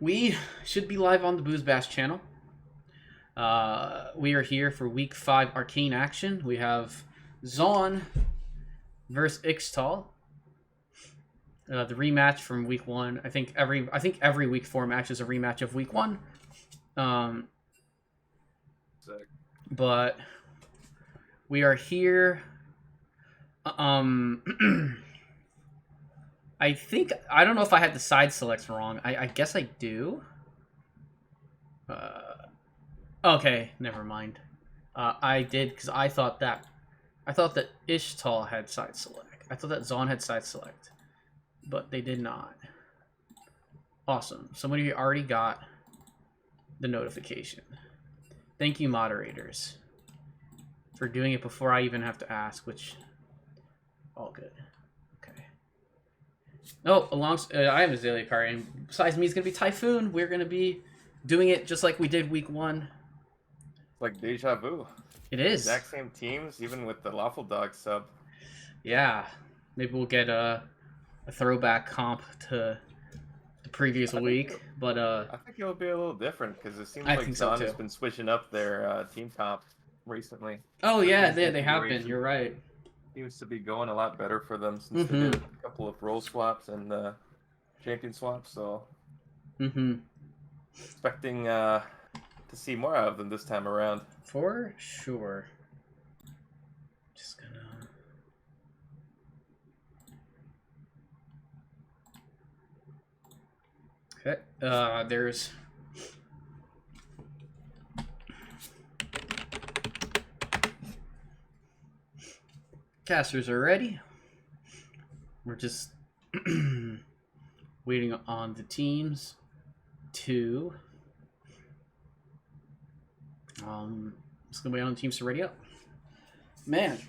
We should be live on the BoozeBash channel. We are here for Week 5 Arcane action. We have Zaun versus Ixtal. The rematch from Week 1. I think every Week 4 match is a rematch of Week 1. But we are here. I don't know if I had the side selects wrong. I guess I do. Okay, never mind. I did because I thought that Ixtal had side select. I thought that Zaun had side select, but they did not. Awesome. Somebody already got the notification. Thank you, moderators, for doing it before I even have to ask, which all good. Oh, I am Azalea card, and besides me, it's gonna be Typhoon. We're gonna be doing it just like we did Week 1. Like deja vu. It is. Exact same teams, even with the Lawful Dog sub. Yeah, maybe we'll get a throwback comp to the previous week, but I think it'll be a little different because it seems I like think so, Zaun has too. been switching up their team comp recently. Oh yeah, they have been. You're right. Seems to be going a lot better for them since they did a couple of role swaps and champion swaps. So, expecting to see more out of them this time around. For sure. Just gonna. Okay. There's. Casters are ready. We're just waiting on the teams to just gonna wait on the teams to ready up. Man,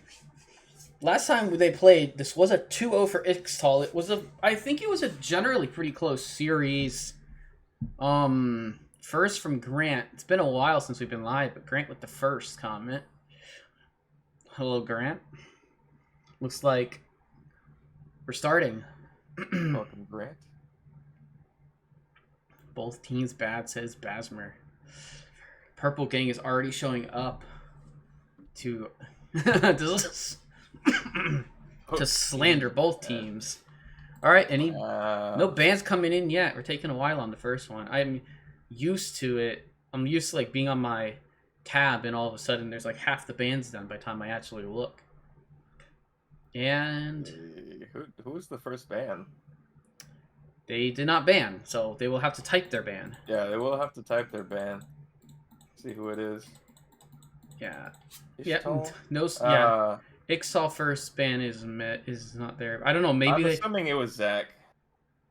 last time they played, this was a 2-0 for Ixtal. I think it was a generally pretty close series. First from Grant. It's been a while since we've been live, but Grant with the first comment. Hello, Grant. Looks like we're starting. Welcome, Grant. Both teams bad, says Basmer. Purple Gang is already showing up to to slander both teams. All right, no bans coming in yet. We're taking a while on the first one. I'm used to it. I'm used to like being on my tab, and all of a sudden there's like half the bans done by the time I actually look. And who's the first ban? They did not ban, so they will have to type their ban. Yeah, they will have to type their ban. See who it is. Yeah. Ixtal? Yeah. No. Yeah. Ixtal first ban is not there. I don't know. Maybe I'm assuming it was Zach.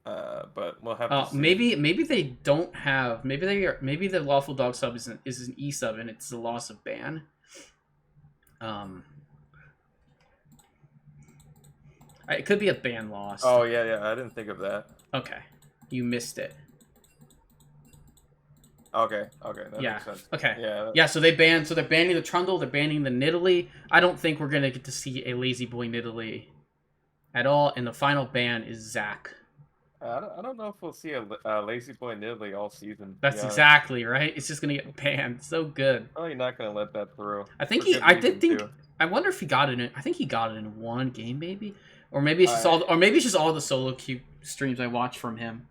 But we'll have to see. Maybe they don't have. Maybe the Lawful Dog sub is an E sub and it's the loss of ban. It could be a ban loss. Oh, yeah, I didn't think of that. Okay. You missed it. Okay, that makes sense. Okay. Yeah, so they're banning the Trundle, they're banning the Nidalee. I don't think we're going to get to see a Lazy Boy Nidalee at all, and the final ban is Zach. I don't know if we'll see a Lazy Boy Nidalee all season. That's exactly right. It's just going to get banned. So good. Oh, you're not going to let that through. I wonder if he got it in. I think he got it in one game, maybe. Or maybe it's just all the solo queue streams I watch from him.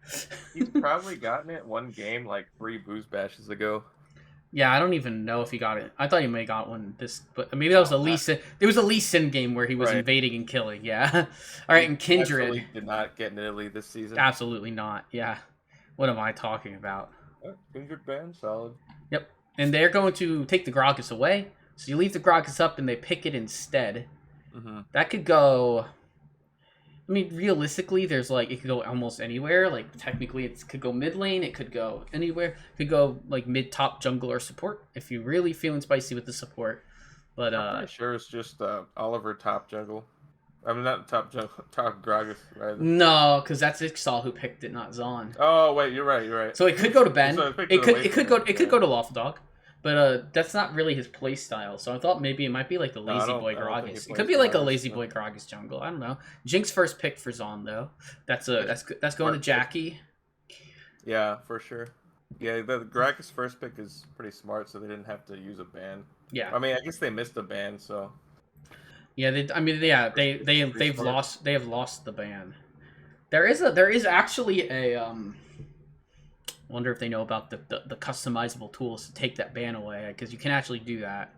He's probably gotten it one game like 3 BoozeBashes ago. Yeah, I don't even know if he got it. I thought he may have got one but maybe that was the Lee Sin. There was a Lee Sin game where he was invading and killing. Yeah. All right, and Kindred absolutely did not get Nidalee this season. Absolutely not. Yeah. What am I talking about? Kindred ban, solid. Yep. And they're going to take the Gragas away. So you leave the Gragas up and they pick it instead. That could go. I mean, realistically, it could go almost anywhere. Like, technically, it could go mid lane. It could go anywhere. It could go, like, mid, top, jungle, or support, if you're really feeling spicy with the support. But, I'm pretty sure it's just Oliver top jungle. I mean, not top jungle, top Gragas, right? No, because that's Ixtal who picked it, not Zaun. Oh, wait, you're right. So it could go to Ben. So it could go to Lawful Dog. But that's not really his play style, so I thought maybe it might be like the Lazy Boy Gragas. It could be like a Lazy Boy Gragas jungle. I don't know. Jinx first pick for Zaun though. That's going to Jackie. Yeah, for sure. Yeah, the Gragas first pick is pretty smart, so they didn't have to use a ban. Yeah. I mean, I guess they missed a ban, so Yeah, I mean, yeah, first pick is pretty smart. they have lost the ban. There is actually a I wonder if they know about the customizable tools to take that ban away, because you can actually do that.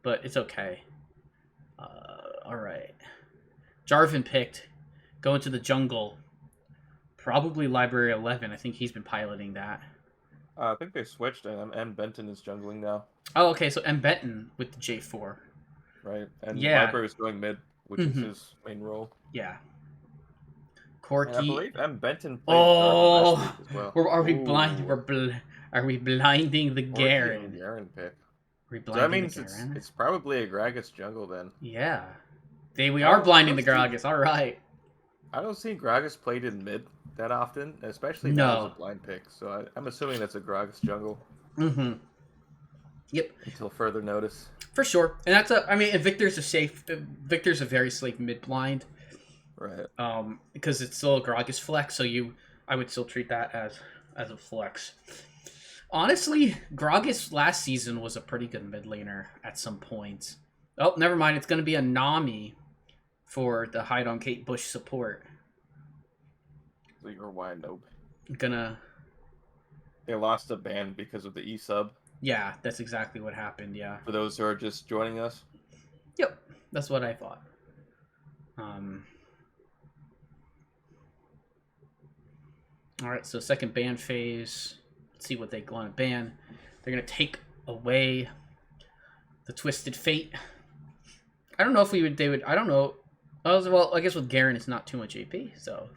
But it's okay. All right. Jarvan picked. Go into the jungle. Probably Library 11. I think he's been piloting that. I think they switched, and Benton is jungling now, Oh, okay. So M. Benton with the J4. right? And Yeah. Library is going mid, which is Mm-hmm. his main role. Yeah. And I Corky. believe M. Benton played Jarvan last week Oh, as well. are we blind? Ooh, Are we blinding the Corki and Garen? Garen pick. Are we So that blinding the means Garen? it's probably a Gragas jungle then. Yeah. We I are don't, I blinding don't the see Gragas. All right. I don't see Gragas played in mid that often, especially now as a No. blind pick. So I'm assuming that's a Gragas jungle Mm-hmm. Yep. until further notice. For sure. And that's I mean, Victor's Victor's a very safe mid blind. Right. Because it's still a Gragas flex, so I would still treat that as a flex. Honestly, Gragas last season was a pretty good mid laner at some point. Oh, never mind. It's going to be a Nami for the hide on Kate Bush support. So you're wide nope. Gonna. They lost a ban because of the E sub. Yeah, that's exactly what happened. Yeah. For those who are just joining us. Yep, that's what I thought. All right, so second ban phase. Let's see what they want to ban. They're gonna take away the Twisted Fate. I don't know if they would. I don't know. Well, I guess with Garen, it's not too much AP. So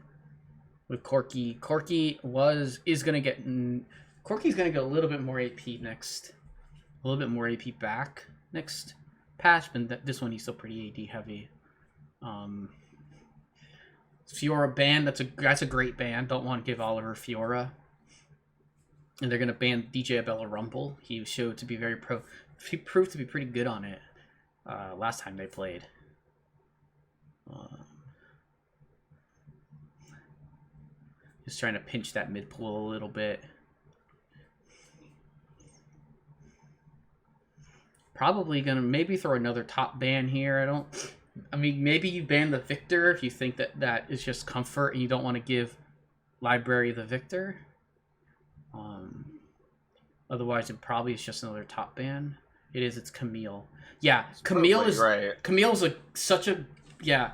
with Corky is gonna get. Corky's gonna get a little bit more AP next. A little bit more AP back next patch, but this one he's still pretty AD heavy. Fiora ban. That's a great ban. Don't want to give Oliver Fiora. And they're gonna ban DJ Abella Rumble. He showed to be he proved to be pretty good on it last time they played. Just trying to pinch that mid pool a little bit. Probably gonna maybe throw another top ban here. I mean, maybe you ban the Victor if you think that is just comfort and you don't want to give Library the Victor. Otherwise, it probably is just another top ban. It's Camille. Yeah, Camille is right. Camille's such a yeah.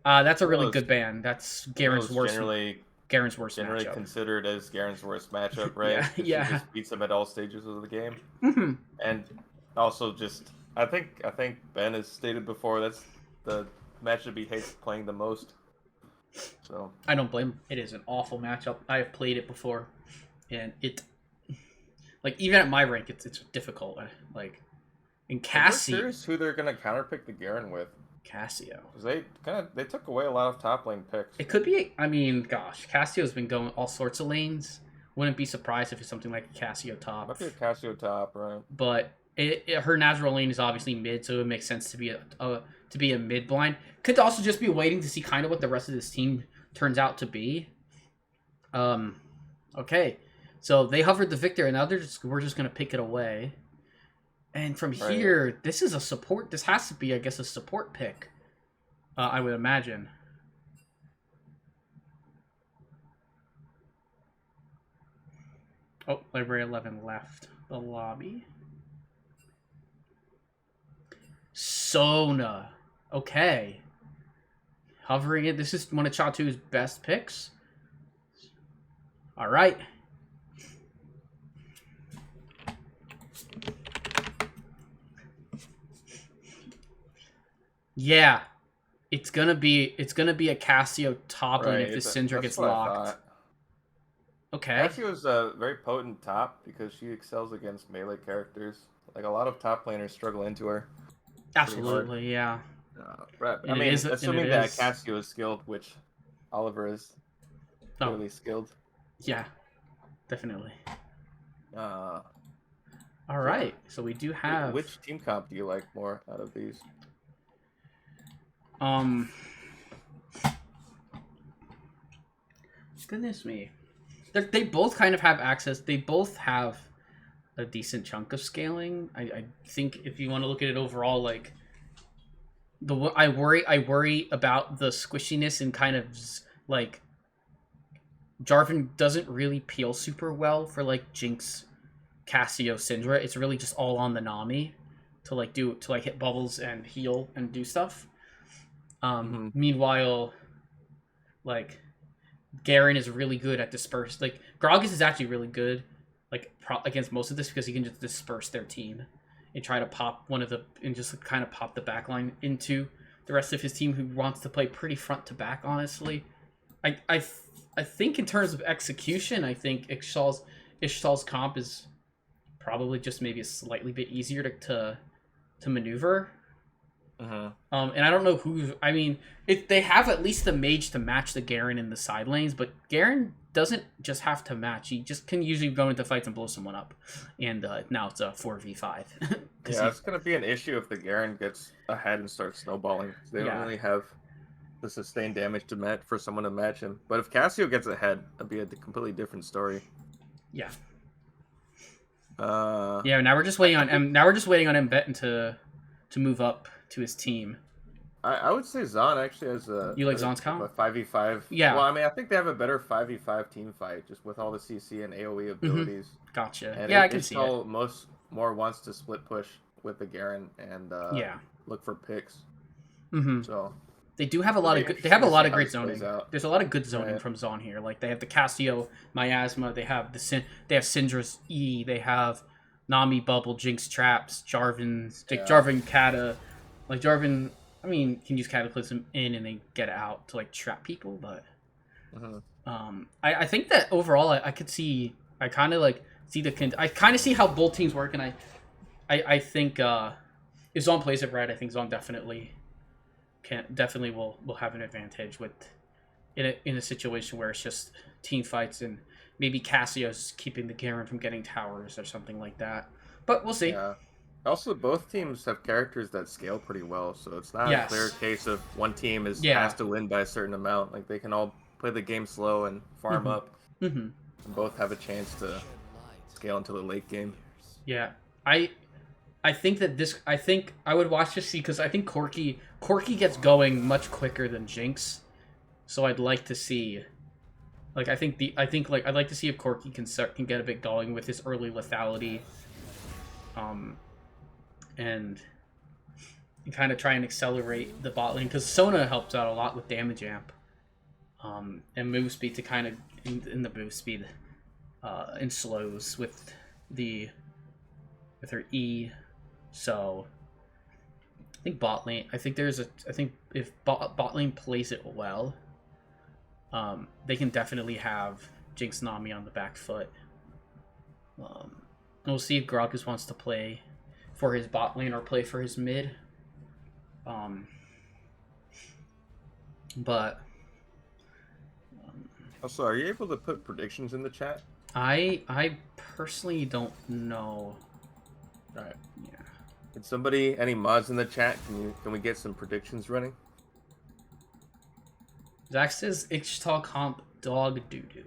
That's a really good ban. That's Garen's worst. Garen's worst generally matchup. Considered as Garen's worst matchup, right? Yeah, yeah. She just beats him at all stages of the game. Mm-hmm. And also, just I think Ben has stated before that's the matchup he hates playing the most. So I don't blame him. It is an awful matchup. I have played it before, and even at my rank, it's difficult. Like in Cassie, I'm curious who they're gonna counterpick the Garen with. Cassio. Because they took away a lot of top lane picks. It could be. I mean, gosh, Cassio's been going all sorts of lanes. Wouldn't be surprised if it's something like a Cassio top. Might be a Cassio top, right? But her natural lane is obviously mid, so it makes sense to be a mid blind. Could also just be waiting to see kind of what the rest of this team turns out to be. Okay, so they hovered the Victor, and now we're just gonna pick it away. And from here, this is a support. This has to be, I guess, a support pick. I would imagine. Oh, Library 11 left the lobby. Sona. Okay. Hovering it. This is one of Chatu's best picks. All right. Yeah. It's gonna be a Cassio top lane if the Syndra gets locked. Okay. Cassio's a very potent top because she excels against melee characters. Like a lot of top laners struggle into her. Absolutely, yeah. Right. I mean, assuming that Cassio is skilled, which Oliver is really skilled. Yeah, definitely. All right, so we do have. Which team comp do you like more out of these? Goodness me. They both kind of have access. They both have a decent chunk of scaling. I think if you want to look at it overall, like I worry about the squishiness and kind of like Jarvan doesn't really peel super well for like Jinx, Cassio, Syndra. It's really just all on the Nami to like hit bubbles and heal and do stuff. Meanwhile, like Garen is really good at disperse. Like Gragas is actually really good, like against most of this because he can just disperse their team and try to pop just kind of pop the backline into the rest of his team who wants to play pretty front to back. Honestly, I think in terms of execution, I think Ixtal's comp is probably just maybe a slightly bit easier to maneuver. And I don't know who. I mean, if they have at least the mage to match the Garen in the side lanes, but Garen doesn't just have to match. He just can usually go into fights and blow someone up. And now it's a 4v5. Yeah, it's gonna be an issue if the Garen gets ahead and starts snowballing. They don't really have the sustained damage to match for someone to match him. But if Cassio gets ahead, that'd be a completely different story. Yeah. Now we're just waiting on Mbetten to move up to his team. I would say Zaun actually has a... You like Zaun's comp? A 5v5. Yeah. Well, I mean, I think they have a better 5v5 team fight just with all the CC and AoE abilities. Gotcha. And I can see it. More wants to split push with the Garen and look for picks. So they do have a lot of good. They have a lot of great zoning. There's a lot of good zoning from Zaun here. Like they have the Cassio Miasma. They have Syndra's E. They have Nami Bubble, Jinx Traps, Jarvan Kata. Like Jarvan, I mean, can use Cataclysm in and then get out to like trap people. But I think that overall, I could see. I kind of like see I kind of see how both teams work, and I think if Zaun plays it right, I think Zaun definitely will have an advantage in a situation where it's just team fights and maybe Cassio's keeping the Garen from getting towers or something like that. But we'll see. Yeah. Also, both teams have characters that scale pretty well, so it's not a clear case of one team has to win by a certain amount. Like they can all play the game slow and farm up, and both have a chance to scale into the late game. Yeah, I think that I think I would watch to see because I think Corki gets going much quicker than Jinx, so I'd like to see. Like I'd like to see if Corki can get a bit going with his early lethality, and kind of try and accelerate the bot lane because Sona helps out a lot with damage amp, and move speed to kind of in the move speed, and slows with her E. So I think bot lane. I think if bot lane plays it well, they can definitely have Jinx Nami on the back foot. We'll see if Gragas wants to play for his bot lane or play for his mid. But also, are you able to put predictions in the chat? I personally don't know. All right. Yeah. Can somebody, any mods in the chat? Can we get some predictions running? Zach says Ixtal comp dog doo doo.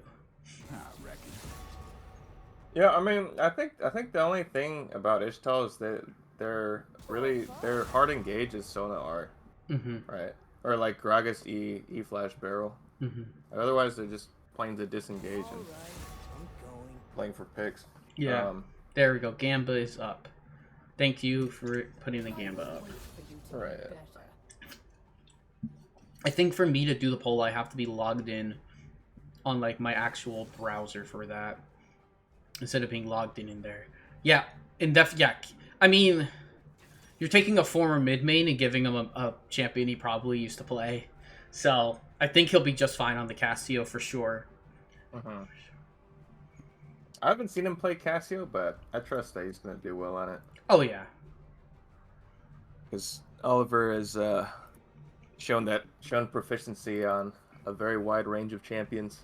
Yeah, I mean, I think the only thing about Ixtal is that they're hard engaged as Sona are, right? Or like Gragas E flash barrel. Otherwise, they're just playing to disengage and playing for picks. Yeah. There we go. Gamba is up. Thank you for putting the Gamba up. All right. I think for me to do the poll, I have to be logged in on like my actual browser for that, instead of being logged in there. Yeah, I mean, you're taking a former mid main and giving him a champion he probably used to play, so I think he'll be just fine on the Cassio for sure. I haven't seen him play Cassio, but I trust that he's going to do well on it. Oh yeah, because Oliver has shown proficiency on a very wide range of champions.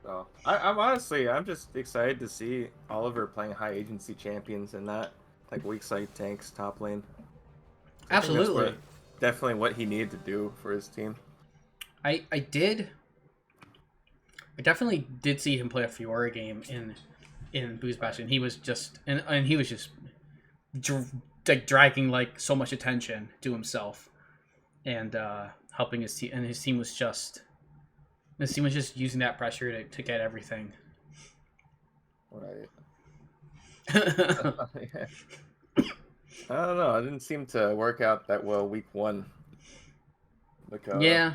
So I'm just excited to see Oliver playing high agency champions and not like weak side tanks top lane. Absolutely, definitely what he needed to do for his team. I did I definitely did see him play a Fiora game in BoozeBash, and he was just and he was just like dragging like so much attention to himself, and helping his team, and his team was just using that pressure to get everything. Right. I don't know. It didn't seem to work out that well week 1. Like, yeah.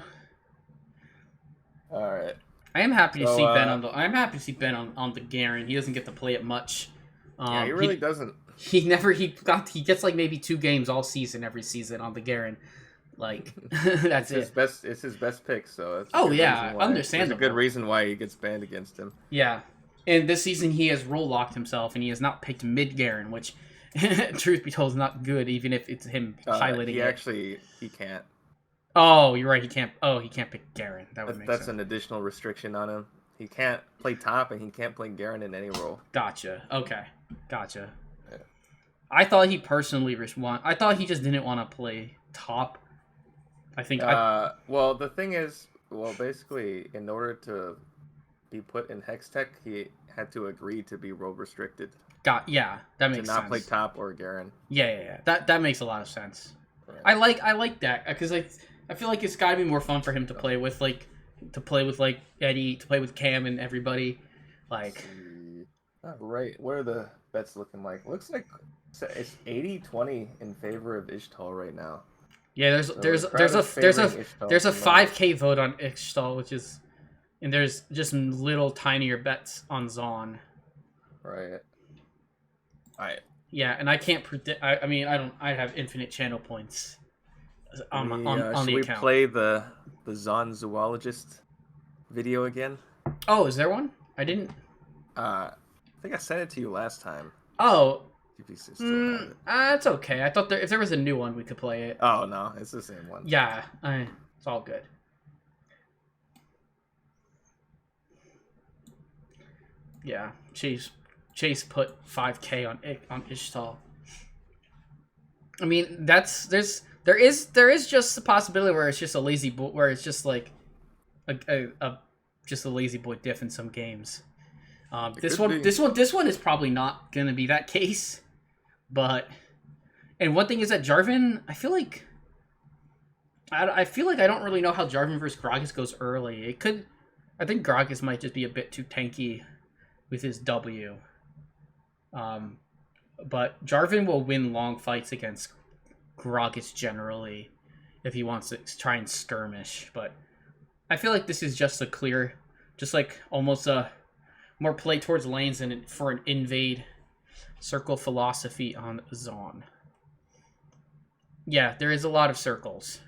All right. I am happy to see Ben on the. I'm happy to see Ben on the Garen. He doesn't get to play it much. Yeah, he really doesn't. He gets like maybe 2 games all season every season on the Garen. Like that's it's his best pick. So understandable. There's a good reason why he gets banned against him. Yeah, and this season he has role locked himself, and he has not picked mid Garen, which, truth be told, is not good. Even if it's him piloting he can't. Oh, you're right. He can't. Oh, he can't pick Garen. That's an additional restriction on him. He can't play top, and he can't play Garen in any role. Gotcha. Okay. Gotcha. Yeah. I thought he personally I thought he just didn't want to play top. I think. Well, the thing is, basically, in order to be put in Hextech, he had to agree to be role restricted. Yeah, that makes sense. To not play top or Garen. Yeah. That makes a lot of sense. Right. I like that because I feel like it's got to be more fun for him to play with like Eddie, to play with Cam and everybody. Like, right, what are the bets looking like? Looks like it's 80-20 in favor of Ixtal right now. Yeah, there's a 5K vote on Ixtal, which is, and there's just little tinier bets on Zaun. Right. Yeah, and I can't predict. I have infinite channel points on the account. Should we play the Zaun zoologist video again? Oh, is there one? I didn't. I think I sent it to you last time. Oh. It's okay. I thought if there was a new one, we could play it. Oh no, it's the same one. Yeah, it's all good. Yeah, Chase put 5K on Ixtal. I mean, there is just the possibility where it's just a lazy boy, where it's just like just a lazy boy diff in some games. This one is probably not gonna be that case, but and one thing is that Jarvan, I feel like I don't really know how Jarvan versus Gragas goes early. I think Gragas might just be a bit too tanky with his W. But Jarvan will win long fights against Gragas generally if he wants to try and skirmish. But I feel like this is just almost a more play towards lanes and for an invade circle philosophy on Zaun. Yeah, there is a lot of circles.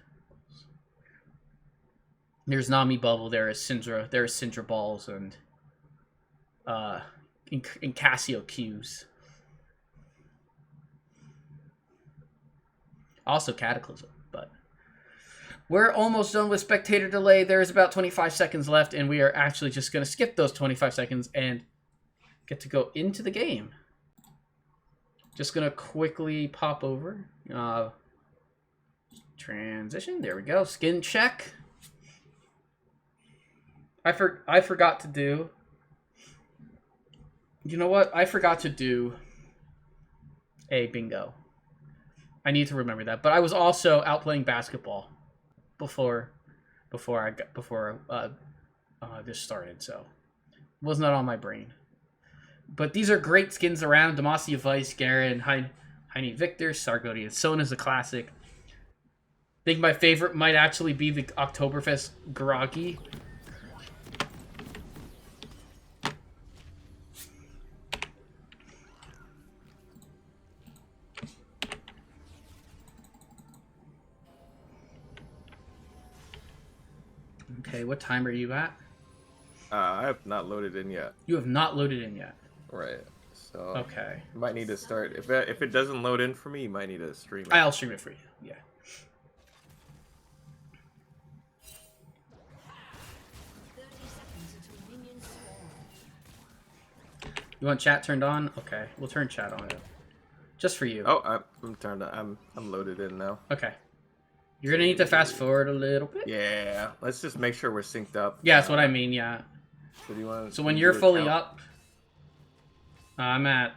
There's Nami Bubble, there is Syndra Balls, and Cassio Qs. Also Cataclysm, but we're almost done with spectator delay. There is about 25 seconds left, and we are actually just going to skip those 25 seconds and get to go into the game. Just going to quickly pop over. Transition. There we go. Skin check. I forgot to do... You know what? I forgot to do a bingo. I need to remember that. But I was also out playing basketball before this started, so it was not on my brain. But these are great skins around. Demacia Vice, Garen, Heine Victor, Sargodian Sona is a classic. I think my favorite might actually be the Oktoberfest Groggy. Okay, what time are you at? I have not loaded in yet. You have not loaded in yet. Right. So okay. You might need to start. If it doesn't load in for me, you might need to stream it. I'll stream it for you. Yeah. You want chat turned on? Okay, we'll turn chat on. Just for you. Oh, I'm turned on. I'm loaded in now. Okay. You're gonna need to fast forward a little bit. Yeah, let's just make sure we're synced up. Yeah, that's what I mean. Yeah. So do you want? So when you're fully up, I'm at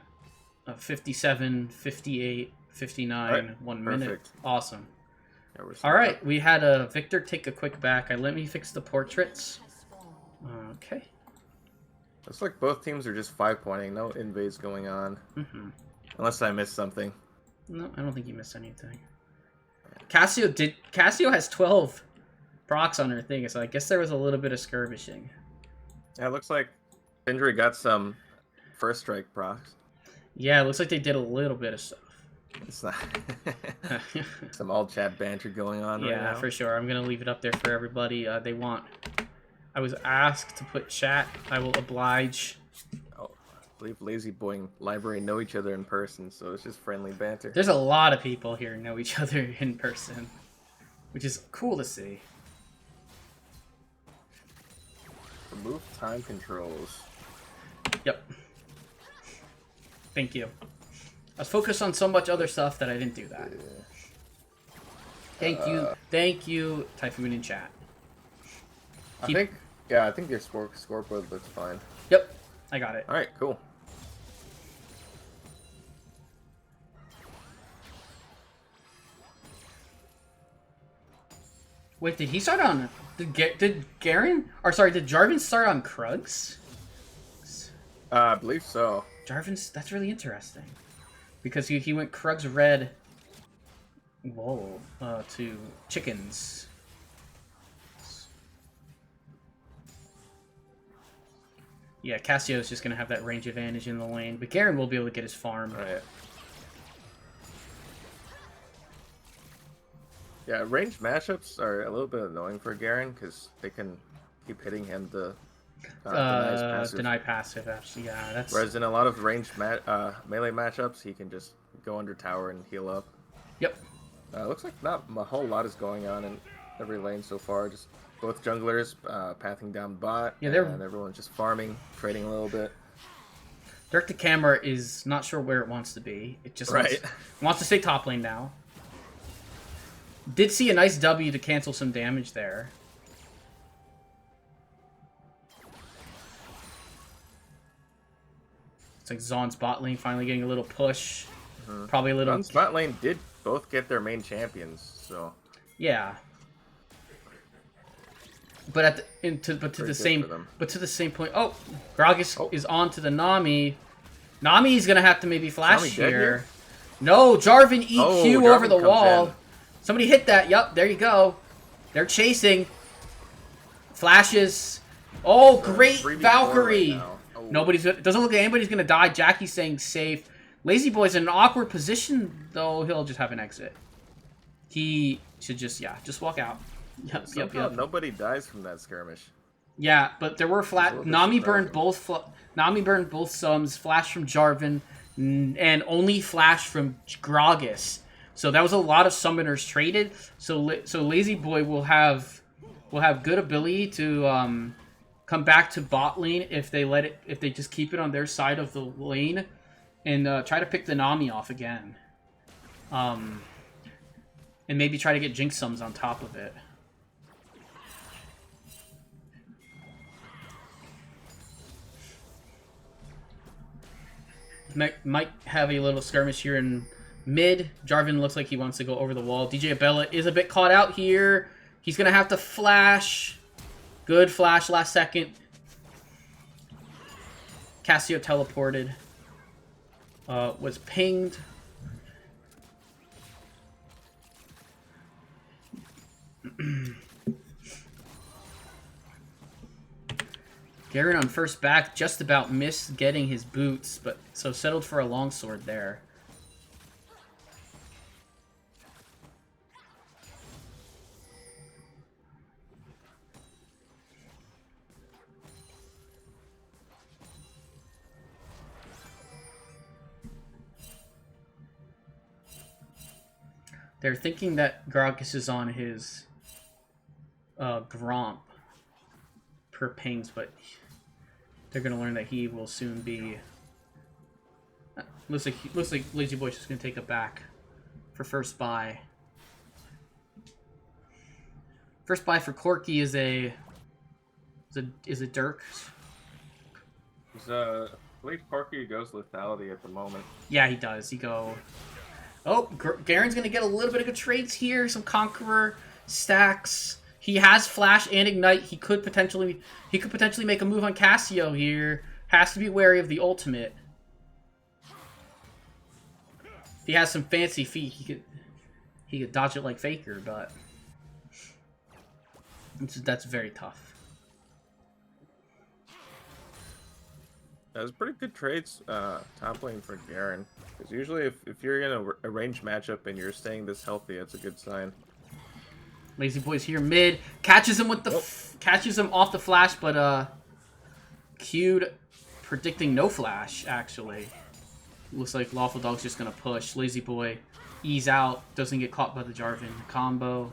57, 58, 59, right. 1 Perfect. minute. Awesome. Yeah, All right, we had Victor take a quick back. Let me fix the portraits. Okay. Looks like both teams are just 5-pointing. No invades going on. Unless I missed something. No, I don't think you missed anything. Cassio has 12 procs on her thing, so I guess there was a little bit of skirmishing. Yeah, it looks like Sindri got some first strike procs. Yeah, it looks like they did a little bit of stuff. It's not some all chat banter going on right now. Yeah, for sure. I'm gonna leave it up there for everybody. They want. I was asked to put chat. I will oblige. Oh, I believe Lazy Boy and Library know each other in person, so it's just friendly banter. There's a lot of people here who know each other in person, which is cool to see. Remove time controls. Yep. Thank you. I was focused on so much other stuff that I didn't do that. Thank you, Typhoon in chat. I think your scoreboard looks fine. Yep, I got it. All right, cool. Wait, did he start on? Did Garen? Or sorry, did Jarvan start on Krugs? I believe so. Jarvan's. That's really interesting, because he went Krugs red. Whoa, to chickens. Yeah, Cassio's just gonna have that range advantage in the lane, but Garen will be able to get his farm. Right. Yeah, ranged matchups are a little bit annoying for Garen because they can keep hitting him to deny passive. Actually, yeah, that's. Whereas in a lot of ranged melee matchups, he can just go under tower and heal up. Yep. Looks like not a whole lot is going on in every lane so far. Just both junglers pathing down bot, and everyone's just farming, trading a little bit. Dirk to camera is not sure where it wants to be. It just wants to stay top lane now. Did see a nice W to cancel some damage there. It's like Zaun's bot lane finally getting a little push. Probably a little. Zaun's bot lane did both get their main champions, so. Yeah. But to the same point. Oh, Gragas is on to the Nami. Nami's gonna have to maybe flash here. No, Jarvan EQ over the wall. Somebody hit that. Yup, there you go. They're chasing. Flashes. Oh, great Valkyrie. Right it doesn't look like anybody's gonna die. Jackie's saying safe. Lazy Boy's in an awkward position, though. He'll just have an exit. He should just walk out. Yep. Nobody dies from that skirmish. Yeah, but there were Nami burned both sums. Flash from Jarvan, and only flash from Gragas. So that was a lot of summoners traded. So Lazy Boy will have good ability to come back to bot lane if they just keep it on their side of the lane, and try to pick the Nami off again. And maybe try to get Jinx sums on top of it. Might have a little skirmish here in mid. Jarvan looks like he wants to go over the wall. DJ Abella is a bit caught out here. He's going to have to flash. Good flash last second. Cassio teleported. Was pinged. Garen on first back just about missed getting his boots, but so settled for a longsword there. They're thinking that Gragas is on his Gromp per pings, but they're gonna learn that he will soon be. Looks like Lazy Boy's just gonna take it back for first buy. First buy for Corky is a Dirk. I believe Corky goes lethality at the moment. Yeah, he does. He go. Oh, Garen's gonna get a little bit of good trades here. Some Conqueror stacks. He has Flash and Ignite. He could potentially make a move on Cassio here. Has to be wary of the ultimate. If he has some fancy feet, he could dodge it like Faker, but that's very tough. That was pretty good trades top lane for Garen. Because usually if you're in a range matchup and you're staying this healthy, that's a good sign. Lazy Boy's here mid. Catches him with the catches him off the flash, but Q'd predicting no flash, actually. Looks like Lawful Dog's just gonna push. Lazy Boy ease out, doesn't get caught by the Jarvan combo.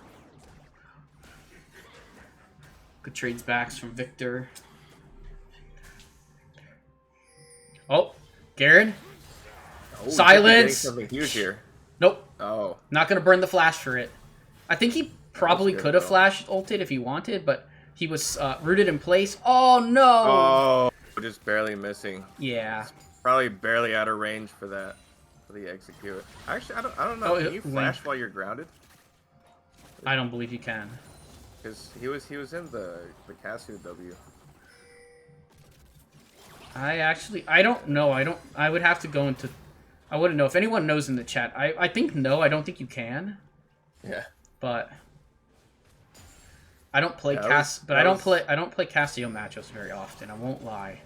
Good trades backs from Victor. Oh, Garen. Oh, Silence. Something huge here. Nope. Oh. Not gonna burn the flash for it. I think he probably could have flashed ulted if he wanted, but he was rooted in place. Oh no! Oh, just barely missing. Yeah. Probably barely out of range for that. For the execute. Actually, I don't know. Can you flash while you're grounded? I don't believe you can. Because he was in the Cassio W. I don't know. I would have to go into. I wouldn't know. If anyone knows in the chat, I think no. I don't think you can. Yeah. But I don't play I don't play Cassio matchups very often. I won't lie.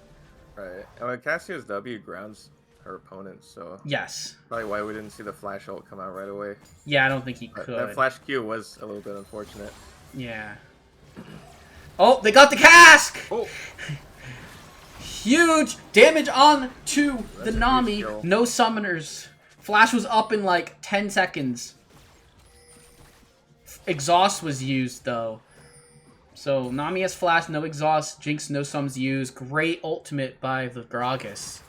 Right. And Cassio's W grounds her opponent, so yes. Probably why we didn't see the flash ult come out right away. Yeah, I don't think he could. That flash Q was a little bit unfortunate. Yeah. Oh, they got the cask! Oh. Huge damage on to the Nami. No summoners. Flash was up in like 10 seconds. Exhaust was used though. So Nami has flash, no exhaust. Jinx, no sums used. Great ultimate by the Gragas.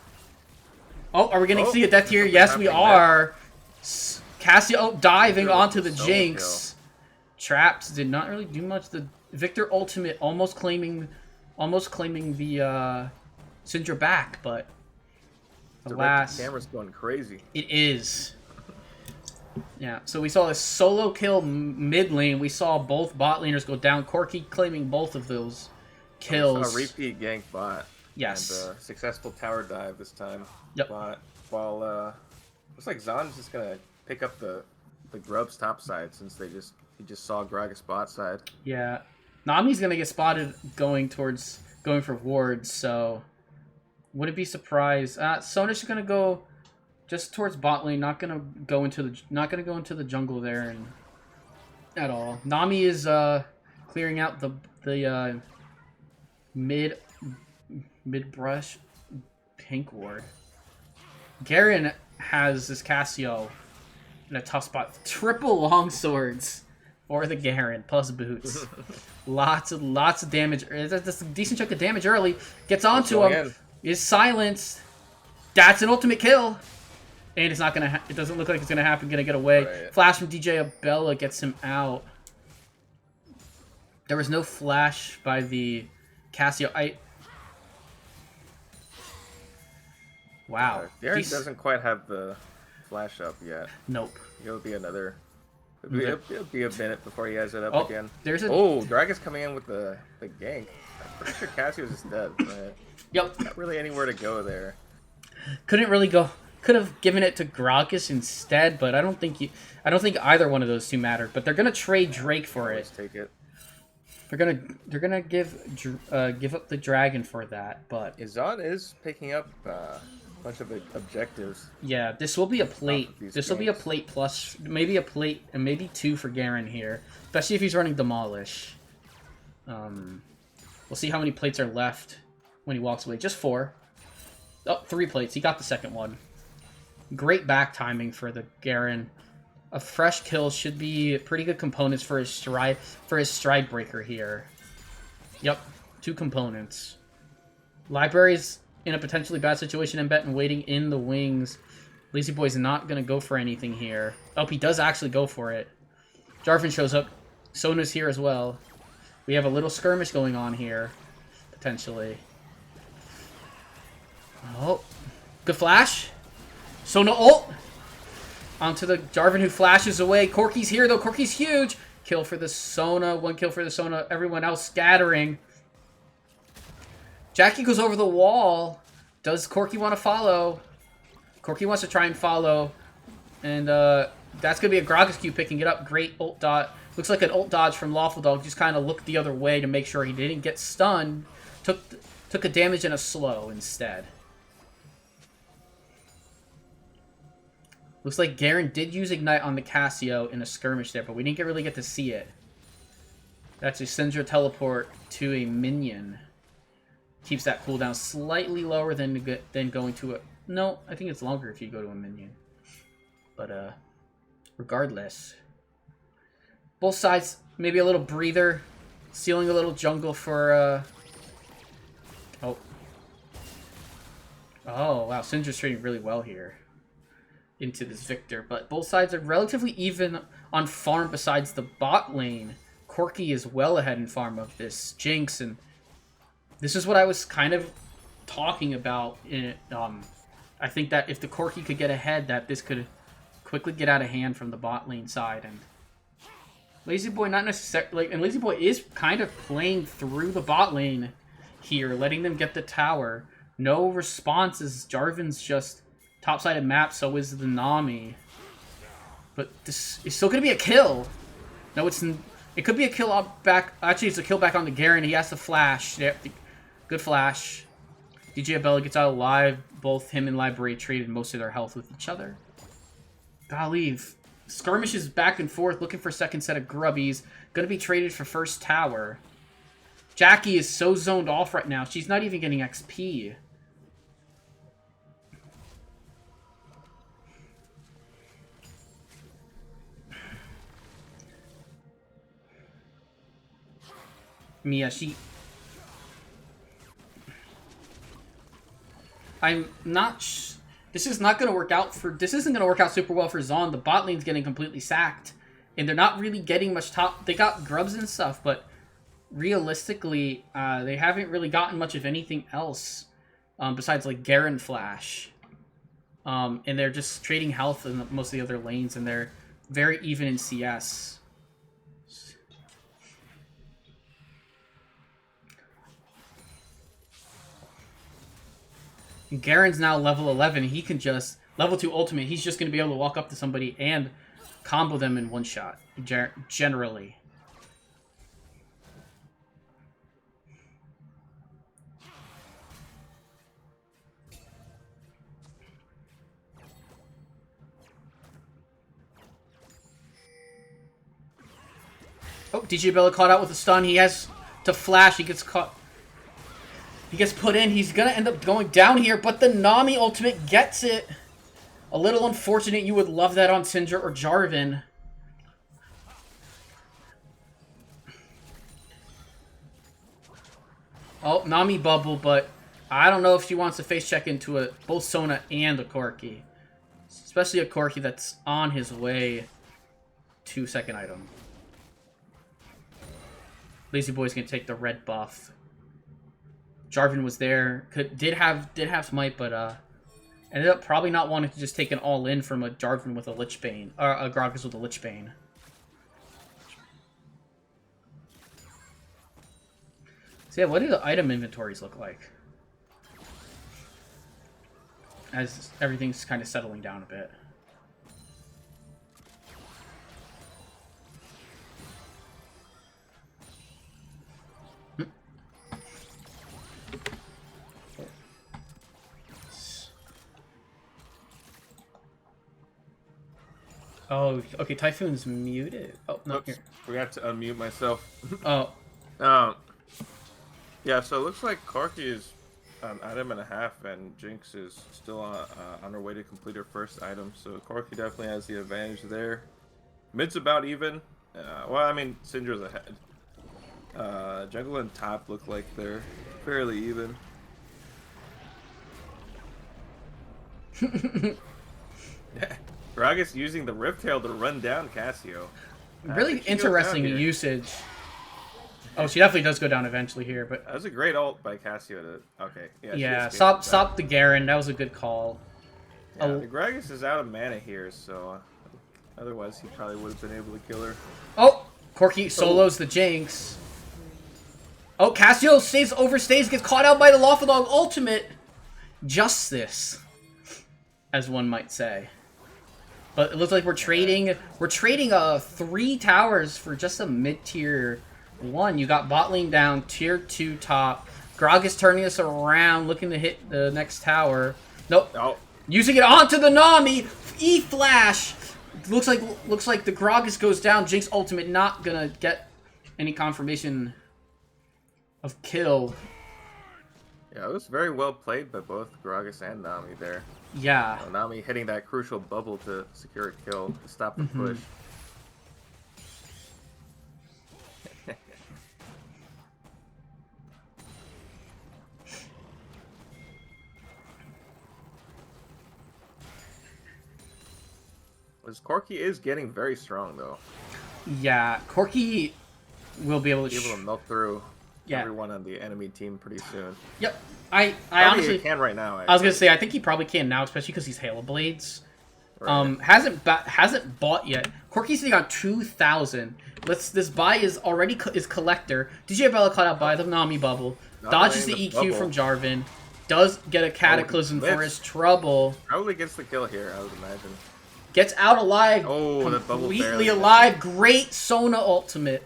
Oh, are we going to see a death here? Yes, we are. Cassio diving onto the Jinx. Traps did not really do much. The Victor ultimate almost claiming the Syndra back, but alas, the camera's going crazy. It is. Yeah, so we saw a solo kill mid lane. We saw both bot laners go down. Corky claiming both of those kills. A repeat gank bot. Yes. And a successful tower dive this time. Yep. Bot. While looks like Zaun's just gonna pick up the Grub's top side since he just saw Gragas bot side. Yeah. Nami's gonna get spotted going for wards, so wouldn't be surprised. Sona's gonna go just towards bot lane, not gonna go into the jungle there at all. Nami is clearing out the mid brush pink ward. Garen has this Cassio in a tough spot. Triple long swords for the Garen plus boots. lots of damage. That's a decent chunk of damage early. Gets onto him. Is silenced. That's an ultimate kill. And it's not gonna. It doesn't look like it's gonna happen. Gonna get away. Right. Flash from DJ Abella gets him out. There was no flash by the Cassio. Wow. Garen doesn't quite have the flash up yet. Nope. It'll be another. It'll be a minute before he has it up again. Oh, Gragas coming in with the gank. I'm pretty sure Cassio's is dead. Right? Yep. Not really anywhere to go there. Couldn't really go. Could have given it to Gragas instead, but I don't think either one of those two mattered. But they're gonna trade Drake for it. Take it. They're gonna give up the dragon for that. But Zaun is picking up a bunch of objectives. Yeah, this will be a plate. This will be a plate plus, maybe a plate and maybe two for Garen here, especially if he's running Demolish. We'll see how many plates are left when he walks away. Just 4. Oh, 3 plates. He got the second one. Great back timing for the Garen. A fresh kill should be pretty good components for his stride breaker here. Yep, 2 components. Library's in a potentially bad situation and bet and waiting in the wings. Lazy Boy's not gonna go for anything here. Oh, he does actually go for it. Jarvan shows up. Sona's here as well. We have a little skirmish going on here, potentially. Oh, good flash. Sona ult. Onto the Jarvan, who flashes away. Corki's here, though. Corki's huge. Kill for the Sona. 1 kill for the Sona. Everyone else scattering. Jackie goes over the wall. Does Corki want to follow? Corki wants to try and follow. And that's going to be a Gragas Q picking it up. Great ult dodge. Looks like an ult dodge from Lawful Dog. Just kind of looked the other way to make sure he didn't get stunned. Took a damage and a slow instead. Looks like Garen did use Ignite on the Cassio in a skirmish there, but we didn't really get to see it. That's a Syndra teleport to a minion. Keeps that cooldown slightly lower than going to a... No, I think it's longer if you go to a minion. But, regardless. Both sides, maybe a little breather. Sealing a little jungle for, Oh. Oh, wow. Syndra's trading really well here into this Victor, but both sides are relatively even on farm besides the bot lane. Corki is well ahead in farm of this Jinx, and this is what I was kind of talking about. I think that if the Corki could get ahead, that this could quickly get out of hand from the bot lane side, and Lazy Boy not necessarily, and Lazy Boy is kind of playing through the bot lane here, letting them get the tower. No responses. Jarvan's just top-sided map, so is the Nami. But this is still going to be a kill. No, it could be a kill up back. Actually, it's a kill back on the Garen. He has to flash. Good flash. DJ Abella gets out alive. Both him and Library traded most of their health with each other. Golly. Skirmishes back and forth, looking for second set of grubbies. Going to be traded for first tower. Jackie is so zoned off right now. She's not even getting XP. Mia, I'm not... This is not going to work out for... This isn't going to work out super well for Zaun. The bot lane's getting completely sacked. And they're not really getting much top... They got grubs and stuff, but realistically, they haven't really gotten much of anything else besides, like, Garen Flash. And they're just trading health in most of the other lanes, and they're very even in CS. Garen's now level 11. He can just... Level 2 ultimate. He's just going to be able to walk up to somebody and combo them in one shot. Generally. Oh, DJ Bella caught out with a stun. He has to flash. He gets caught... He gets put in. He's going to end up going down here, but the Nami ultimate gets it. A little unfortunate. You would love that on Syndra or Jarvan. Oh, Nami bubble, but I don't know if she wants to face check into both Sona and a Corki. Especially a Corki that's on his way to second item. Lazy Boy's going to take the red buff. Jarvan was there, did have smite, but ended up probably not wanting to just take an all-in from a Jarvan with a Lich Bane, or a Gragas with a Lich Bane. So yeah, what do the item inventories look like? As everything's kind of settling down a bit. Oh, okay, Typhoon's muted. Oh, no, Oops, here. forgot to unmute myself. Oh. Yeah, so it looks like Corki is an item and a half, and Jinx is still on her way to complete her first item. So Corki definitely has the advantage there. Mid's about even. Well, I mean, Syndra's ahead. Jungle and top look like they're fairly even. Gragas using the Rift Tail to run down Cassio. Really interesting usage. Oh, she definitely does go down eventually here, but That was a great ult by Cassio to... Okay. yeah, stop the Garen. That was a good call. Yeah, the Gragas is out of mana here, so otherwise he probably would have been able to kill her. Oh, Corki solos the Jinx. Oh, Cassio overstays, gets caught out by the Lawful Dog ultimate. Justice, as one might say. But it looks like we're trading 3 towers for just a mid-tier 1. You got bot lane down, tier 2 top. Gragas turning us around, looking to hit the next tower. Nope. Oh. Using it onto the Nami. E-flash. Looks like the Gragas goes down. Jinx ultimate not gonna get any confirmation of kill. Yeah, it was very well played by both Gragas and Nami there. Yeah. Nami hitting that crucial bubble to secure a kill to stop the push. Corki is getting very strong though. Yeah, Corki will be able to milk through everyone on the enemy team pretty soon. Yep. I honestly can right now. Actually. I was gonna say I think he probably can now, especially because he's Halo Blades. Right. Hasn't bought yet. Corki's sitting on 2,000. This buy is already is collector. DJ Bella caught out by the Nami bubble. Dodges the EQ bubble from Jarvan. Does get a Cataclysm for his trouble. Probably gets the kill here, I would imagine. Gets out alive. Oh, completely alive. Great Sona ultimate.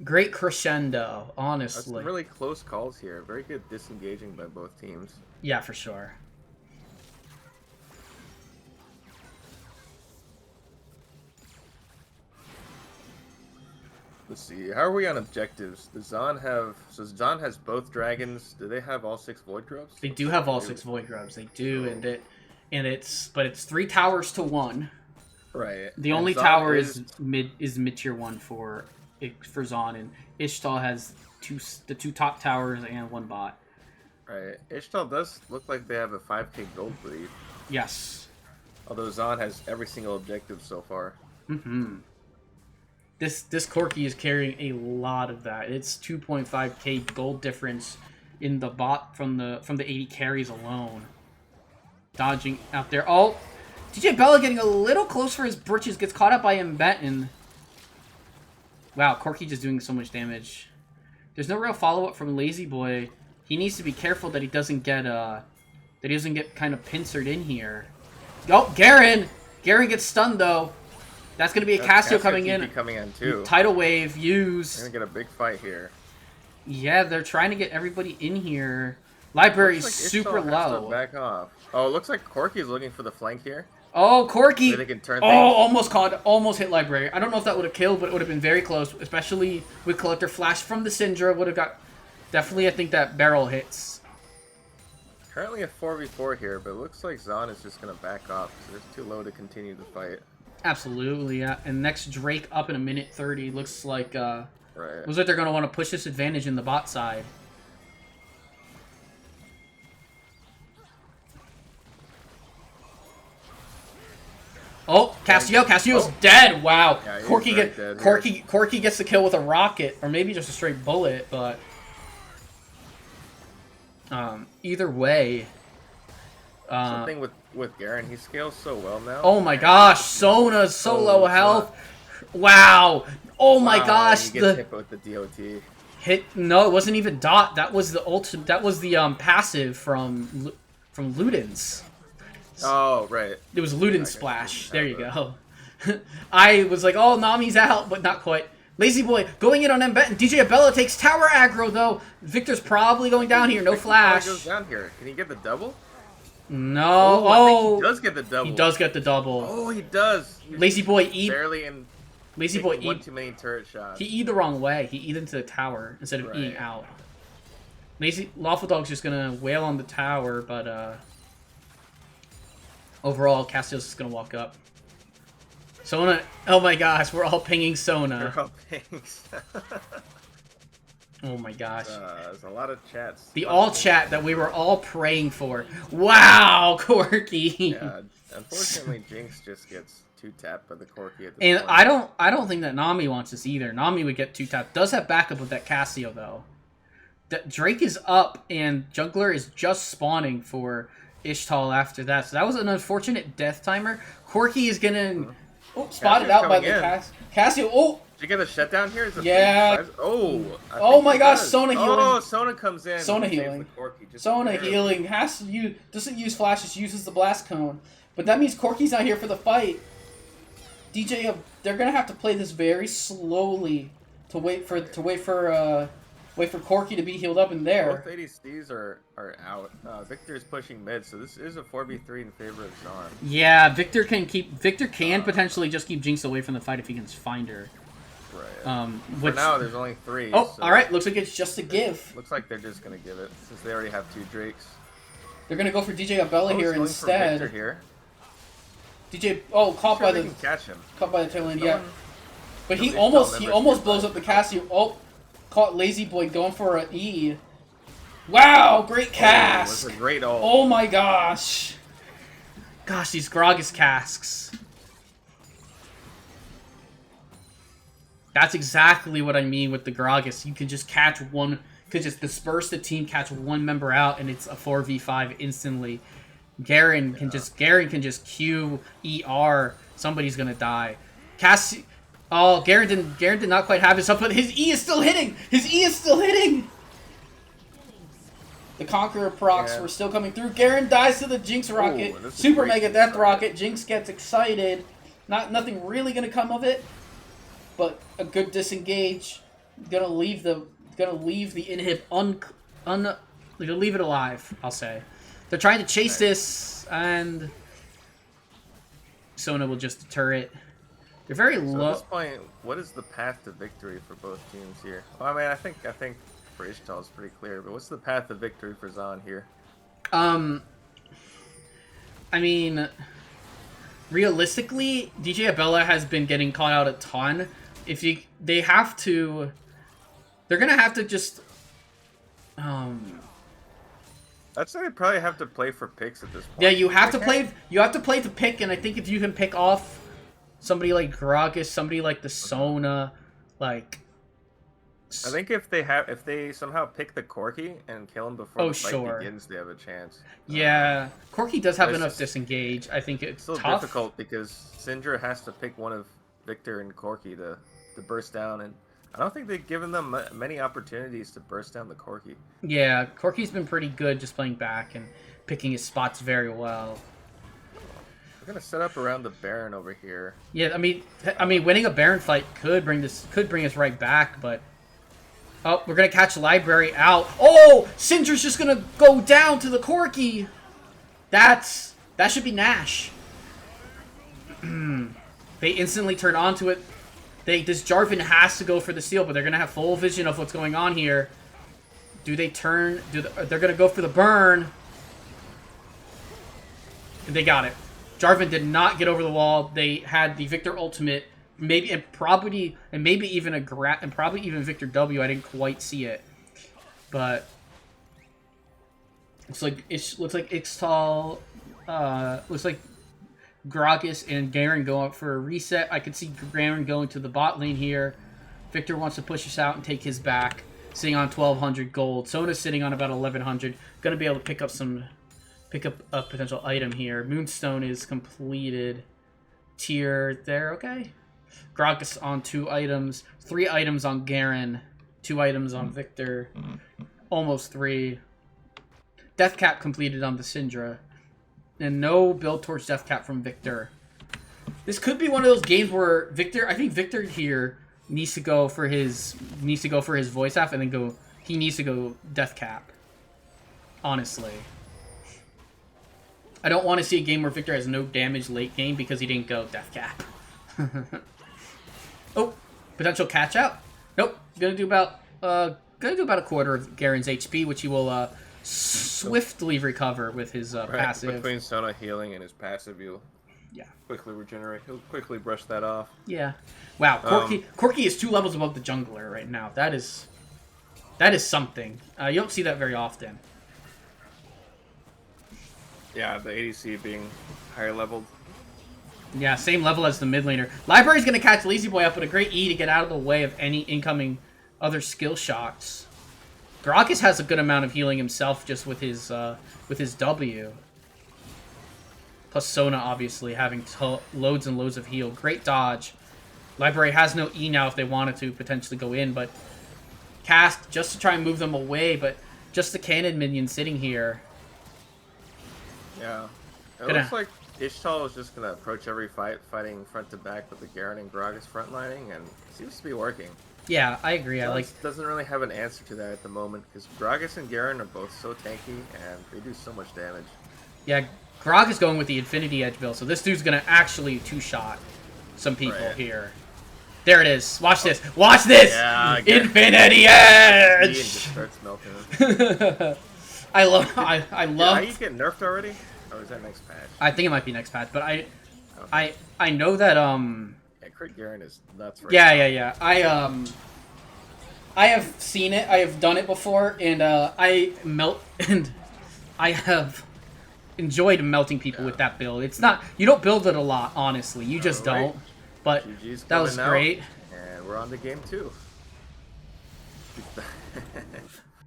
Great crescendo, honestly. That's some really close calls here. Very good disengaging by both teams. Yeah, for sure. Let's see. How are we on objectives? Does Zaun have... So Zaun has both dragons. Do they have all 6 Void Grubs? They do have all 6 Void Grubs. They do, but it's 3 towers to 1. Right. The only tower is mid tier 1 for Zaun, and Ixtal has the 2 top towers and 1 bot. Right. Ixtal does look like they have a 5k gold lead. Yes. Although Zaun has every single objective so far. This Corki is carrying a lot of that. It's 2.5k gold difference in the bot from the 80 carries alone. Dodging out there. Oh, DJ Bella getting a little close for his britches. Gets caught up by Mbetten. Wow, Corki just doing so much damage. There's no real follow-up from Lazy Boy. He needs to be careful that he doesn't get kind of pincered in here. Oh, Garen! Garen gets stunned though. That's gonna be a Cassio coming in. Too. Tidal wave used. They're gonna get a big fight here. Yeah, they're trying to get everybody in here. Library's like super low. Back off. Oh, it looks like Corki's looking for the flank here. Oh, Corki! They can turn almost hit Library. I don't know if that would have killed, but it would have been very close, especially with Collector Flash from the Syndra. Would have got... Definitely, I think that barrel hits. Currently a 4v4 here, but it looks like Zaun is just going to back off, so it's too low to continue the fight. Absolutely, yeah. And next Drake up in a minute 30. Looks like, right. Looks like they're going to want to push this advantage in the bot side. Oh, Cassio's dead. Wow. Yeah, Corki gets the kill with a rocket, or maybe just a straight bullet, but either way. Something with Garen, he scales so well now. Oh my gosh, Sona's so low health. Wow. Oh my gosh, he gets hit with the DOT. No, it wasn't even dot. That was the ultimate. That was the passive from Luden's. Oh, right. It was Luden's splash. There you go. I was like, oh, Nami's out, but not quite. Lazy Boy going in on Mbetten. DJ Abella takes tower aggro, though. Victor's probably going down here. No flash. Goes down here. Can he get the double? No. I think he does get the double. He does get the double. Oh, he does. Lazy Boy eat. Barely in. Lazy Boy eat. One too many turret shots. He eat the wrong way. He eat into the tower instead of eating out. Lawful Dog's just gonna wail on the tower, but overall, Cassio's just gonna walk up. Sona, oh my gosh, we're all pinging Sona. We're all pinging. Oh my gosh. There's a lot of chats. The all chat that we were all praying for. Wow, Corki. Yeah, unfortunately, Jinx just gets 2-tapped by the Corki at this And point. I don't think that Nami wants this either. Nami would get 2-tapped. Does have backup with that Cassio though. Drake is up and Jungler is just spawning for Ixtal after that. So that was an unfortunate death timer. Corki is getting spotted out by the Cassio. Oh! Did you get a shutdown here? Yeah. Oh my gosh, Sona healing. Oh, Sona comes in. Sona healing. Sona healing. Has to use, doesn't use flashes, uses the blast cone. But that means Corki's not here for the fight. DJ, they're gonna have to play this very slowly to wait for Corki to be healed up in there. Both ADCs are out. Victor's pushing mid, so this is a 4v3 in favor of Zaun. Yeah, Victor can potentially just keep Jinx away from the fight if he can find her. Right. For now, there's only 3. Oh, so alright, looks like it's just a give. Looks like they're just gonna give it, since they already have 2 Drakes. They're gonna go for DJ Abella here instead. For Victor here. DJ, caught by the catch him. Caught by the tail end, yeah. But he almost blows up the Cassio. Oh, caught Lazy Boy going for an E. Wow, great cast. That's a great ult. Oh my gosh. Gosh, these Gragas casks. That's exactly what I mean with the Gragas. You can just catch one, could just disperse the team, catch one member out, and it's a 4v5 instantly. Garen can just Q ER. Somebody's gonna die. Cassie. Oh, Garen did not quite have his up, but his E is still hitting. His E is still hitting. The Conqueror procs were still coming through. Garen dies to the Jinx rocket. Super Mega Death Rocket. Jinx gets excited. Nothing really gonna come of it, but a good disengage. Gonna leave the inhib gonna leave it alive. I'll say. They're trying to chase this, and Sona will just deter it. They're very low. At this point, what is the path to victory for both teams here? Well, I mean, I think for Ixtal is pretty clear, but what's the path to victory for Zaun here? I mean, realistically, DJ Abella has been getting caught out a ton. They're gonna have to just I'd say they probably have to play for picks at this point. Yeah, you have to play the pick, and I think if you can pick off somebody like Gragas, somebody like the Sona, like I think if they somehow pick the Corki and kill him before the fight begins, they have a chance. Yeah, Corki does have enough disengage. I think it's still tough. Difficult because Syndra has to pick one of Victor and Corki to burst down, and I don't think they've given them many opportunities to burst down the Corki. Yeah, Corki's been pretty good just playing back and picking his spots very well. We're gonna set up around the Baron over here. Yeah, I mean, winning a Baron fight could bring us right back, but oh, we're gonna catch Library out. Oh, Syndra's just gonna go down to the Corki. That should be Nash. They instantly turn onto it. This Jarvan has to go for the steal, but they're gonna have full vision of what's going on here. Do they turn? They're gonna go for the burn? And they got it. Jarvan did not get over the wall. They had the Victor ultimate, maybe probably even Victor W. I didn't quite see it, but looks like Ixtal. Looks like Gragas and Garen go up for a reset. I could see Garen going to the bot lane here. Victor wants to push us out and take his back. Sitting on 1,200 gold. Soda's sitting on about 1,100. Gonna be able to pick up a potential item here. Moonstone is completed. Tier there, okay. Gragas on 2 items. 3 items on Garen. 2 items on Victor. Almost 3. Death cap completed on the Syndra. And no build towards Death Cap from Victor. This could be one of those games where I think Victor here needs to go for his voice half and then he needs to go Death Cap. Honestly. I don't want to see a game where Victor has no damage late game because he didn't go Death Cap. Oh, potential catch out. Nope. Gonna do about a quarter of Garen's HP, which he will swiftly recover with his passive. Between Sona healing and his passive, he'll quickly regenerate. He'll quickly brush that off. Yeah. Wow, Corki is 2 levels above the jungler right now. That is something. You don't see that very often. Yeah, the ADC being higher leveled. Yeah, same level as the mid laner. Library's gonna catch Lazy Boy up with a great E to get out of the way of any incoming other skill shots. Gragas has a good amount of healing himself just with his W. Plus Sona, obviously, having loads and loads of heal. Great dodge. Library has no E now if they wanted to potentially go in, but cast just to try and move them away, but just the cannon minion sitting here. Yeah. It looks like Ixtal is just going to approach every fight, fighting front to back with the Garen and Gragas frontlining, and it seems to be working. Yeah, I agree. I like. Doesn't really have an answer to that at the moment, because Gragas and Garen are both so tanky, and they do so much damage. Yeah, Grog is going with the Infinity Edge build, so this dude's going to actually two-shot some people here. There it is. Watch this. Watch this! Yeah, Infinity Edge! Just starts melting. I love... Are you getting nerfed already? Or is that next patch? I think it might be next patch, but I know that Yeah, Crit Garen is nuts right now. Yeah. I have seen it. I have done it before, and I have enjoyed melting people with that build. It's not... You don't build it a lot, honestly. You just don't. But that was great. And we're on to game 2.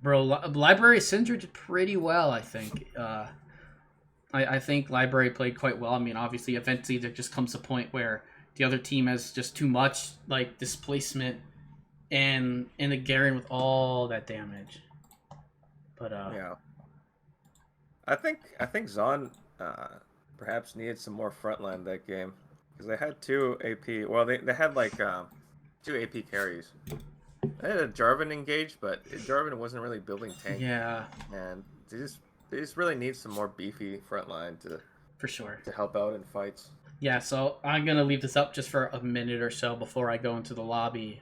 Bro, Library Syndra did pretty well, I think. I think Library played quite well. I mean, obviously, eventually there just comes a point where the other team has just too much like displacement and the Garen with all that damage. But yeah. I think Zaun perhaps needed some more frontline that game. Because they had 2 AP... Well, they had, like, 2 AP carries. They had a Jarvan engaged, but Jarvan wasn't really building tank. Yeah. And they just really need some more beefy frontline for sure to help out in fights. Yeah, so I'm going to leave this up just for a minute or so before I go into the lobby.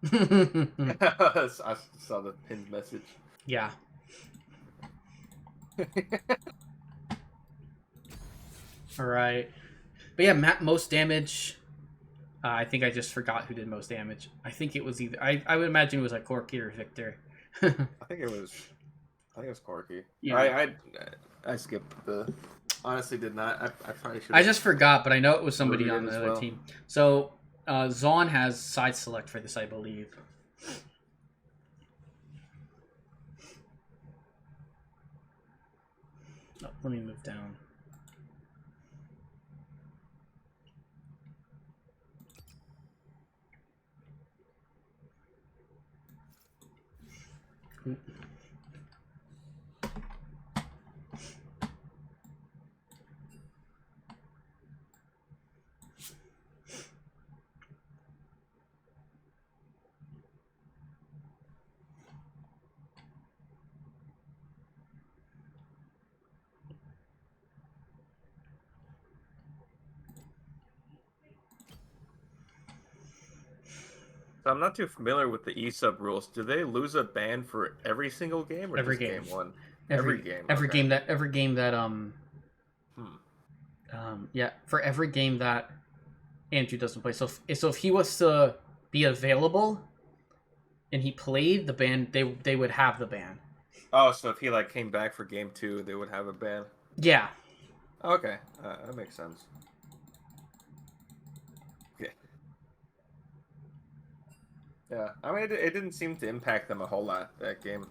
I saw the pinned message. Yeah. All right. But yeah, most damage. I think I just forgot who did most damage. I think it was either... I would imagine it was like Corky or Victor. I think it was Corky. Yeah. I skipped the... Honestly did not. I probably should. I just forgot, but I know it was somebody on the other team. So... Zaun has side select for this, I believe. Oh, let me move down. Ooh. So I'm not too familiar with the E-sub rules. Do they lose a ban for every single game or every just game 1? Every game. Every game that yeah, for every game that Andrew doesn't play. So if he was to be available and he played the ban, they would have the ban. Oh, so if he like came back for game 2, they would have a ban. Yeah. Okay, that makes sense. Yeah, I mean, it didn't seem to impact them a whole lot that game.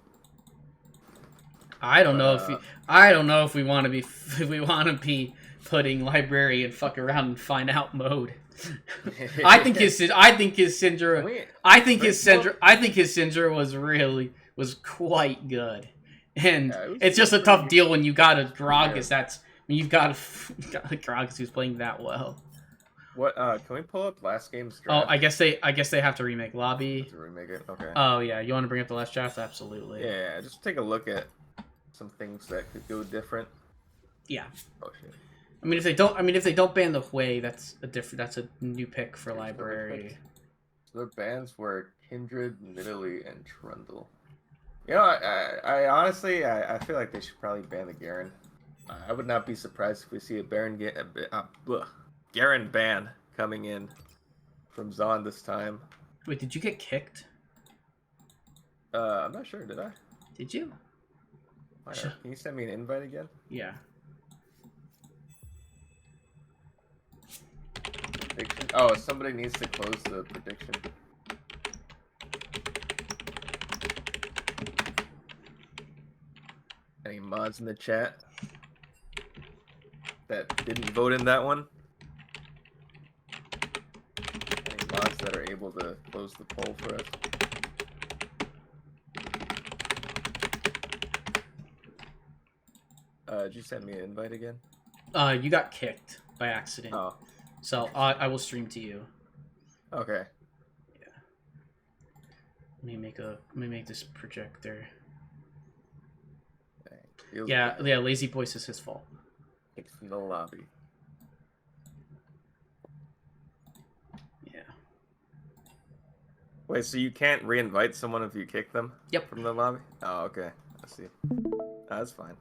I don't know if we want to be putting Library in fuck around and find out mode. I think his Syndra was quite good, and it's just a tough deal when you got a Gragas you've got a Gragas who's playing that well. What can we pull up last game's draft? Oh, I guess they have to remake lobby. To remake it, okay. Oh yeah, you want to bring up the last draft? Absolutely. Yeah, just take a look at some things that could go different. Yeah. Oh shit. I mean, if they don't ban the Hui, that's a new pick for Library. So their bans were Kindred, Nidalee, and Trundle. You know, I honestly feel like they should probably ban the Garen. I would not be surprised if we see a Garen ban coming in from Zaun this time. Wait, did you get kicked? I'm not sure. Did I? Did you? Can you send me an invite again? Yeah. Prediction. Oh, somebody needs to close the prediction. Any mods in the chat that didn't vote in that one? Any mods that are able to close the poll for us? Did you send me an invite again? You got kicked by accident. Oh. So I will stream to you. Okay. Yeah. Let me make this projector. Yeah, bad. Yeah, Lazy Voice is his fault. It's from the lobby. Yeah. Wait, so you can't re-invite someone if you kick them? Yep. From the lobby? Oh, okay. I see. That's fine.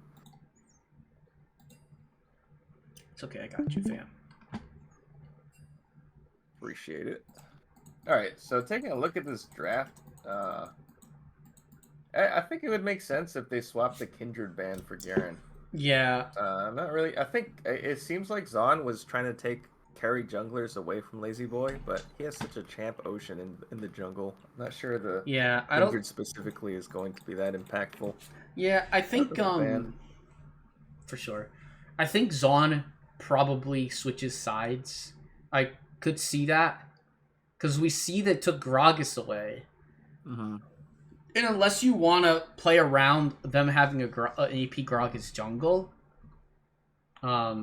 It's okay, I got you, fam. Appreciate it. Alright, so taking a look at this draft, I think it would make sense if they swapped the Kindred ban for Garen. Yeah. Not really. I think it seems like Zaun was trying to take carry junglers away from Lazy Boy, but he has such a champ ocean in the jungle. I'm not sure the Kindred specifically is going to be that impactful. Yeah, I think for sure. I think Zaun probably switches sides. I could see that because we see that took Gragas away. Mm-hmm. And unless you want to play around them having an AP Gragas jungle, I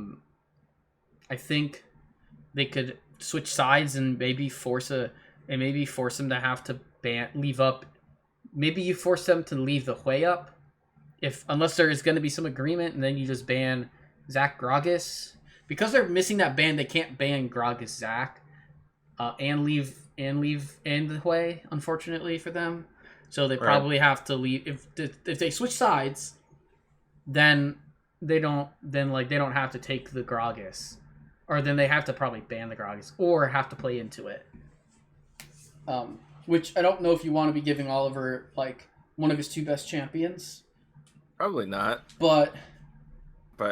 think they could switch sides and maybe force them to have to leave up. Maybe you force them to leave the Hui up, unless there is going to be some agreement, and then you just ban Zac Gragas. Because they're missing that ban, they can't ban Gragas Zac and leave the Hui, unfortunately for them. So they probably have to leave. If they switch sides, then they don't have to take the Gragas, or then they have to probably ban the Gragas or have to play into it. Which I don't know if you want to be giving Oliver like one of his two best champions. Probably not. But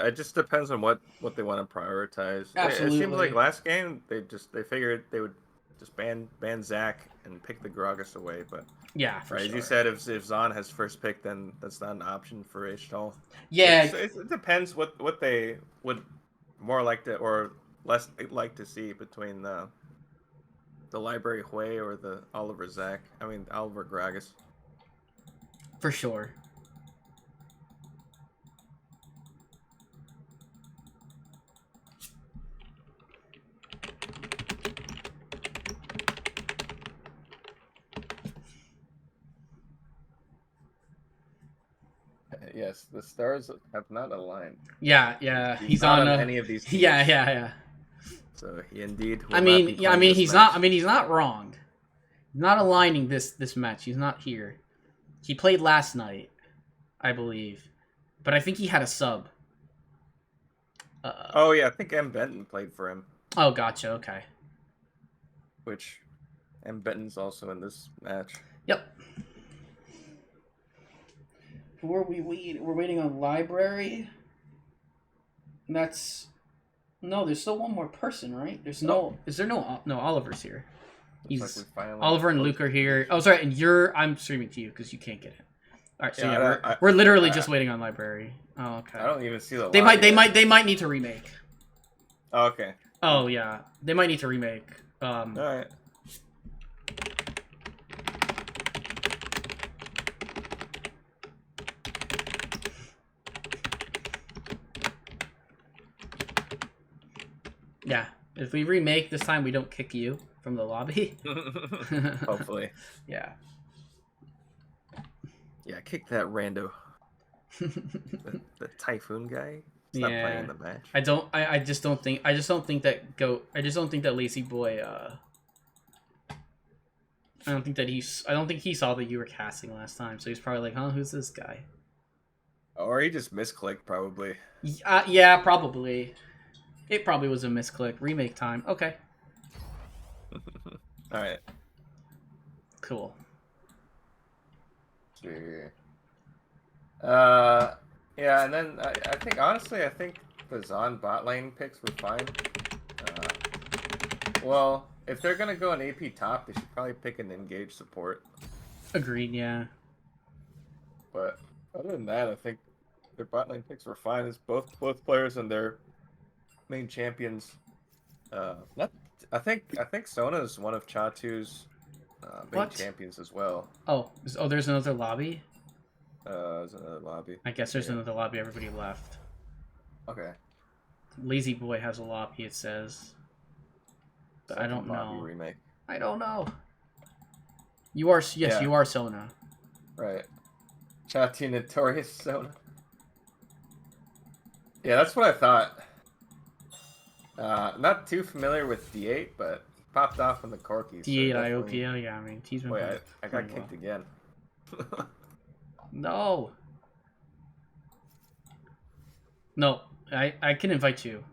it just depends on what they want to prioritize. Absolutely. It seems like last game they figured they would just ban Zac and pick the Gragas away, but yeah, for sure. As you said, if Zaun has first pick, then that's not an option for Ixtal. Yeah, it depends what they would more like to or less like to see between the Library Hui or the Oliver Gragas. For sure. Yes, the stars have not aligned. Yeah. He's not on any of these teams. Yeah. So he indeed. He's not wrong. He's not aligning this match. He's not here. He played last night, I believe, but I think he had a sub. I think M. Benton played for him. Oh, gotcha. Okay. Which M. Benton's also in this match. Yep. We're waiting on Library. There's still one more person, right? Is there no Oliver's here? Oliver and Luke are here. Oh, sorry, and I'm streaming to you because you can't get it. All right, so we're literally just waiting on Library. Oh, okay. I don't even see the. They might need to remake. Oh, okay. Oh yeah, they might need to remake. All right. Yeah, if we remake this time, we don't kick you from the lobby. Hopefully. Yeah. Yeah, kick that rando. the Typhoon guy. He's not playing the match. I just don't think that Lazy Boy. I don't think he saw that you were casting last time, so he's probably like, huh, who's this guy? Or he just misclicked, probably. Yeah, probably. It probably was a misclick. Remake time. Okay. All right. Cool. see. Yeah, and then I think honestly, I think the Zaun bot lane picks were fine. Well, if they're gonna go an AP top, they should probably pick an engaged support. Agreed. Yeah. But other than that, I think their bot lane picks were fine. It's both players and their main champions. Not, I think Sona is one of Chatu's main champions as well. Oh, there's another lobby. There's another lobby. I guess there's another lobby. Everybody left. Okay. Lazy Boy has a lobby. It says. But I don't know. Remake. I don't know. You are you are Sona. Right. Chatu Notorious Sona. Yeah, that's what I thought. Not too familiar with D8, but he popped off in the Corki. D8 IOPL, yeah, I mean, he's been. Wait, I got kicked again. No. No, I can invite you.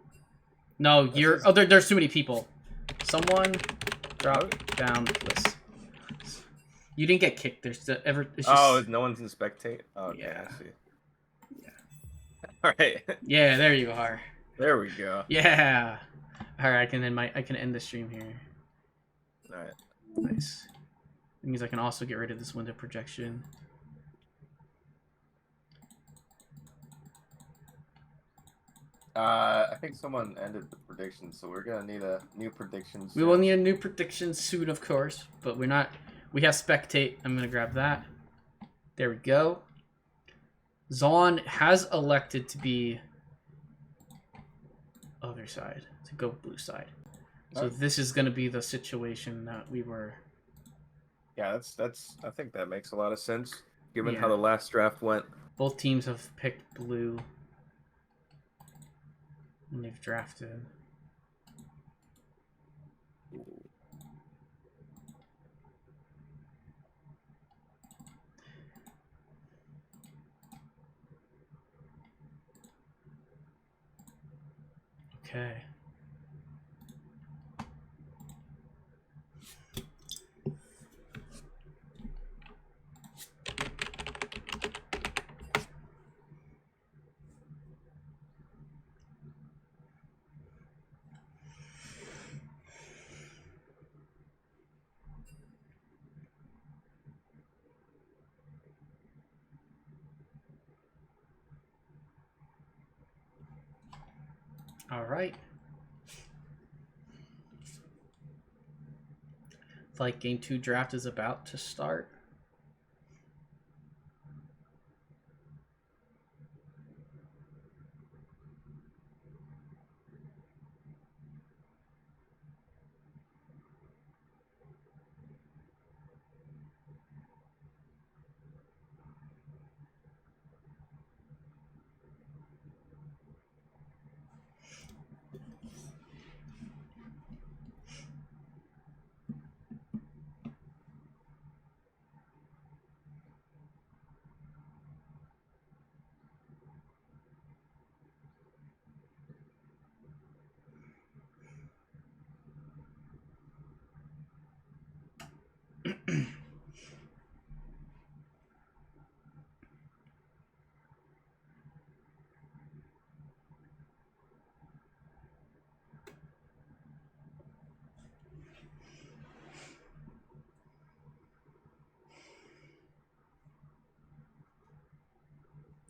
No, you're. Oh, there's too many people. Someone drop down this. You didn't get kicked. There's It's just... no one's in spectate. Oh, yeah. I see. Yeah. All right. Yeah, there you are. There we go. Yeah. All right, I can end the stream here. All right. Nice. It means I can also get rid of this window projection. I think someone ended the prediction, so we're gonna need a new prediction soon. We will need a new prediction soon, of course, but we're not. We have spectate. I'm gonna grab that. There we go. Zaun has elected to be other side, to go blue side. So this is gonna be the situation that we were. Yeah, that's. I think that makes a lot of sense, given how the last draft went. Both teams have picked blue. And they've drafted. Okay. All right. It's like game 2 draft is about to start.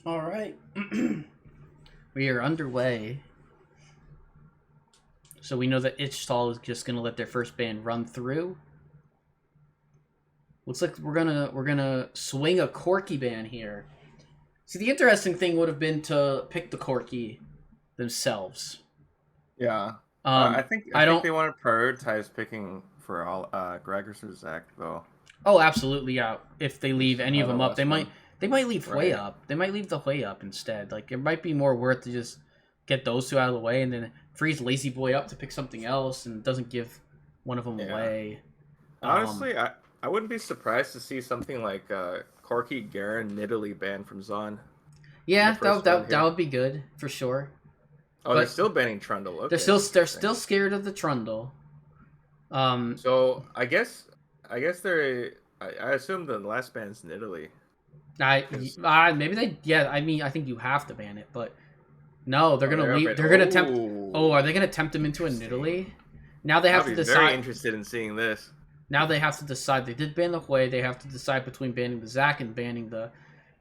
All right. We are underway. So we know that Ixtal is just going to let their first band run through. Looks like we're gonna swing a Corki ban here. See, the interesting thing would have been to pick the Corki themselves. Yeah. I think they want to prioritize picking for all Gregors or Zach though. Oh, absolutely, yeah. If they leave any of them up, they might leave Hui up. They might leave the Hui up instead. Like, it might be more worth to just get those two out of the way and then freeze Lazy Boy up to pick something else and doesn't give one of them away. Honestly, I wouldn't be surprised to see something like Corki, Garen, Nidalee banned from Zaun. Yeah, that would be good for sure. Oh, they're still banning Trundle. Okay. They're still scared of the Trundle. So I guess I assume the last ban's Nidalee. Maybe they. Yeah, I mean, I think you have to ban it, but no, they're gonna leave. They're gonna tempt. Ooh. Oh, are they gonna tempt him into a Nidalee? Now they have to decide. Very interested in seeing this. Now they have to decide. They did ban the Hui. They have to decide between banning the Zac and banning the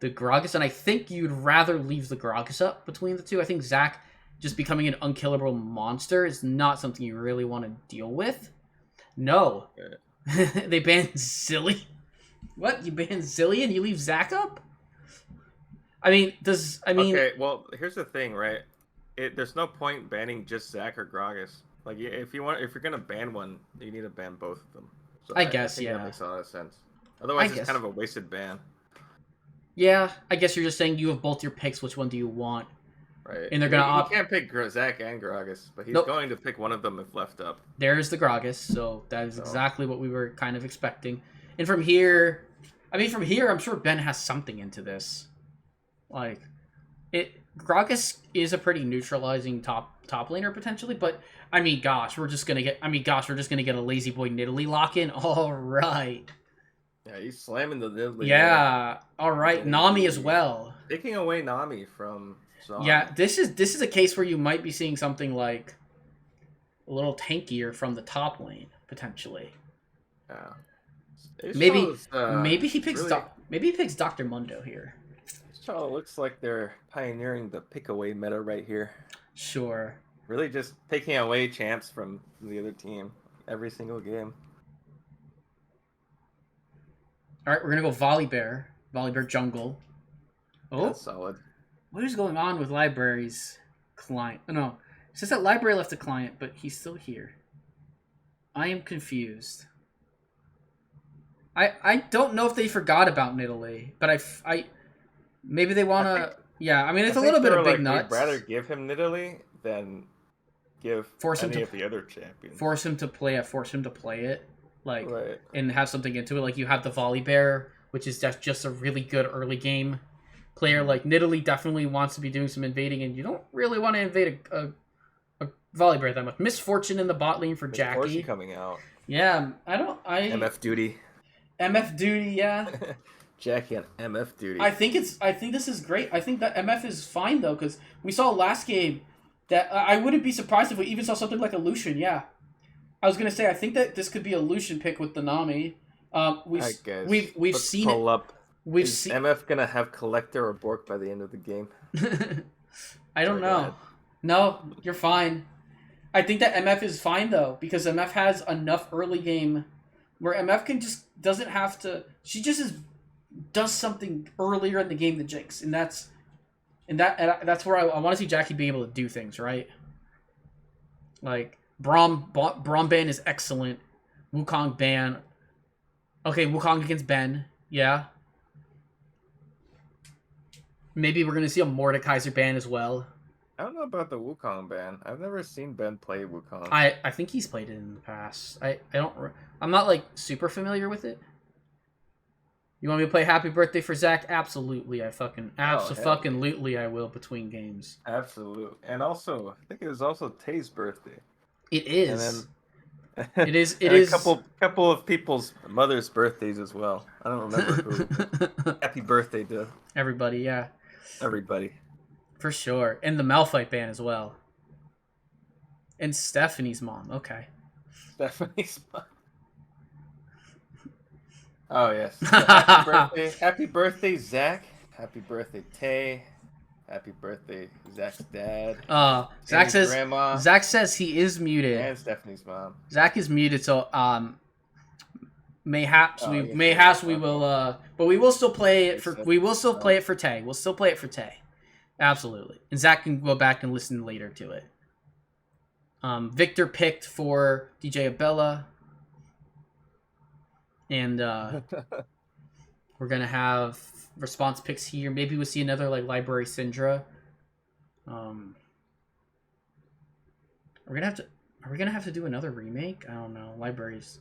Gragas. And I think you'd rather leave the Gragas up between the two. I think Zac just becoming an unkillable monster is not something you really want to deal with. No. They banned Zilly. What? You ban Zilly and you leave Zac up? Okay, well, here's the thing, right? There's no point banning just Zac or Gragas. Like, if you're gonna ban one, you need to ban both of them. So I guess, think yeah. That makes a lot of sense. Otherwise, it's kind of a wasted ban. Yeah, I guess you're just saying you have both your picks. Which one do you want? Right. And they're gonna He can't pick Zac and Gragas, but he's going to pick one of them if left up. There's the Gragas, so that is exactly what we were kind of expecting. And from here, I'm sure Ben has something into this. Like, Gragas is a pretty neutralizing top laner potentially, but we're just gonna get a lazy boy Nidalee lock in. All right. Yeah, he's slamming the Nidalee. Yeah. All right, Nami as well. Taking away Nami from Zaun. Yeah, this is a case where you might be seeing something like a little tankier from the top lane potentially. Yeah. Maybe he picks Dr. Mundo here. It looks like they're pioneering the pick away meta right here. Sure. Really just taking away champs from the other team every single game. All right, we're gonna go Volibear jungle. Oh, that's solid. What is going on with Library's client? Oh, no, it says that Library left the client, but he's still here. I am confused. I don't know if they forgot about Nidalee, but maybe they want to. Yeah, it's a little bit of big nuts. We'd rather give him Nidalee than force him of the other champions. Force him to play it, and have something into it. Like you have the Volibear, which is just a really good early game player. Like Nidalee definitely wants to be doing some invading, and you don't really want to invade a Volibear that much. Misfortune in the bot lane for Jackie. Misfortune coming out. Yeah, MF duty. MF duty, yeah. Jackie on MF duty. I think this is great. I think that MF is fine though, because we saw last game that I wouldn't be surprised if we even saw something like a Lucian. Yeah, I was gonna say I think that this could be a Lucian pick with the Nami. We've seen it. Up. Is MF gonna have Collector or Bork by the end of the game? I don't know. No, you're fine. I think that MF is fine though, because MF has enough early game where MF doesn't have to. She just does something earlier in the game than Jinx, and that's where I want to see Jackie being able to do things right. Like Braum ban is excellent. Wukong ban. Okay, Wukong against Ben. Yeah. Maybe we're gonna see a Mordekaiser ban as well. I don't know about the Wukong ban. I've never seen Ben play Wukong. I think he's played it in the past. I'm not super familiar with it. You want me to play Happy Birthday for Zac? Absolutely, absolutely I will between games. Absolutely, and also I think it was also Tay's birthday. It is. And then it is. It is. A couple of people's mothers' birthdays as well. I don't remember who. Happy birthday to everybody. Yeah. Everybody. For sure. And the Malphite ban as well. And Stephanie's mom. Okay. Stephanie's mom. Oh, yes. Happy birthday. Happy birthday, Zac. Happy birthday, Tay. Happy birthday, Zac's dad. Zac says he is muted. And Stephanie's mom. Zac is muted, so mayhaps we will but we will still play it for Tay. We'll still play it for Tay. Absolutely. And Zac can go back and listen later to it. Victor picked for DJ Abella. And we're going to have response picks here. Maybe we'll see another Library Syndra. Are we going to have to do another remake? I don't know. Libraries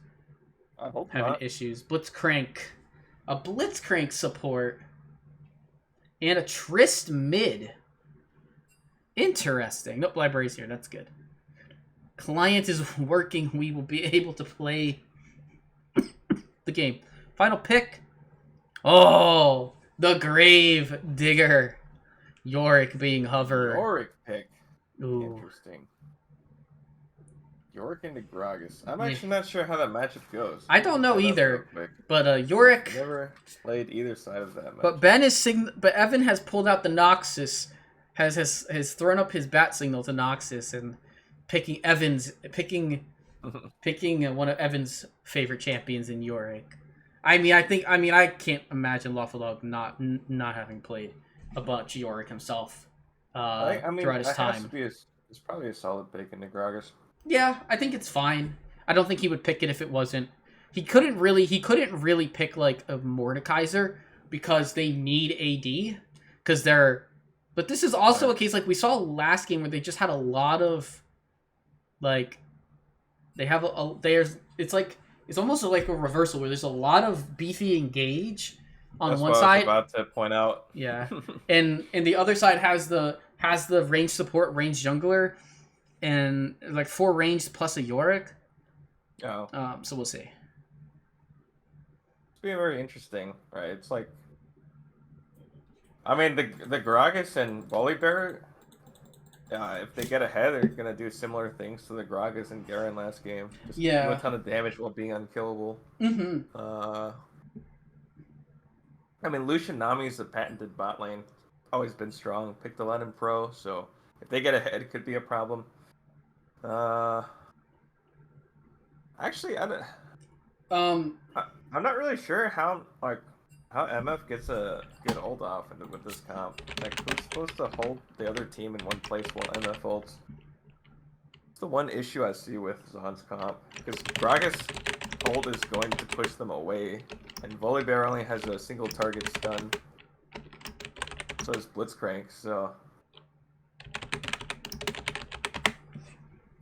having issues. Blitzcrank. A Blitzcrank support. And a Trist mid. Interesting. Nope, Library's here. That's good. Client is working. We will be able to play the game. Final pick. Oh, The Grave Digger. Yorick being hover. Yorick pick. Ooh. Interesting. Yorick into Gragas. I'm actually not sure how that matchup goes. I don't know either. But Yorick. Never played either side of that match. But but Evan has pulled out the Noxus, has thrown up his bat signal to Noxus and picking one of Evan's favorite champions in Yorick. I can't imagine Lawful not having played a bunch of Yorick himself throughout his time. It's probably a solid pick into Gragas. Yeah, I think it's fine. I don't think he would pick it if it wasn't. He couldn't really pick like a Mordekaiser because they need AD but this is also a case like we saw last game where they just had a lot of like it's almost like a reversal where there's a lot of beefy engage on That's one what side. I was about to point out. Yeah. and the other side has the range support, range jungler, and like 4 range plus a Yorick. Oh. So we'll see. It's being very interesting, right? It's like, I mean, the Gragas and Volibear, if they get ahead, they're gonna do similar things to the Gragas and Garen last game. Just do a ton of damage while being unkillable. Mm-hmm. I mean, Lucian Nami's a patented bot lane. Always been strong. Picked a lot in pro, so if they get ahead, it could be a problem. Actually, I'm not really sure how MF gets a good hold off with this comp. Like, who's supposed to hold the other team in one place while MF holds? It's the one issue I see with Zaun's comp, because Gragas hold is going to push them away, and Volibear only has a single target stun. So is Blitzcrank, so...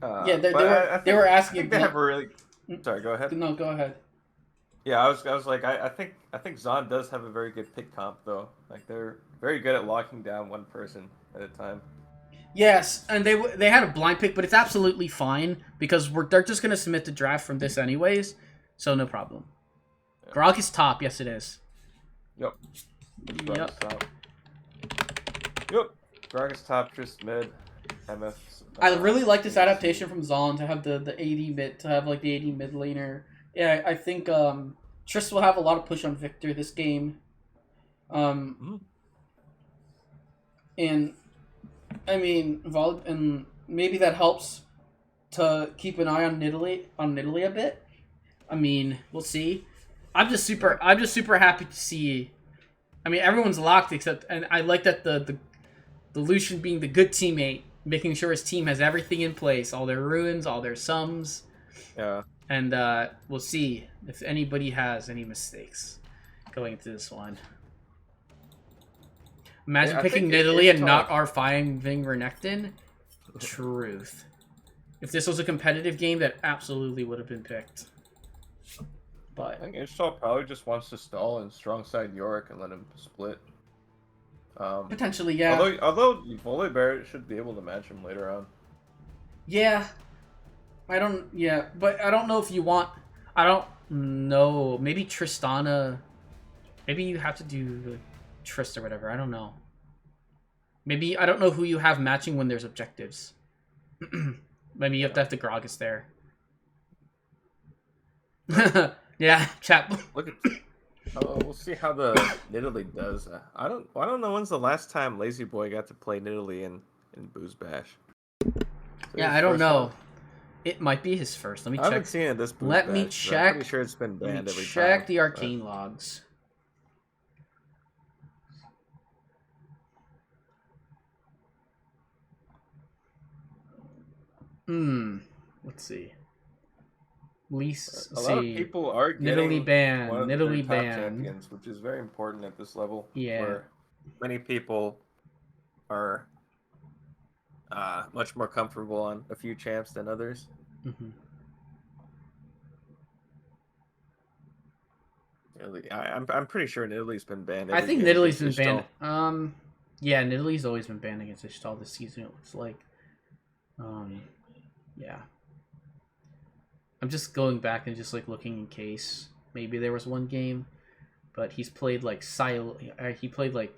they were asking if they have a really... Sorry, go ahead. No, go ahead. Yeah, I was like, I think Zaun does have a very good pick comp though. Like, they're very good at locking down one person at a time. Yes, and they had a blind pick, but it's absolutely fine because they're just gonna submit the draft from this anyways, so no problem. Yeah. Grog is top, yes it is. Yep. Grog is top, just mid. MF. I really like this adaptation from Zaun to have the AD mid, to have like the AD mid laner. Yeah, I think Triss will have a lot of push on Victor this game. And I mean, and maybe that helps to keep an eye on Nidalee a bit. I mean, we'll see. I'm just super happy to see. I mean, everyone's locked and I like that the Lucian being the good teammate, making sure his team has everything in place, all their ruins, all their sums. Yeah. And we'll see if anybody has any mistakes going into this one. Imagine picking Nidalee and not R5ing Renekton. Truth. If this was a competitive game, that absolutely would have been picked. But I think Ixtal probably just wants to stall and strong side Yorick and let him split. Potentially, yeah. Although Volibear should be able to match him later on. Yeah. But I don't know if you want... I don't know. Maybe Tristana... Maybe you have to do like, Trist or whatever. I don't know. Maybe... I don't know who you have matching when there's objectives. Maybe you have to have the Gragas there. Yeah, chat. Look at... we'll see how the Nidalee does. I don't know when's the last time Lazy Boy got to play Nidalee in BoozeBash. Yeah, I don't know. It might be his first. Let me check. I haven't seen it this BoozeBash. Let me check. I'm pretty sure it's been banned every time. Check the Arcane logs. Let's see. A lot of people are getting Nidalee ban, champions, which is very important at this level. Yeah. Where many people are much more comfortable on a few champs than others. Mm-hmm. I'm pretty sure Nidalee's been banned. I think Nidalee's been banned. Yeah, Nidalee's always been banned against Ixtal this season. It looks like. Yeah. I'm just going back and just like looking in case maybe there was one game, but he's played like he played like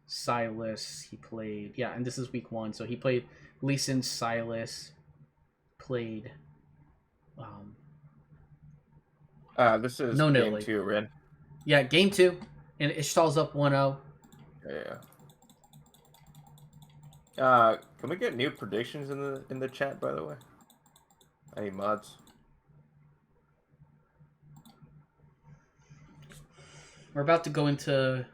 Silas. He played and this is week 1, so he played Lee Sin, Silas. Played. This is No game Nilly. 2, Ren. Yeah, game 2, and Ixtal's up 1-0. Yeah. Can we get new predictions in the chat, by the way? Any mods? We're about to go into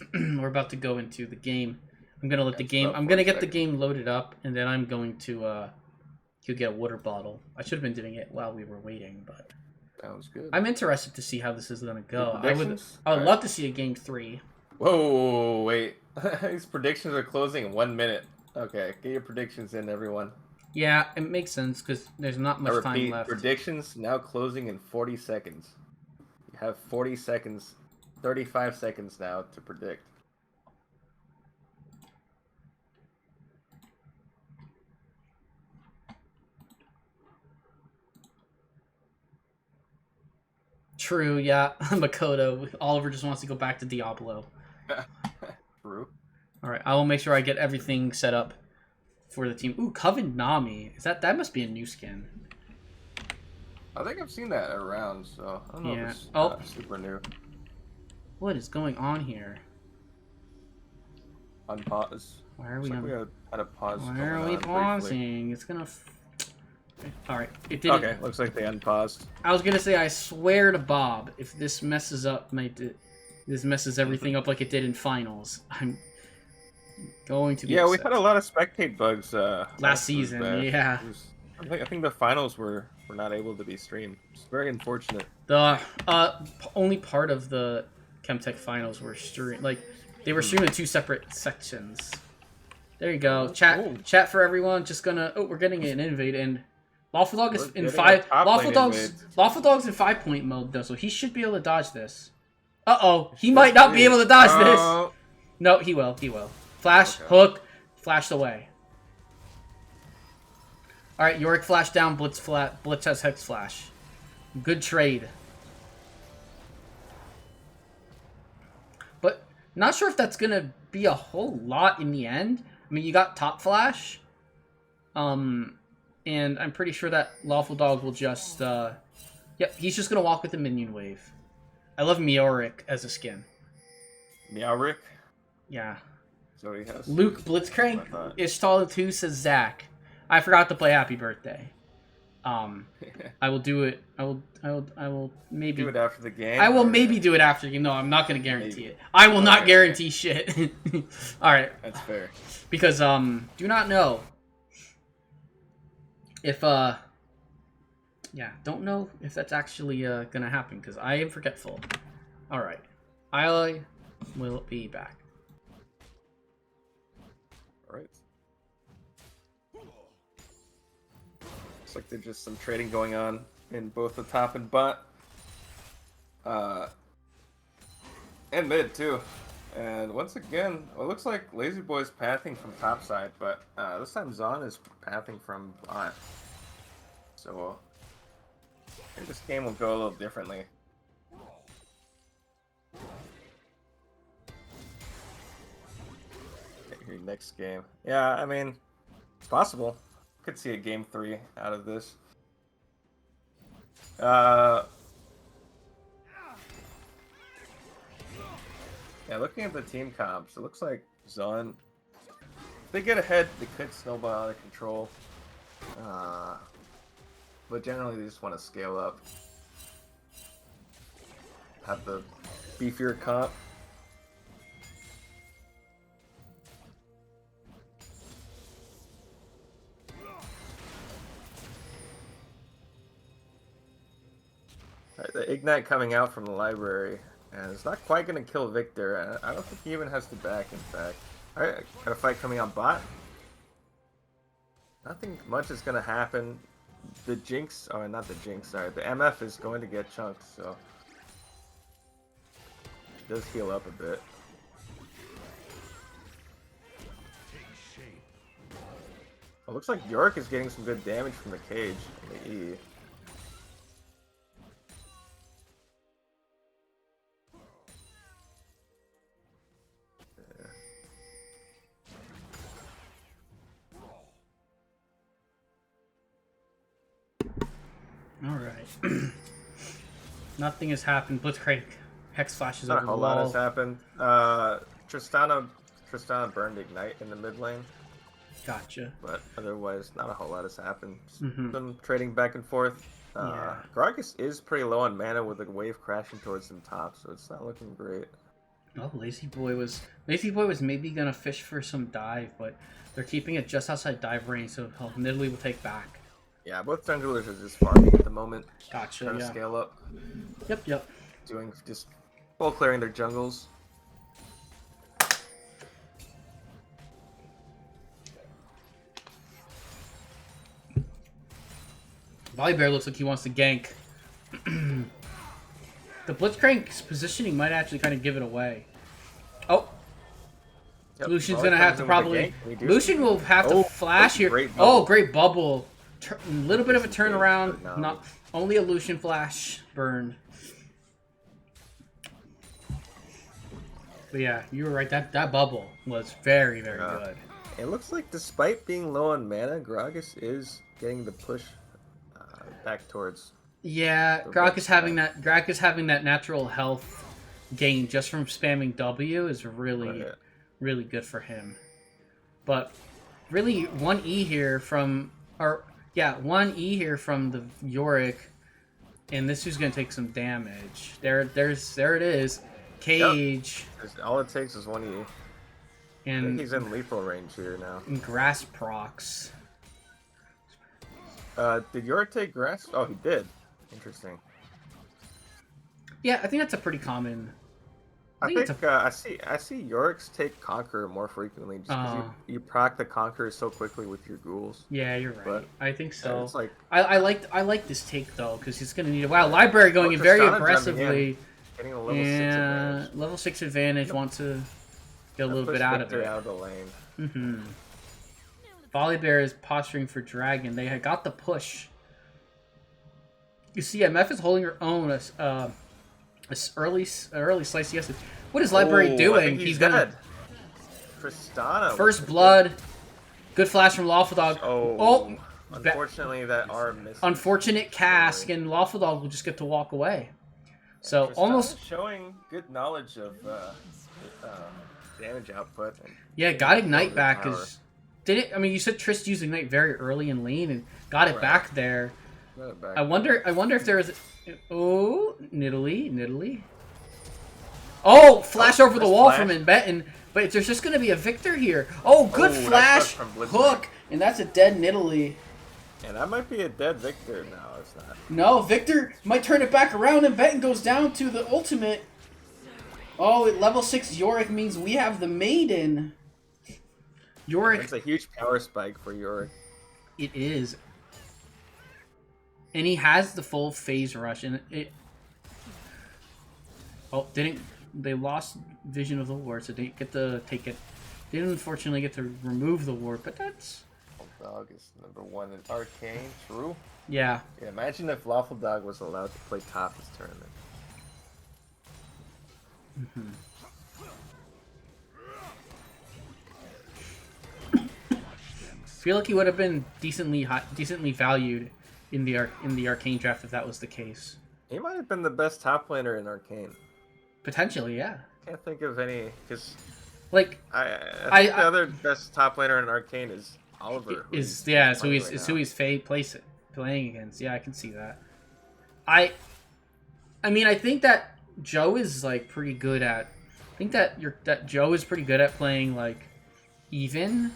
the game. I'm gonna get the game loaded up, and then I'm going to get a water bottle. I should have been doing it while we were waiting, but sounds good. I'm interested to see how this is gonna go. I would Right. love to see a game 3. Whoa, wait. These predictions are closing in 1 minute. Okay, get your predictions in, everyone. Yeah, it makes sense because there's not much time left. Predictions now closing in 40 seconds. You have 40 seconds, 35 seconds now to predict. True, yeah. Makoto. Oliver just wants to go back to Diablo. True. Alright, I will make sure I get everything set up for the team. Ooh, Coven Nami. That must be a new skin. I think I've seen that around, so I don't know if it's super new. What is going on here? Unpause. Why are we we had a pause. Why are we pausing? It's gonna... Alright, it didn't... Okay, looks like they unpaused. I was gonna say, I swear to Bob, if this messes up this messes everything up like it did in finals, I'm going to be upset. We had a lot of spectate bugs last season. Yeah, I think the finals were not able to be streamed. It's very unfortunate. The only part of the Chemtech finals were streamed, like they were streamed in 2 separate sections. There you go. Chat for everyone. Just gonna. Oh, we're getting an invade in. Lawful Dog is in 5. Lawful Dog's in 5-point mode though, so he should be able to dodge this. He might not be able to dodge this. No, he will. He will. Flash, hook, flashed away. All right, Yorick flash down. Blitz has Hex flash. Good trade. But not sure if that's gonna be a whole lot in the end. I mean, you got top flash. And I'm pretty sure that Lawful Dog will just, he's just going to walk with the minion wave. I love Meowric as a skin. Meowric? Yeah. So he has Luke Blitzcrank, Ixtal 2 says Zach. I forgot to play Happy Birthday. I will do it. I will maybe do it after the game. I will maybe do it after the game. No, I'm not going to guarantee it. I will not guarantee shit. All right. That's fair. Because do not know if don't know if that's actually gonna happen because I am forgetful. All right, I will be back. All right. Looks like there's just some trading going on in both the top and bot, and mid too. And once again, it looks like Lazy Boy's pathing from top side, but this time Zaun is pathing from bot. So I think this game will go a little differently. Okay, here, next game. Yeah, I mean, it's possible. Could see a game 3 out of this. Yeah, looking at the team comps, it looks like Zaun, if they get ahead, they could snowball out of control. But generally, they just want to scale up. Have the beefier comp. Alright, the Ignite coming out from the library. And it's not quite going to kill Victor. I don't think he even has to back, in fact. Alright, got a fight coming on bot. Nothing much is going to happen. The Jinx, or not the Jinx, sorry. The MF is going to get chunked, so. It does heal up a bit. It looks like York is getting some good damage from the cage in the E. All right. Nothing has happened. Blitzcrank hex flashes Not over a the whole lot wall. has happened. Tristana burned Ignite in the mid lane. Gotcha. But otherwise, not a whole lot has happened. Mm-hmm. Been trading back and forth. Yeah. Gragas is pretty low on mana with a wave crashing towards them top, so it's not looking great. Oh, Lazy Boy was maybe gonna fish for some dive, but they're keeping it just outside dive range, so Nidalee will take back. Yeah, both junglers are just farming at the moment. Gotcha. Trying to Yeah. scale up. Yep. Doing just full clearing their jungles. Volibear looks like he wants to gank. The Blitzcrank's positioning might actually kind of give it away. Oh. Yep, Lucian's gonna have to probably. Lucian will have to flash here. Great great bubble. A little bit of a turnaround. Not only a Lucian flash burn. But yeah, you were right. That bubble was very good. It looks like despite being low on mana, Gragas is getting the push back towards. Yeah, Gragas having that natural health gain just from spamming W is really good for him. But really, 1E here from the Yorick, and this is going to take some damage. There it is. Cage. Yep. All it takes is 1E. And I think he's in lethal range here now. And grass procs. Did Yorick take grass? Oh, he did. Interesting. Yeah, I think that's a pretty common. I see Yorick's take Conqueror more frequently just because you proc the Conqueror so quickly with your ghouls. Yeah, you're right. But, I think so. It's like, I like this take though because he's gonna need a library going in very aggressively. Getting a level 6 advantage. Level 6 advantage. Want to get a little bit out of it. Out of the lane. Mm-hmm. Volibear is posturing for Dragon. They had got the push. You see, MF is holding her own. Early slice. Yes. What is Library doing? He's gonna. Tristana. First blood. Good flash from Lawful Dog. Oh. Unfortunately, that arm missed. Unfortunate cask, and Lawful Dog will just get to walk away. So Tristana's almost showing good knowledge of damage output. Yeah, got Ignite back because did it? I mean, you said Trist used Ignite very early in lane and got it back there. I wonder if there is. Oh, Nidalee. Oh, flash over the wall from Benton. But there's just going to be a Victor here. Oh, good flash hook, and that's a dead Nidalee. And that might be a dead Victor. No, it's not. No, Victor might turn it back around, and Benton goes down to the ultimate. Oh, level 6 Yorick means we have the Maiden. Yorick. It's a huge power spike for Yorick. It is. And he has the full phase rush, and it. Oh, they lost vision of the ward, so they didn't get to take it. They didn't unfortunately get to remove the ward, but that's. Dog is #1 in Arcane. True. Yeah. Imagine if Lawful Dog was allowed to play top this tournament. I feel like he would have been decently valued in the Arcane draft if that was the case. He might have been the best top laner in Arcane. Potentially, yeah. Can't think of any because like I think the other best top laner in Arcane is Oliver. Is who he's playing against. Yeah, I can see that. I mean, I think that Joe is like pretty good at. I think that Joe is pretty good at playing like even.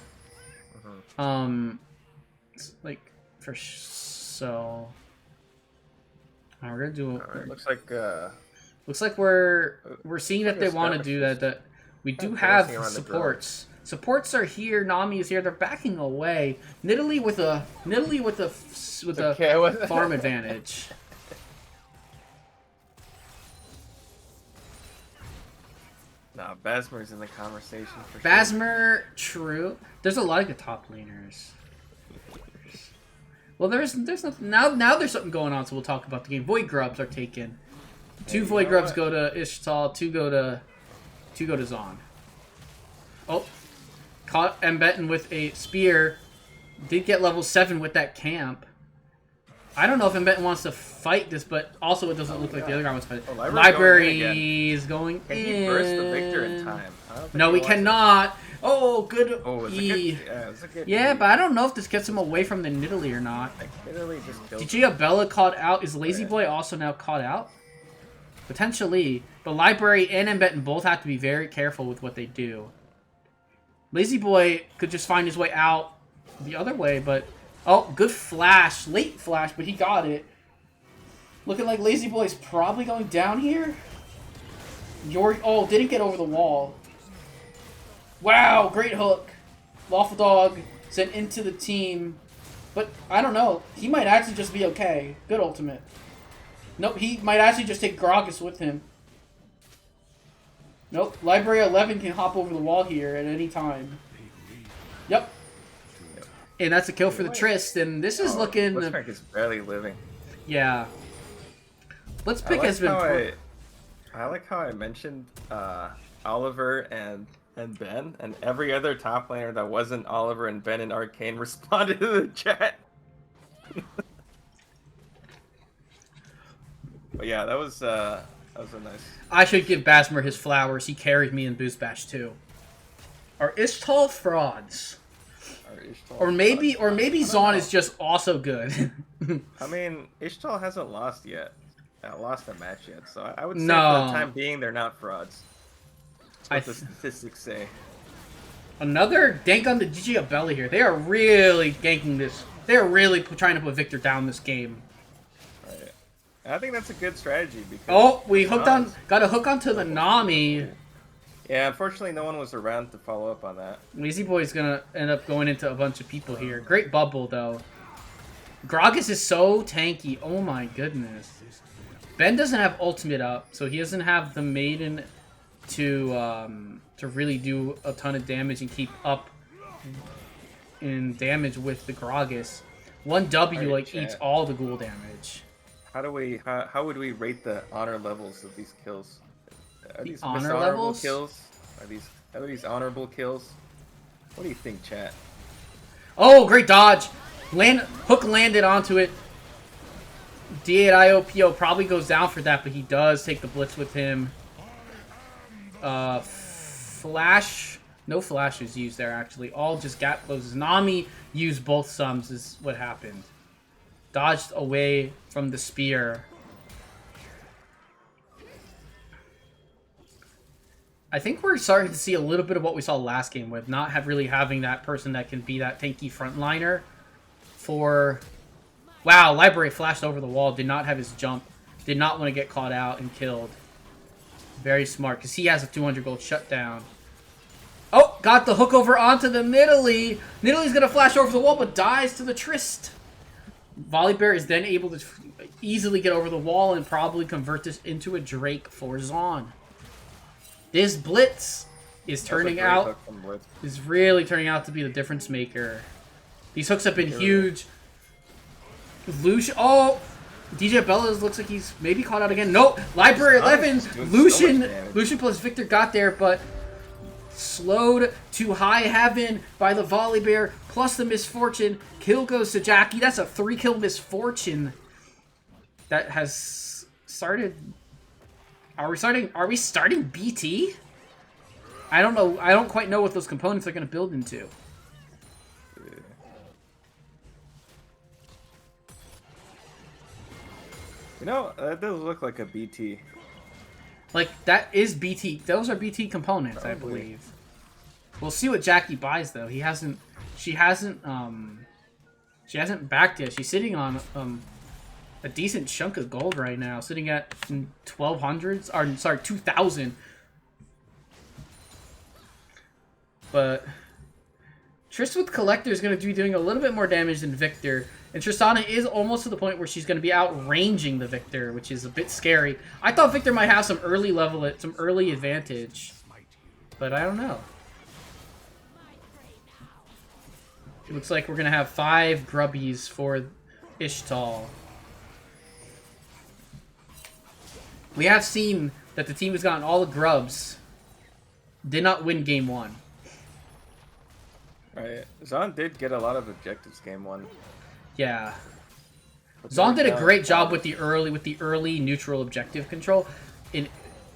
Like for so. We're gonna do. Right, looks like we're seeing that they want to do that. That we do have supports. Supports are here. Nami is here. They're backing away. Nidalee with a farm advantage. Nah, Basmer's in the conversation for Basmer, true. There's a lot of good top laners. Well, there's nothing now. There's something going on, so we'll talk about the game. Void Grubs are taken. Two Void Grubs go to Ixtal. Two go to Zaun. Oh, caught Mbetten with a spear. Did get level 7 with that camp. I don't know if Mbenton wants to fight this, but also it doesn't look like the other guy wants to fight. Oh, Library is going Can in. he burst the Victor in time? No, he cannot. Oh, good. Oh, it's a good, it's a good yeah, but I don't know if this gets him away from the Nidalee or not. Nidalee just killed DJ Bella caught out. Is Lazy Boy also now caught out? Potentially. But Library and Mbenton both have to be very careful with what they do. Lazy Boy could just find his way out the other way, but... Oh, good flash. Late flash, but he got it. Looking like Lazy Boy's probably going down here. Oh, didn't get over the wall. Wow, great hook. Lawful Dog sent into the team. But, I don't know. He might actually just be okay. Good ultimate. Nope, he might actually just take Gragas with him. Nope, Library 11 can hop over the wall here at any time. Yep. And that's a kill for the Trist, and this is looking... Looks is barely living. Yeah. Let's pick I like how I mentioned Oliver and Ben, and every other top laner that wasn't Oliver and Ben and Arcane responded to the chat. But yeah, that was a nice... I should give Basmer his flowers. He carried me in BoozeBash too. Are Ixtal frauds? Or maybe Zaun is just also good. I mean, Ixtal hasn't lost yet. Lost a match yet, so I would say no. for the time being they're not frauds. That's what the statistics say. Another gank on the GG Abella here. They are really ganking this. They are really trying to put Victor down this game. Right. I think that's a good strategy because... Oh, we hooked on. Got a hook onto the Nami. Yeah, unfortunately, no one was around to follow up on that. Lazy Boy's gonna end up going into a bunch of people here. Great bubble, though. Gragas is so tanky. Oh my goodness. Ben doesn't have ultimate up, so he doesn't have the Maiden to really do a ton of damage and keep up in damage with the Gragas. 1W like eats all the ghoul damage. How would we rate the honor levels of these kills? Are these honor levels? Kills? Are these honorable kills? What do you think, chat? Oh, great dodge! Hook landed onto it. D8IOPO probably goes down for that, but he does take the blitz with him. Flash. No flash is used there, actually. All just gap closes. Nami used both sums is what happened. Dodged away from the spear. I think we're starting to see a little bit of what we saw last game with not really having that person that can be that tanky frontliner for... Wow, Library flashed over the wall, did not have his jump, did not want to get caught out and killed. Very smart, because he has a 200 gold shutdown. Oh, got the hook over onto the Nidalee. Nidalee's going to flash over the wall, but dies to the Trist. Volibear is then able to easily get over the wall and probably convert this into a Drake for Zaun. This Blitz is really turning out to be the difference maker. These hooks have been huge. Lucian, oh, DJ Bella looks like he's maybe caught out again. Nope, Library 11. Lucian plus Victor got there, but slowed to high heaven by the Volibear plus the Misfortune. Kill goes to Jackie. That's a 3-kill Misfortune that has started. Are we starting BT? I don't know. I don't quite know what those components are going to build into. You know, that does look like a BT. Like, that is BT. Those are BT components, probably. I believe. We'll see what Jackie buys, though. She hasn't backed yet. She's sitting on a decent chunk of gold right now, sitting at 1200s, or sorry, 2000. But Triss with Collector is going to be doing a little bit more damage than Victor. And Tristana is almost to the point where she's going to be outranging the Victor, which is a bit scary. I thought Victor might have some early advantage, but I don't know. It looks like we're going to have 5 grubbies for Ixtal. We have seen that the team has gotten all the grubs. Did not win game 1. Right. Zaun did get a lot of objectives game 1. Yeah. Zaun did a great job with the early neutral objective control,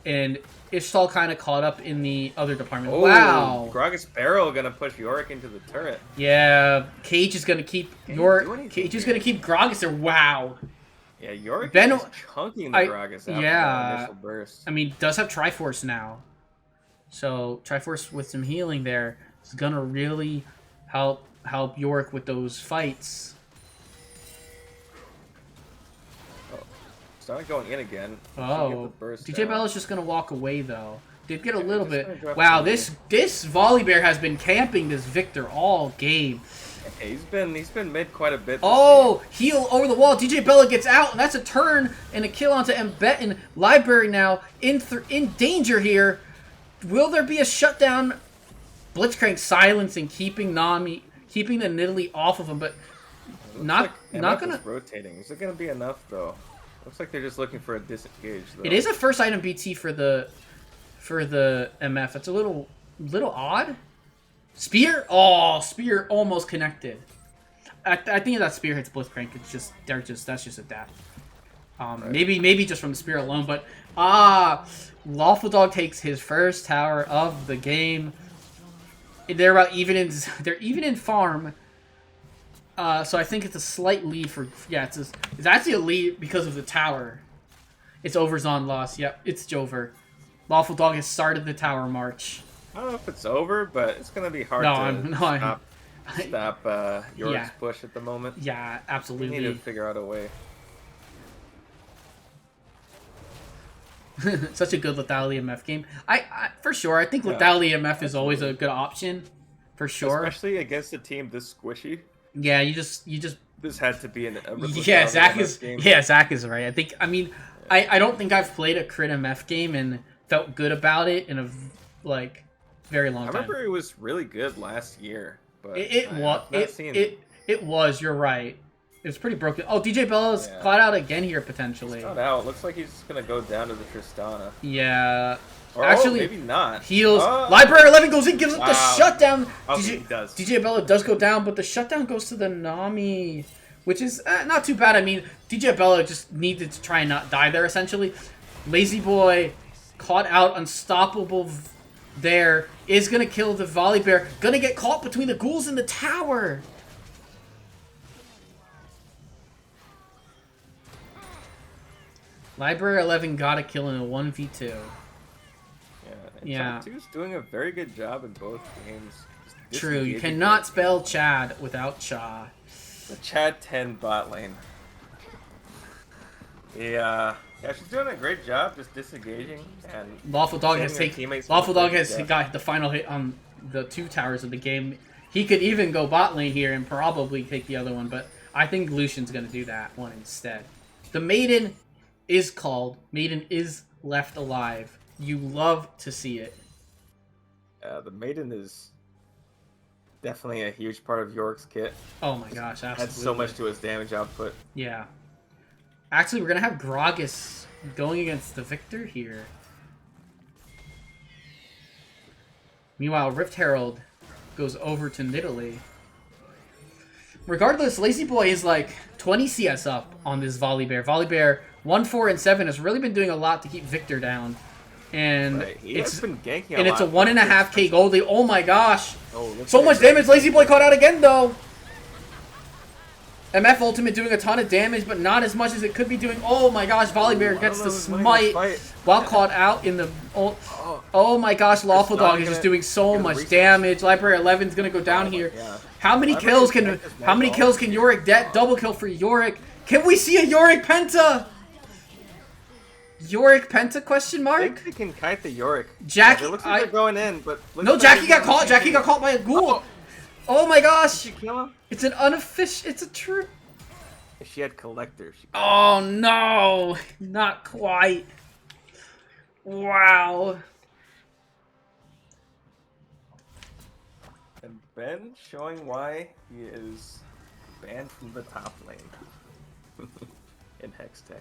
and Ixtal kind of caught up in the other department. Oh, wow. Gragas Barrel gonna push Yorick into the turret. Yeah, Cage is gonna keep Cage is gonna keep Gragas there. Wow. Yeah, Yorick is chunking the Gragas after that initial burst. I mean, does have Triforce now. So Triforce with some healing there is gonna really help Yorick with those fights. Started going in again. Oh, DJ Bella's just gonna walk away though. Did get a little bit. Wow, this Volibear has been camping this Victor all game. Yeah, he's been mid quite a bit. Oh, heal over the wall. DJ Bella gets out, and that's a turn and a kill onto Mbet. Library now in danger here. Will there be a shutdown? Blitzcrank silencing, keeping the Nidalee off of him, but not gonna rotating. Is it gonna be enough though? Looks like they're just looking for a disengage though. It is a first item BT for the MF. It's a little odd. Spear? Oh, Spear almost connected. I think if that Spear hits Blitzcrank, that's just a dap. Right. Maybe just from the Spear alone, but Lawful Dog takes his first tower of the game. They're even in farm. So I think it's a slight lead for it's actually a lead because of the tower. It's over Zaun loss. Yep, it's Jover. Lawful Dog has started the tower march. I don't know if it's over, but it's gonna be hard to stop Yorick's push at the moment. Yeah, absolutely. We need to figure out a way. Such a good lethality MF game. I for sure. I think lethality MF is always a good option, for sure. Especially against a team this squishy. Yeah, you just. This had to be Zach is. Game. Yeah, Zach is right. I don't think I've played a crit MF game and felt good about it in a very long time. I remember it was really good last year, but it was. You're right. It was pretty broken. Oh, DJ Bella's caught out again here potentially. Caught out. Looks like he's gonna go down to the Tristana. Yeah. Or, actually, maybe not. Heals. Library 11 goes in, gives up the shutdown. He does. DJ Bella does go down, but the shutdown goes to the Nami, which is not too bad. I mean, DJ Bella just needed to try and not die there, essentially. Lazy Boy caught out, unstoppable there, is going to kill the Volibear. Going to get caught between the ghouls and the tower. Library 11 got a kill in a 1v2. Yeah. Chad 2's doing a very good job in both games. True, you cannot spell Chad without Cha. The Chad 10 bot lane. Yeah, she's doing a great job just disengaging and Lawful Dog has got the final hit on the 2 towers of the game. He could even go bot lane here and probably take the other one, but I think Lucian's gonna do that one instead. The Maiden is called. Maiden is left alive. You love to see it. The Maiden is definitely a huge part of Yorick's kit. Oh my gosh, absolutely. Adds so much to his damage output. Yeah. Actually, we're going to have Gragas going against the Victor here. Meanwhile, Rift Herald goes over to Nidalee. Regardless, Lazy Boy is like 20 CS up on this Volibear. Volibear 1, 4, and 7 has really been doing a lot to keep Victor down. And it's been ganking it's a 1.5k goldie. Oh my gosh! Oh, so much damage. Lazy Boy caught out again though. MF ultimate doing a ton of damage, but not as much as it could be doing. Oh my gosh! Volibear gets the smite while caught out in the. Oh my gosh! Lawful Dog is just doing so much damage. Library 11 is gonna go down here. Yeah. How many kills can Yorick get? Double kill for Yorick. Can we see a Yorick Penta? Yorick Penta question mark? I think they can kite the Yorick. Jackie, it looks like they're going in, but no, Jackie got caught. Jackie got caught by a ghoul. Oh my gosh! Did she kill him? It's an unofficial. It's a true. If she had collector, she. Oh no! Not quite. Wow. And Ben showing why he is banned from the top lane in Hextech.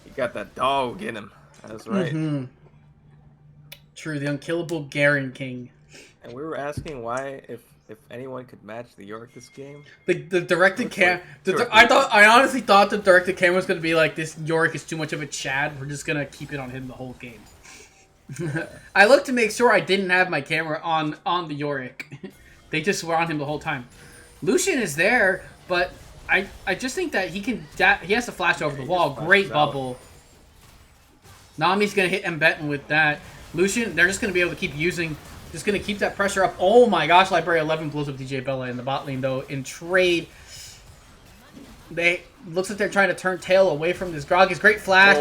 He got that dog in him. That's right. Mm-hmm. True, the unkillable Garen King. And we were asking why, if if anyone could match the Yorick this game. The directed cam. I honestly thought the directed cam was gonna be like, this Yorick is too much of a Chad. We're just gonna keep it on him the whole game. I looked to make sure I didn't have my camera on the Yorick. They just were on him the whole time. Lucian is there, but I just think that he can. He has to flash over the wall. Great bubble. Nami's gonna hit Mbenton with that. Lucian, they're just gonna be able to keep using. Just gonna keep that pressure up. Oh my gosh, Library 11 blows up DJ Bella in the bot lane though. In trade, looks like they're trying to turn tail away from this Gragas. Great flash.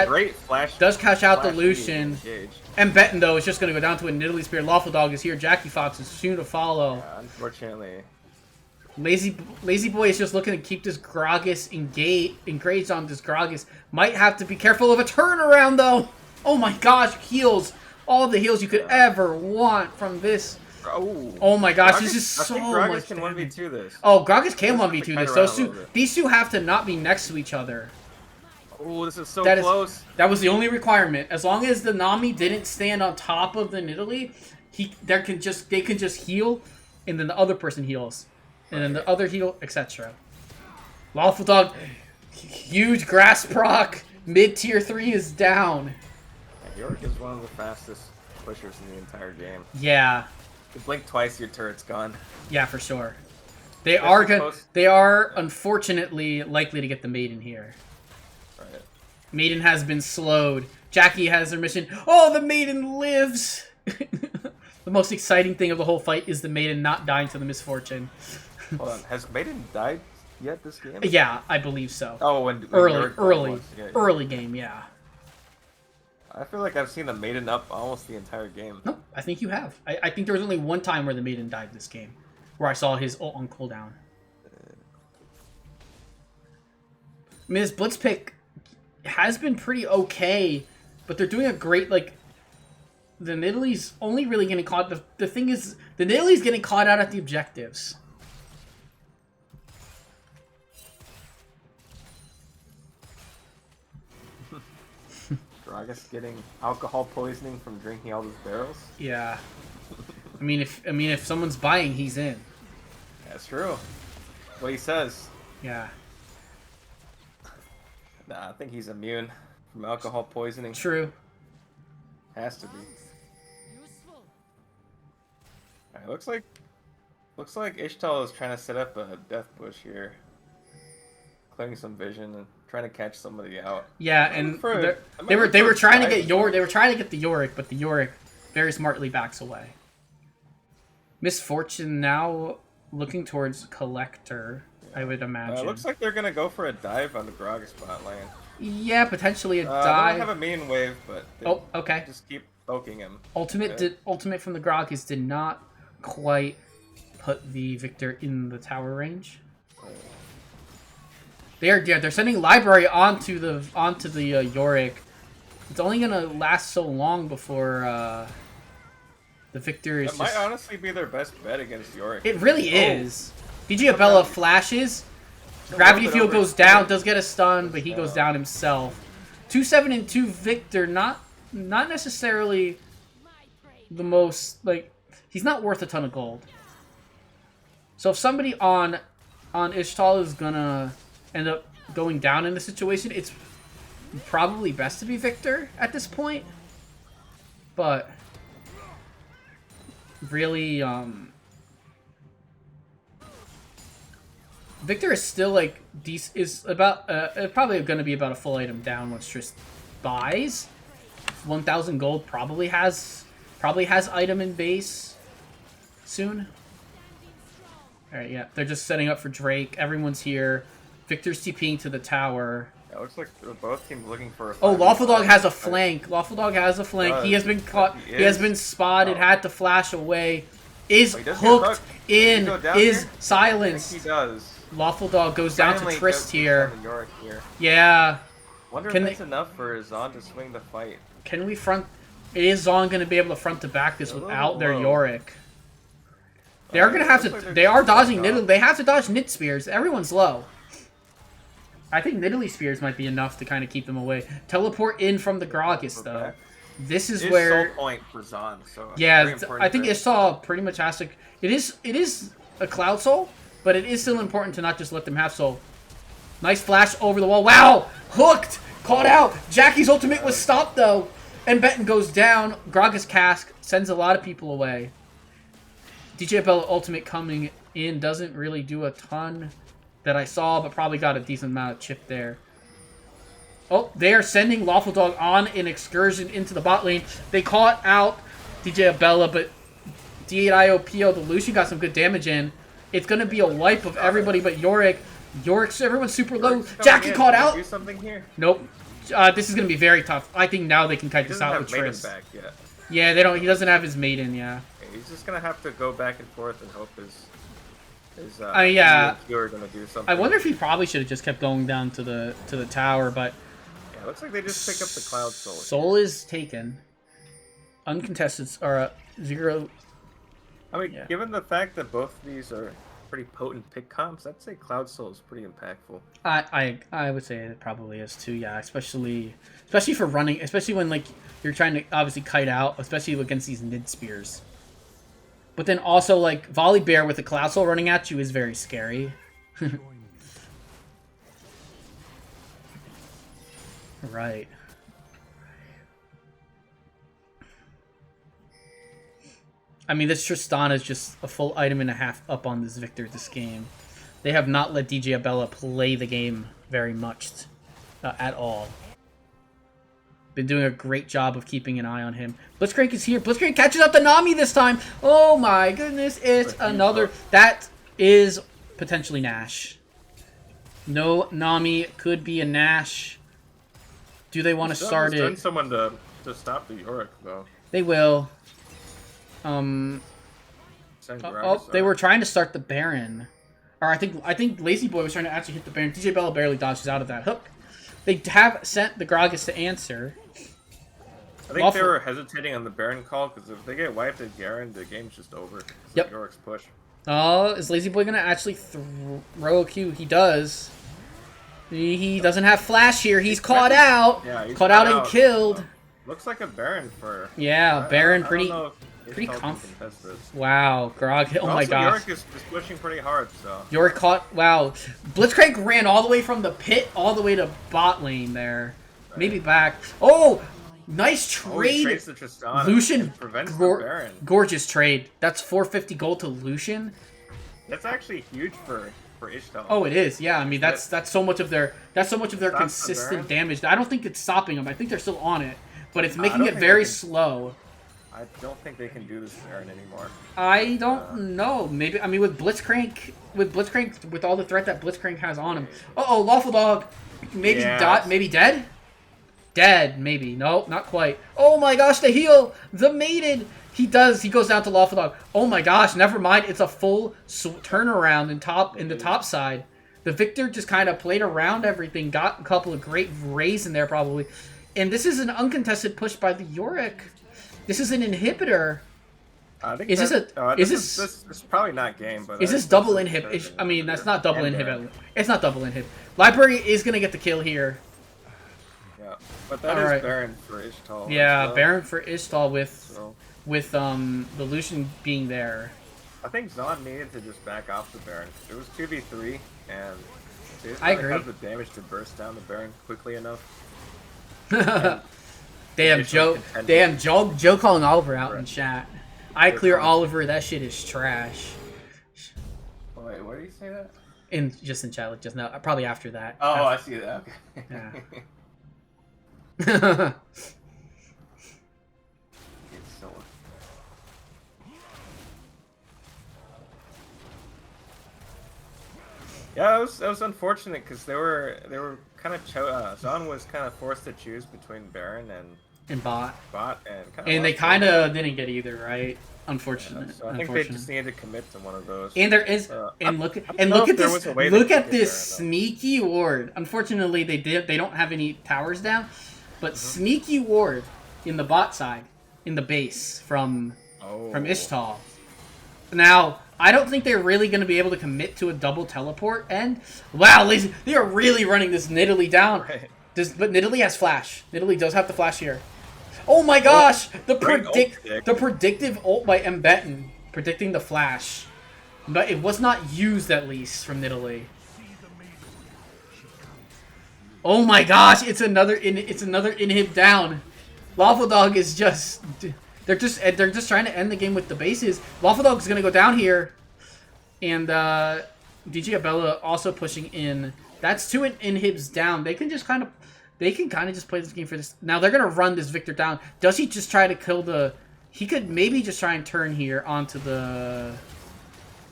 Great flash. Does catch out the Lucian. And Mbenton though is just gonna go down to a Nidalee Spear. Lawful Dog is here. Jackie Fox is soon to follow. Yeah, unfortunately. Lazy Boy is just looking to keep this Gragas engaged on this Gragas. Might have to be careful of a turnaround though. Oh my gosh, heals. All the heals you could ever want from this. Oh my gosh, this is so much Gragas can 1v2 this. Oh, Gragas can 1v2 this. These two have to not be next to each other. Oh, this is so close. That was the only requirement. As long as the Nami didn't stand on top of the Nidalee, they can just heal, and then the other person heals. And then the other heal, etc. Lawful Dog, huge grass proc. Mid tier 3 is down. Yorick is one of the fastest pushers in the entire game. Yeah. You blink twice, your turret's gone. Yeah, for sure. They are unfortunately likely to get the Maiden here. Right. Maiden has been slowed. Jackie has her mission. Oh, the Maiden lives! The most exciting thing of the whole fight is the Maiden not dying to the misfortune. Hold on, has Maiden died yet this game? Yeah, I believe so. Oh, when early game, yeah. I feel like I've seen the Maiden up almost the entire game. Nope, I think you have. I think there was only one time where the Maiden died this game, where I saw his ult on cooldown. I mean, his blitz pick has been pretty okay, but they're doing a great, like, the Nidalee's only really getting caught. The thing is, the Nidalee's getting caught out at the objectives. Gragas getting alcohol poisoning from drinking all those barrels. Yeah, I mean, if someone's buying, he's in. That's true. What he says. Yeah. Nah, I think he's immune from alcohol poisoning. True. Has to be. Alright, looks like Ixtal is trying to set up a death bush here, clearing some vision and trying to catch somebody out. Yeah, and they were trying to get the Yorick, but the Yorick very smartly backs away. Misfortune now looking towards Collector, I would imagine. Looks like they're gonna go for a dive on the Gragas bot lane. Yeah, potentially a dive. They don't have a main wave, but okay. Just keep poking him. Ultimate from the Gragas did not quite put the Victor in the tower range. They're sending Library onto the Yorick. It's only gonna last so long before the Victor is. That might honestly be their best bet against Yorick. It really is. DJ Bella flashes. Gravity Field goes down. Does get a stun, but he goes down himself. 2-7 and 2 Victor. Not necessarily the most, like, he's not worth a ton of gold. So if somebody on Ixtal is gonna end up going down in the situation, it's probably best to be Victor at this point. But really, Victor is still like probably going to be about a full item down once Triss buys. 1,000 gold probably has item in base soon. All right, yeah, they're just setting up for Drake. Everyone's here. Victor's TPing to the tower. Yeah, it looks like both teams looking for a... Oh, Lawful Dog has a flank. Lawful Dog has a flank. He has been caught. He has been spotted. Had to flash away. Is hooked in. Is silenced. He does. Lawful Dog goes down to Trist here. Yeah. Wonder if it's enough for Zaun to swing the fight. Can we front? Is Zaun going to be able to front to back this without their Yorick? They are going to have to. They are dodging Nidalee. They have to dodge Nid Spears. Everyone's low. I think Nidalee Spears might be enough to kind of keep them away. Teleport in from the Gragas, though. this is it where soul point for Zaun. So yeah, I think Ixtal pretty much has to. It is a Cloud Soul, but it is still important to not just let them have soul. Nice flash over the wall. Wow, hooked, caught out. Jackie's ultimate was stopped though, and Benton goes down. Gragas Cask sends a lot of people away. DJ Bella ultimate coming in doesn't really do a ton that I saw, but probably got a decent amount of chip there. Oh, they are sending Lawful Dog on an excursion into the bot lane. They caught out DJ Abella, but D8IOPO, the Lucian got some good damage in. It's going to be a wipe of everybody but Yorick. Everyone's super low. Jackie caught out. Do something here. Nope. This is going to be very tough. I think now they can kite this out with Triss. Back yet. Yeah, they don't. He doesn't have his maiden. Yeah. He's just going to have to go back and forth and hope his yeah. You're going to do something. I wonder if he probably should have just kept going down to the tower, but. Looks like they just pick up the Cloud Soul. Soul is taken. Uncontested are 0. I mean, given the fact that both of these are pretty potent pick comps, I'd say Cloud Soul is pretty impactful. I would say it probably is too. Yeah, especially for running, especially when like you're trying to obviously kite out, especially against these mid spears. But then also like Volley Bear with a Cloud Soul running at you is very scary. Right. I mean, this Tristana is just a full item and a half up on this Victor this game. They have not let DJ Abella play the game very much at all. Been doing a great job of keeping an eye on him. Blitzcrank is here. Blitzcrank catches up to Nami this time. Oh my goodness, it's another. That is potentially Nash. No, Nami could be a Nash. Do they want to start it? Send someone to stop the Yorick, though. They will. They were trying to start the Baron. Or I think Lazy Boy was trying to actually hit the Baron. DJ Bella barely dodges out of that hook. They have sent the Gragas to answer. I think they were hesitating on the Baron call, because if they get wiped at Garen, the game's just over. Yep. Yorick's push. Oh, is Lazy Boy going to actually throw a Q? He does. He doesn't have flash here. He's caught out. Yeah, he's caught out and killed. Looks like a Baron for... Yeah, Baron pretty confident. Wow, Grog. Oh my gosh. Yorick is pushing pretty hard, so... Yorick caught... Wow. Blitzcrank ran all the way from the pit all the way to bot lane there. Right. Maybe back. Oh! Nice trade. Lucian. Gorgeous trade. That's 450 gold to Lucian. That's actually huge for Ixtal. Oh, it is. Yeah, I mean that's so much of their consistent damage. I don't think it's stopping them. I think they're still on it, but it's making it very slow. I don't think they can do this Baron anymore. I don't know. Maybe I mean with Blitzcrank, with all the threat that Blitzcrank has on him. Uh-oh, Lawful Dog, maybe maybe dead. Dead, maybe. No, not quite. Oh my gosh, the heal, the maiden. He goes down to Lawful Dog. Oh my gosh, never mind. It's a full turnaround in the top side. The Victor just kind of played around everything, got a couple of great rays in there probably. And this is an uncontested push by the Yorick. This is an inhibitor. I think this is probably not game, but is this double inhib? I mean, that's not double inhib. It's not double inhib. Library is gonna get the kill here. Yeah, but that is Baron for Ixtal. Yeah, Baron for Ixtal with the Lucian being there. I think Zaun needed to just back off the Baron. It was 2v3, and they just didn't have the damage to burst down the Baron quickly enough. Damn Joe calling Oliver out in chat. I clear Oliver, that shit is trash. Wait, where did you say that? Just in chat, like just now. Probably after that. Oh, I see that. Okay. Yeah. Yeah, it was unfortunate because they were kind of Zaun was kind of forced to choose between Baron and bot and they kind of didn't get either, right? Unfortunate. Yeah, so I think they just needed to commit to one of those. And there is look at this sneaky ward. Unfortunately, they don't have any towers down, but sneaky ward in the bot side in the base from Ixtal. Now, I don't think they're really going to be able to commit to a double teleport. And wow, they are really running this Nidalee down. Right. But Nidalee has flash. Nidalee does have the flash here. Oh my gosh! The Great predictive ult by Mbetten, predicting the flash. But it was not used, at least, from Nidalee. Oh my gosh! It's another inhib down. Lawful Dog is just... They're just trying to end the game with the bases. Lawful Dog's gonna go down here. And DJ Abella also pushing in. That's 2 inhibs down. They can kind of just play this game for this. Now they're gonna run this Victor down. Does he just try to kill the... He could maybe just try and turn here onto the...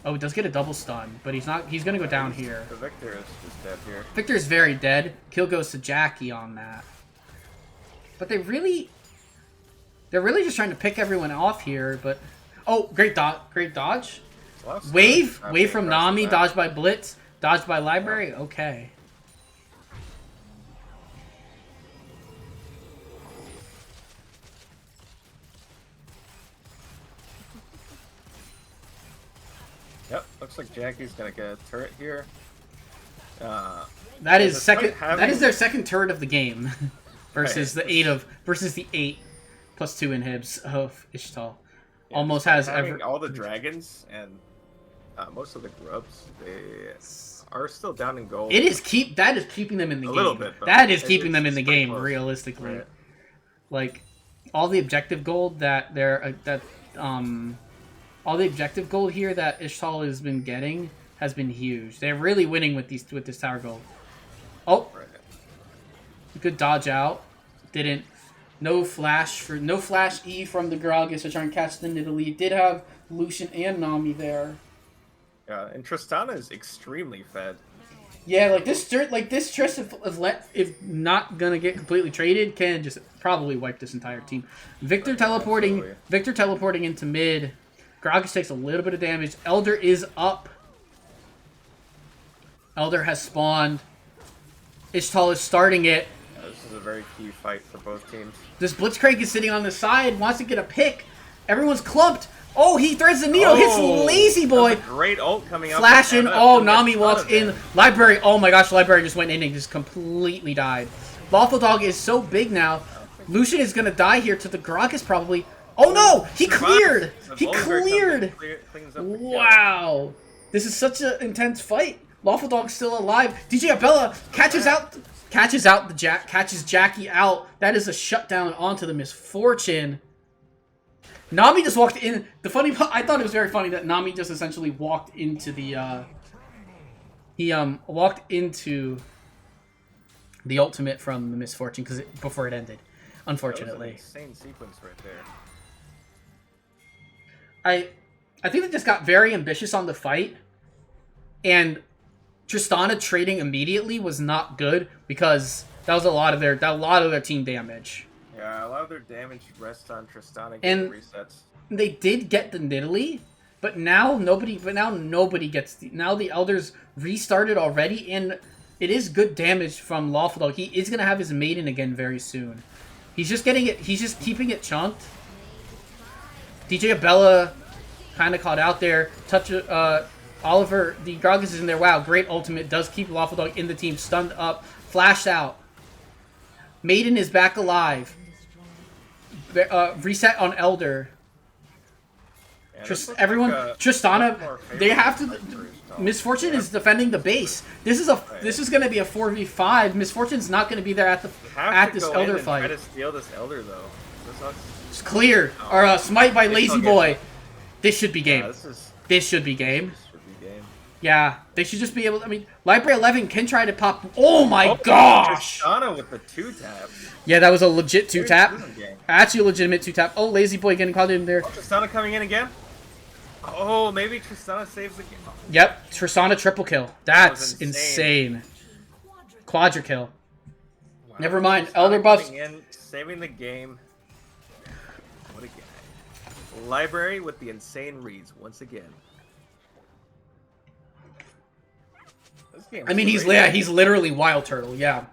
Oh, he does get a double stun, but he's not. He's gonna go down here. The Victor is just dead here. Victor is very dead. Kill goes to Jackie on that. But they're really just trying to pick everyone off here. But oh, great dodge. Wave from Nami. Dodged by Blitz. Dodged by Library. Okay. Yep, looks like Jackie's gonna get a turret here. That is their second turret of the game, versus the 8 plus 2 inhibs of Ixtal. Yeah, almost has all the dragons and most of the grubs. They are still down in gold. That is keeping them in the game. A little bit. That is keeping them in the game, realistically. Right. Like all the objective gold all the objective gold here that Ixtal has been getting has been huge. They're really winning with this tower gold. Oh, good dodge out. No flash E from the Gragas to try and catch the Nidalee. Did have Lucian and Nami there. Yeah, and Tristana is extremely fed. Yeah, like this Trist, if not gonna get completely traded, can just probably wipe this entire team. Victor teleporting into mid. Gragas takes a little bit of damage. Elder is up. Elder has spawned. Ixtal is starting it. This is a very key fight for both teams. This Blitzcrank is sitting on the side, wants to get a pick. Everyone's clumped. Oh, he threads the needle, hits Lazy Boy. Great ult coming up. Flashing. Oh, Nami walks in. Library. Oh my gosh, Library just went in and just completely died. Lawful Dog is so big now. Lucian is going to die here to the Gragas probably. Oh no! He cleared! He cleared! Wow! This is such an intense fight. Lawful Dog's still alive. DJ Abella catches Jackie out. That is a shutdown onto the Misfortune. Nami just walked in. I thought it was very funny that Nami just essentially walked into the walked into the ultimate from the Misfortune before it ended. Unfortunately. That was an insane sequence right there. I think they just got very ambitious on the fight, and Tristana trading immediately was not good because that was a lot of their team damage. Yeah, a lot of their damage rests on Tristana getting resets. They did get the Nidalee, but now nobody gets now the Elders restarted already, and it is good damage from Lawful Dog. He is gonna have his maiden again very soon. He's just keeping it chunked. DJ Abella kind of caught out there. Oliver, the Gragas is in there. Wow, great ultimate. Does keep Lawful Dog in the team. Stunned up. Flashed out. Maiden is back alive. Reset on Elder. Yeah, Tristana, they have to... Misfortune is defending the base. This is going to be a 4v5. Misfortune's not going to be there at this Elder fight. Try to steal this Elder though. It's clear. Or smite by Lazy Boy. This should be game. Yeah, this should be game. Yeah, they should just be able to... I mean, Library 11 can try to pop... Oh my gosh! Tristana with the 2-tap. Yeah, that was a legit 2-tap. Actually a legitimate 2-tap. Oh, Lazy Boy getting caught in there. Oh, Tristana coming in again? Oh, maybe Tristana saves the game. Yep, Tristana triple kill. That's insane. Quadra kill. Wow. Never mind. Tristana Elder buffs. Saving the game. What a guy. Library with the insane reads once again. I mean, he's literally Wild Turtle, yeah.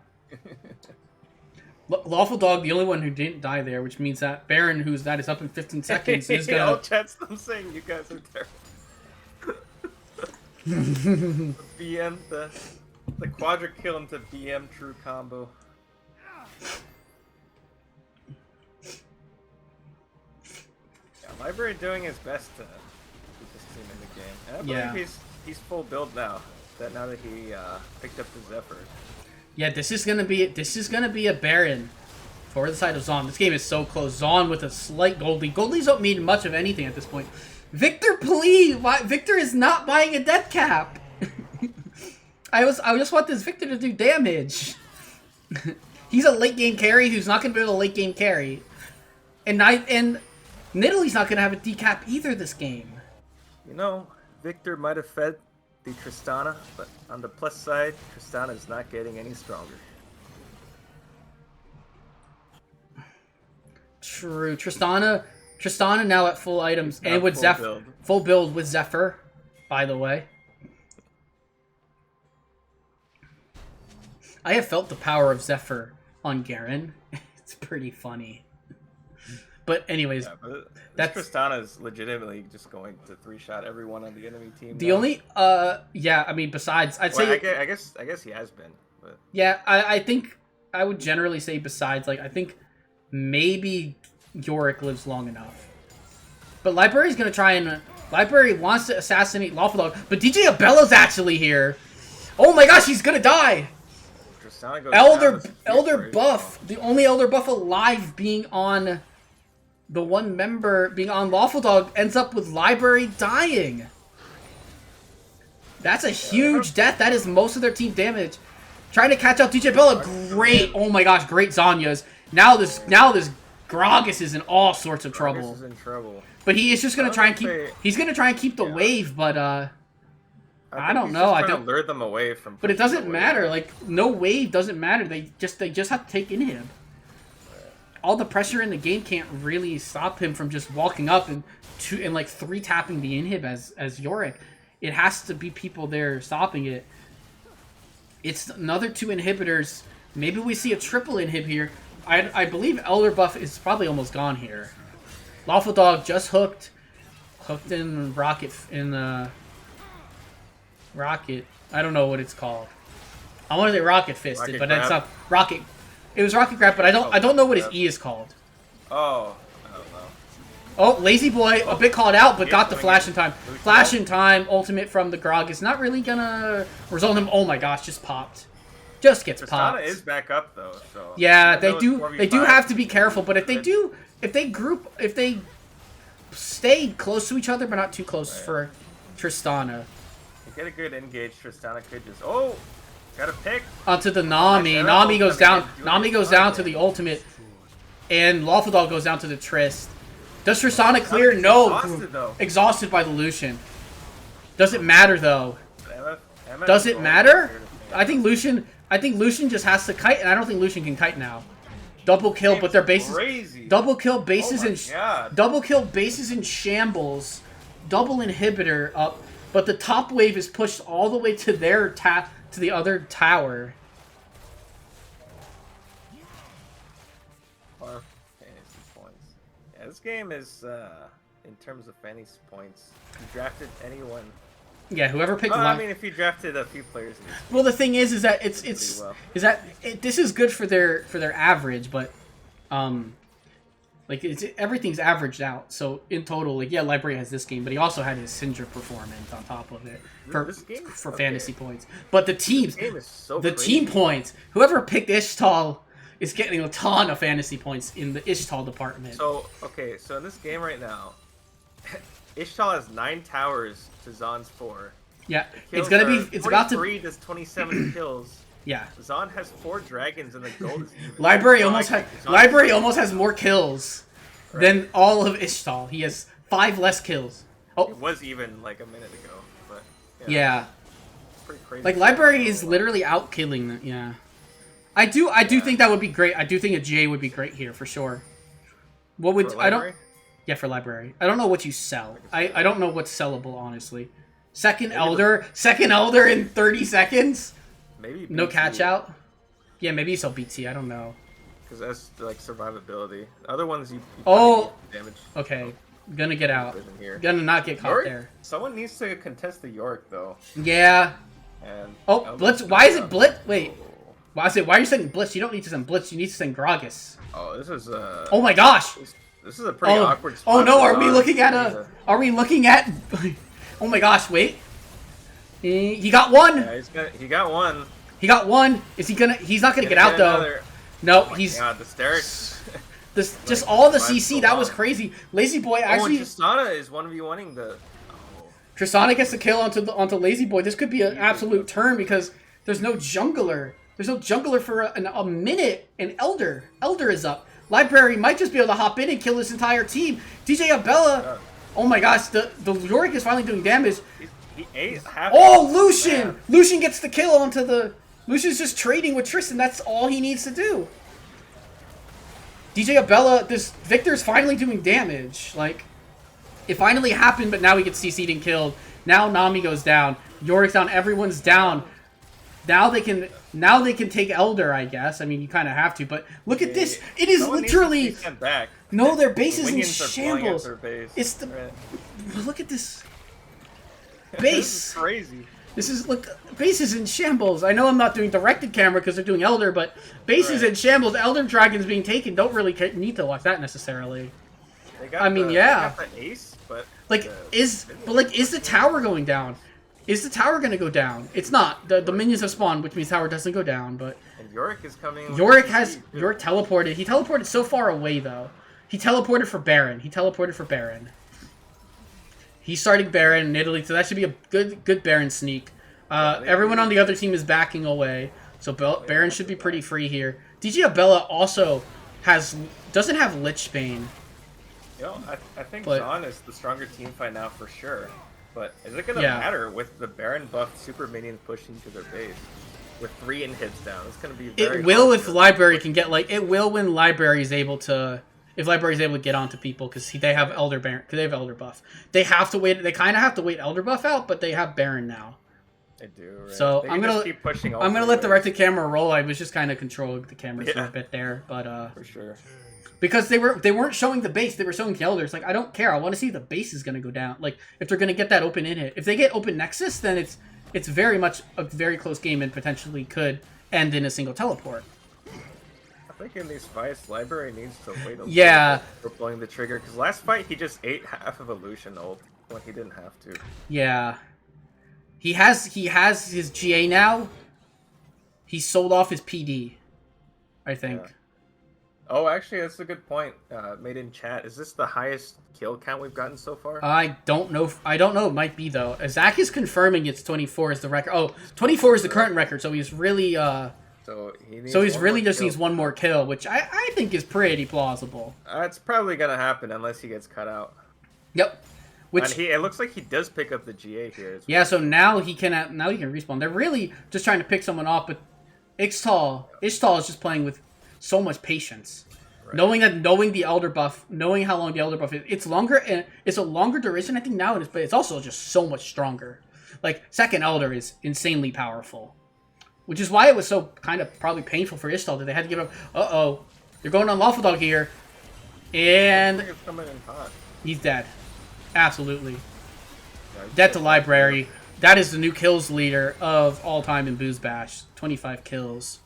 Lawful Dog, the only one who didn't die there, which means that Baron, that is up in 15 seconds, is gonna... All chat's them saying you guys are terrible. BM, the Quadra kill into BM true combo. Library doing his best to keep this team in the game. And I believe he's full build now. Now that he picked up the Zephyr. Yeah, this is gonna be a Baron for the side of Zaun. This game is so close. Zaun with a slight gold lead. Gold leads don't mean much of anything at this point. Victor, please! Why, Victor is not buying a death cap. I just want this Victor to do damage. He's a late game carry who's not gonna be able to late game carry, and Nidalee's not gonna have a decap either this game. You know, Victor might have fed the Tristana, but on the plus side, Tristana is not getting any stronger. True. Tristana now at full items and with Zephyr. Full build with Zephyr, by the way. I have felt the power of Zephyr on Garen. It's pretty funny. But anyways, that Tristana is legitimately just going to 3-shot everyone on the enemy team. The only yeah, I mean besides I'd say I guess he has been. But... Yeah, I think I would generally say besides, like, I think maybe Yorick lives long enough. But Library's gonna try and Library wants to assassinate Lawful Dog, but DJ Abello's actually here. Oh my gosh, he's gonna die! Elder buff, the only Elder buff alive being on the one member being on Lawful Dog ends up with Library dying. That's a huge death. That is most of their team damage. Trying to catch out DJ Bella. Great. Oh my gosh, great Zanyas. Now this Gragas is in all sorts of trouble. Gragas is in trouble. But he is just gonna try and keep. He's gonna try and keep the wave, but I don't know. I don't lure them away from. But it doesn't matter. Like, no wave doesn't matter. They just have to take inhib. All the pressure in the game can't really stop him from just walking up and like 3-tapping the inhib as Yorick. It has to be people there stopping it. It's another 2 inhibitors. Maybe we see a triple inhib here. I believe Elder buff is probably almost gone here. Lawful Dog just hooked in Rocket Rocket. I don't know what it's called. I want to say Rocket Fisted, but it's not Rocket. It was Rocket Grab, but I don't know what his E is called. Oh, I don't know. Oh, Lazy Boy, a bit called out, but got the flash in time. Flash in time, ultimate from the Grog is not really gonna result in him. Oh my gosh, just popped. Just gets popped. Tristana is back up though, so. Yeah, they do have to be careful, but if they stay close to each other, but not too close for Tristana. You get a good engage, Tristana could just got a pick onto the Nami. Nami goes down. Nami goes down to the ultimate, and Lawful Dog goes down to the Trist. Does Tristana clear? No. Exhausted by the Lucian. Does it matter though? Does it matter? I think Lucian just has to kite, and I don't think Lucian can kite now. Double kill, but their bases. Crazy. Double kill bases in shambles. Double inhibitor up, but the top wave is pushed all the way to their to the other tower. Or fantasy points. Yeah, this game is in terms of fantasy points. If you drafted anyone. Yeah, whoever picked. I mean, if you drafted a few players. In this game, well, the thing is that this is good for their average, but like everything's averaged out. So in total, like Library has this game, but he also had his Syndra performance on top of it for fantasy points. But the teams, team points. Whoever picked Ixtal is getting a ton of fantasy points in the Ixtal department. So so in this game right now, Ixtal has 9 towers to Zaun's 4. Yeah, it's about to. 3 does 27 kills. Yeah. Zaun has 4 dragons and the gold is even. Library almost has more kills than all of Ixtal. He has 5 less kills. Oh. It was even like a minute ago, but yeah. It's pretty crazy. Like Library is literally out killing them. Yeah. I do think that would be great. I do think a J would be great here for sure. What would Yeah, for Library. I don't know what you sell. I don't know what's sellable, honestly. Second Elder in 30 seconds? Maybe BT. No catch out? Yeah, maybe you sell BT, I don't know. Because that's like survivability. Other ones you damage. Okay. Gonna get out. Gonna not get caught there. Someone needs to contest the York though. Yeah. And Blitz. Why is it Blitz? Wait. Why are you sending Blitz? You don't need to send Blitz, you need to send Gragas. Oh, this is Oh my gosh! This is a pretty awkward spot. Oh no, are we looking at a... Are we looking at... Oh my gosh, wait. He got one! Yeah, he got one. He got one. Is he gonna... He's not gonna get out, though. No, he's... God, the Sterix. This, just all the CC, that was crazy. Lazy Boy actually... Oh, Tristana is 1v1ing the... Oh. Tristana gets the kill onto Lazy Boy. This could be an absolute turn because there's no jungler. There's no jungler for a minute, and Elder is up. Library might just be able to hop in and kill this entire team. DJ Abella... Oh my gosh, the Yorick is finally doing damage. He ate half. Oh, Lucian! Man. Lucian gets the kill onto the... Lucian's just trading with Tristan. That's all he needs to do. DJ Abella, this Victor's finally doing damage. Like, it finally happened, but now he gets CC'd and killed. Now Nami goes down. Yorick's down. Everyone's down. Now they can take Elder, I guess. I mean, you kind of have to, but look at this. It is literally... No, their base is in shambles. It's the... Right. Look at this. Base. This is crazy. This is, look, base is in shambles. I know I'm not doing directed camera because they're doing Elder, but base is in shambles. Elder Dragon's being taken. Don't really need to watch that necessarily. I mean, yeah. They got the ace, but... Like, is the tower going down? Is the tower going to go down? It's not. The minions have spawned, which means tower doesn't go down, but... And Yorick is coming... Yorick teleported. He teleported so far away, though. He teleported for Baron. He's starting Baron in Italy, so that should be a good Baron sneak. Everyone on the other team is backing away, so Baron should be pretty free here. DJ Abella also doesn't have Lichbane. I think Zaun is the stronger team fight now for sure. But is it going to matter with the Baron buff super minions pushing to their base? With 3 inhibs down, it's going to be very... It will if Library can get, like... It will when Library is able to... If Library is able to get onto people, because they have Elder Baron, because they have Elder buff. They have to wait. They kind of have to wait Elder buff out, but they have Baron now. They do. Right? So I'm gonna keep pushing. I'm gonna let directed camera roll. I was just kind of controlling the camera for a bit there, but for sure. Because they weren't showing the base, they were showing the Elders. Like, I don't care. I want to see the base is gonna go down. Like, if they're gonna get that open in it. If they get open Nexus, then it's very much a very close game and potentially could end in a single teleport. I think in these fights, Library needs to wait a little bit for pulling the trigger. Because last fight, he just ate half of Illusion ult when he didn't have to. Yeah. He has his GA now. He sold off his PD, I think. Yeah. Oh, actually, that's a good point made in chat. Is this the highest kill count we've gotten so far? I don't know. It might be, though. Zach is confirming it's 24 is the record. Oh, 24 is the current record, so he's really... So he's really just needs one more kill, which I think is pretty plausible. It's probably gonna happen unless he gets cut out. Yep. Which it looks like he does pick up the GA here. Yeah, so now he can respawn. They're really just trying to pick someone off, but Ixtal is just playing with so much patience, right. knowing the Elder buff, knowing how long the Elder buff is. It's longer and it's a longer duration, I think now it is, but it's also just so much stronger. Like second Elder is insanely powerful. Which is why it was so kind of probably painful for Ixtal that they had to give up. Uh-oh. They're going on Lawful Dog here. And he's dead. Absolutely. Dead to Library. That is the new kills leader of all time in BoozeBash. 25 kills.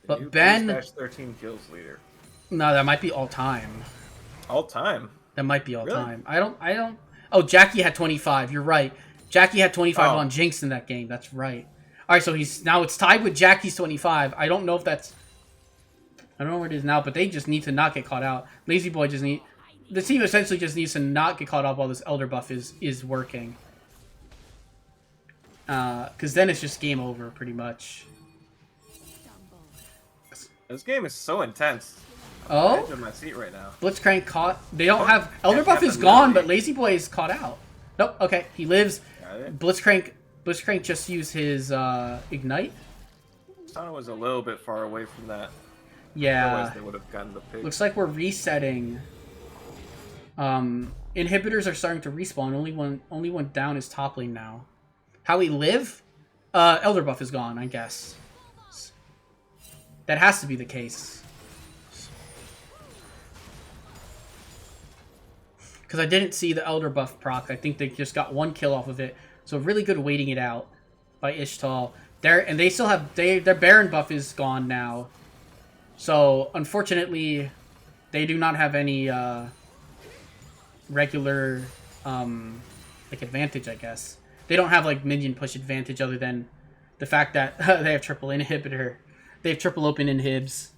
But Ben... BoozeBash 13 kills leader. No, that might be all time. All time? That might be all time. I don't... Oh, Jackie had 25. You're right. Jackie had 25 on Jinx in that game. That's right. All right, so now it's tied with Jackie's 25. I don't know if that's... I don't know where it is now, but they just need to not get caught out. Lazy Boy just need... The team essentially just needs to not get caught out while this Elder buff is working. Because then it's just game over, pretty much. This game is so intense. Oh? I'm edge of my seat right now. Blitzcrank caught... They don't have... Elder buff is gone, but Lazy Boy is caught out. Nope, okay. He lives... Blitzcrank just used his Ignite. Sana was a little bit far away from that. Yeah. Otherwise they would have gotten the pick. Looks like we're resetting. Inhibitors are starting to respawn. Only one down is top lane now. How we live? Elder buff is gone, I guess. That has to be the case. Because I didn't see the Elder buff proc. I think they just got one kill off of it. So really good waiting it out by Ixtal. And they still have... Their Baron buff is gone now. So, unfortunately, They do not have any regular like advantage, I guess. They don't have like minion push advantage other than the fact that they have triple inhibitor. They have triple open inhibs.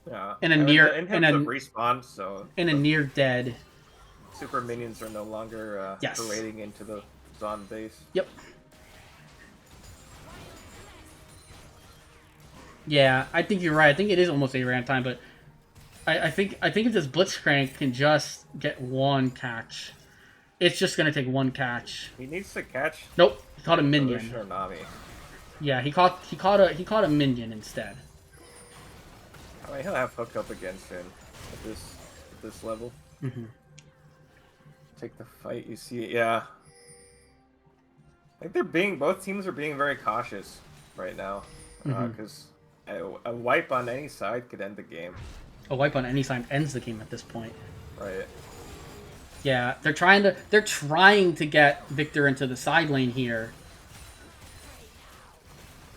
Yeah. And a respawn, so and a near dead. Super minions are no longer parading into the Zaun base. Yep. Yeah, I think you're right. I think it is almost a ramp time, but I think if this Blitzcrank can just get one catch, it's just gonna take one catch. He needs to catch. Nope, he caught a minion. Or Nami. Yeah, he caught a minion instead. I mean, he'll have hook up against him at this level. Mm-hmm. Take the fight. You see, yeah. I think both teams are being very cautious right now, because a wipe on any side could end the game. A wipe on any side ends the game at this point. Right. Yeah, they're trying to get Victor into the side lane here.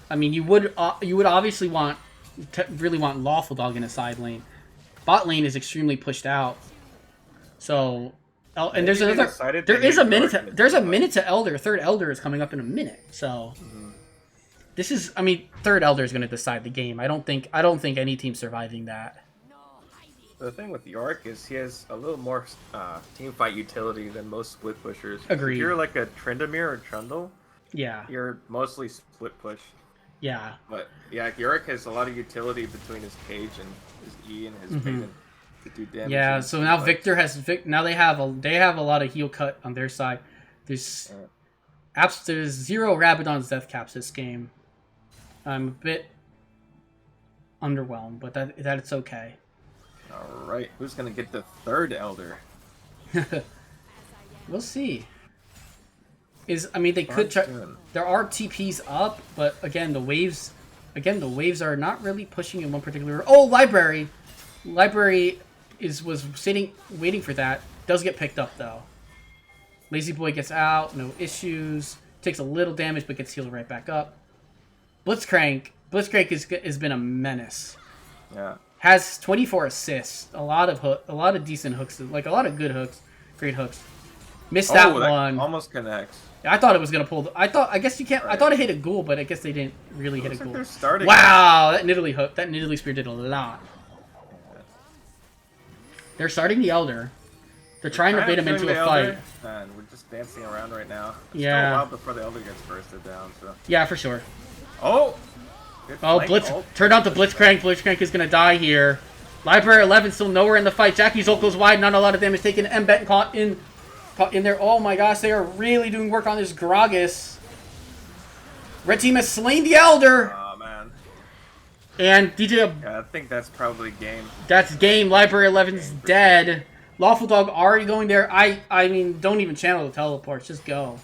I mean, you would obviously really want Lawful Dog in a side lane. Bot lane is extremely pushed out. So, and there's a minute to Elder. Third Elder is coming up in a minute. So, this is, I mean, third Elder is going to decide the game. I don't think any team's surviving that. The thing with Yorick is he has a little more team fight utility than most split pushers. Agreed. If you're like a Tryndamere or Trundle, yeah, you're mostly split push. Yeah. But yeah, Yorick has a lot of utility between his cage and his E and his Maiden to do damage. Yeah, so now Victor has now they have a lot of heal cut on their side. There's zero Rabadon's death caps this game. I'm a bit underwhelmed, but that it's okay. All right, who's gonna get the third Elder? We'll see. I mean, they could try. There are TPs up, but again, the waves are not really pushing in one particular. Oh, Library was waiting for that. Does get picked up though. Lazy Boy gets out, no issues. Takes a little damage, but gets healed right back up. Blitzcrank has been a menace. Yeah. Has 24 assists, a lot of decent hooks, like a lot of good hooks, great hooks. Missed that one. Almost connects. I thought it was gonna pull. I guess you can't. Right. I thought it hit a ghoul, but I guess they didn't really hit a ghoul. Wow, that Nidalee hook, that Nidalee spear did a lot. They're starting the Elder. They're trying to bait him into a fight. And we're just dancing around right now. It's yeah. still a while before the Elder gets bursted down. So. Yeah, for sure. Oh. Blitz! Turned out the Blitzcrank. Blitzcrank is gonna die here. Library 11 still nowhere in the fight. Jackie's ult goes wide. Not a lot of damage taken. Mbet caught in there. Oh my gosh, they are really doing work on this Gragas. Red team has slain the Elder. Oh man. And DJ. Yeah, I think that's probably game. That's game. Library 11's dead. Lawful Dog already going there. I mean, don't even channel the teleports. Just go.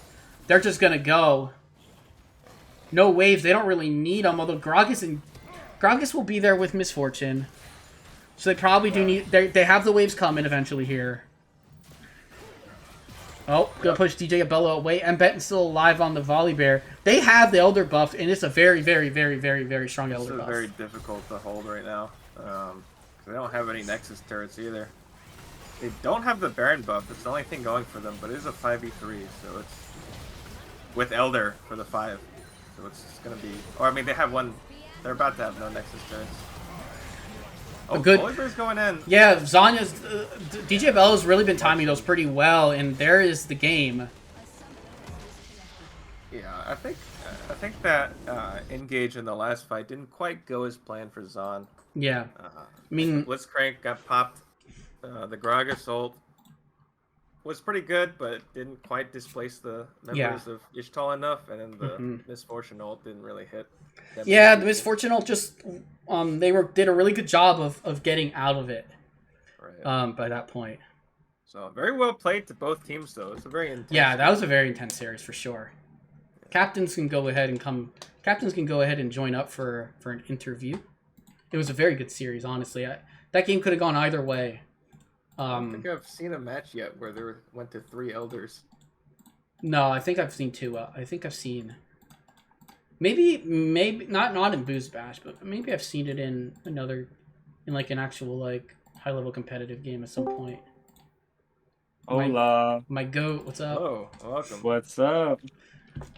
They're just gonna go. No waves. They don't really need them. Although Gragas will be there with Misfortune. So they probably do need... They have the waves coming eventually here. Oh, gonna push DJ Abello away. Mbet's still alive on the Volley Bear. They have the Elder buff, and it's a very, very, very, very, very strong Elder buff. It's very difficult to hold right now. They don't have any Nexus turrets either. They don't have the Baron buff. It's the only thing going for them, but it is a 5v3, so it's... With Elder for the 5. So it's gonna be... Or, I mean, they have one... They're about to have no Nexus turrets. Oh, Volibear's going in. Yeah, Zanya's... DJ Bello's really been timing those pretty well, and there is the game. Yeah, I think that engage in the last fight didn't quite go as planned for Zaun. Yeah. I mean... Blitzcrank got popped. The Gragas ult was pretty good, but it didn't quite displace the members of Ixtal enough, and then the Misfortune ult didn't really hit. Yeah, the Misfortune ult just did a really good job of getting out of it. Right. By that point. So very well played to both teams, though. It's a very intense. Yeah, that was a very intense series for sure. Captains can go ahead and join up for an interview. It was a very good series, honestly. That game could have gone either way. I don't think I've seen a match yet where they went to 3 Elders. No, I think I've seen 2. I think I've seen... Maybe not in BoozeBash, but maybe I've seen it in like an actual, like... high-level competitive game at some point. Hola. My goat, what's up? Hello, welcome. What's up?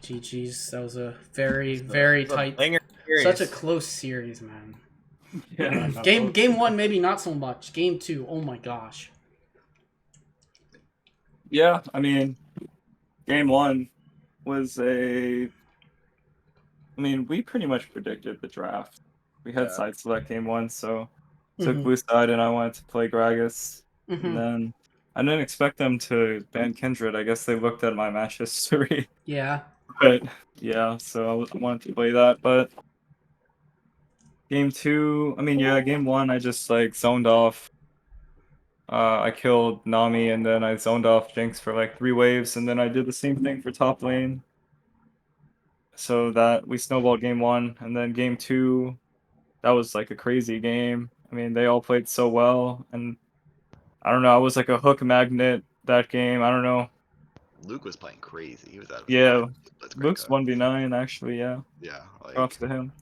GG's. That was a very tight, such a close series, man. Yeah. Game 1 maybe not so much. Game 2, oh my gosh. Yeah, I mean, game 1 was we pretty much predicted the draft. We had side select game 1, so took blue side, and I wanted to play Gragas. And then I didn't expect them to ban Kindred. I guess they looked at my match history. Yeah. But yeah, so I wanted to play that. But game 2, game 1, I just like zoned off. I killed Nami, and then I zoned off Jinx for like 3 waves, and then I did the same thing for top lane. So that we snowballed game 1, and then game 2, that was like a crazy game. I mean, they all played so well, and I don't know, I was like a hook magnet that game. I don't know. Luke was playing crazy. He was out of his Yeah, mind. Luke's 1v9 actually. Yeah, Yeah, like props to him.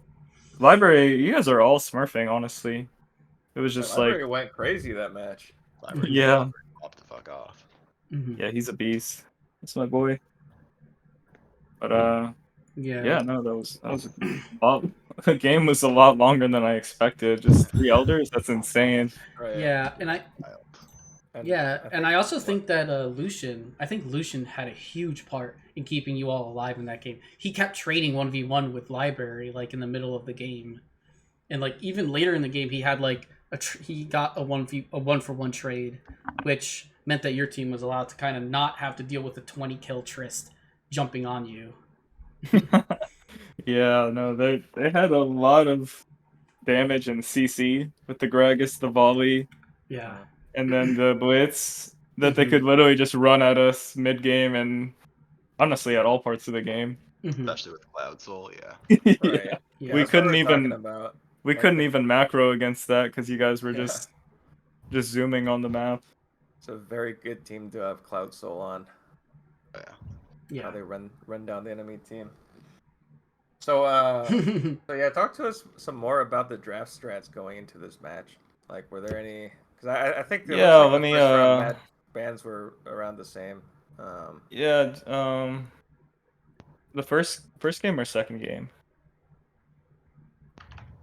Library, you guys are all smurfing, honestly. It was just Library like went crazy that match. yeah, pop the fuck off. yeah, he's a beast. That's my boy. But yeah, no, that was a lot. The game was a lot longer than I expected. Just 3 elders, that's insane. Right. Yeah, and I also think that Lucian had a huge part in keeping you all alive in that game. He kept trading 1v1 with Library like in the middle of the game. And like even later in the game he had like he got a 1-for-1 trade, which meant that your team was allowed to kind of not have to deal with a 20 kill Trist jumping on you. Yeah, no, they had a lot of damage in CC with the Gragas, the volley. Yeah. And then the blitz that they could literally just run at us mid game and honestly at all parts of the game. Especially with Cloud Soul, yeah. Right. Yeah. We couldn't even macro against that because you guys were just zooming on the map. It's a very good team to have Cloud Soul on. Yeah. How they run down the enemy team. So talk to us some more about the draft strats going into this match. Like, were there any? Because I think the first round bans were around the same. The first game or second game?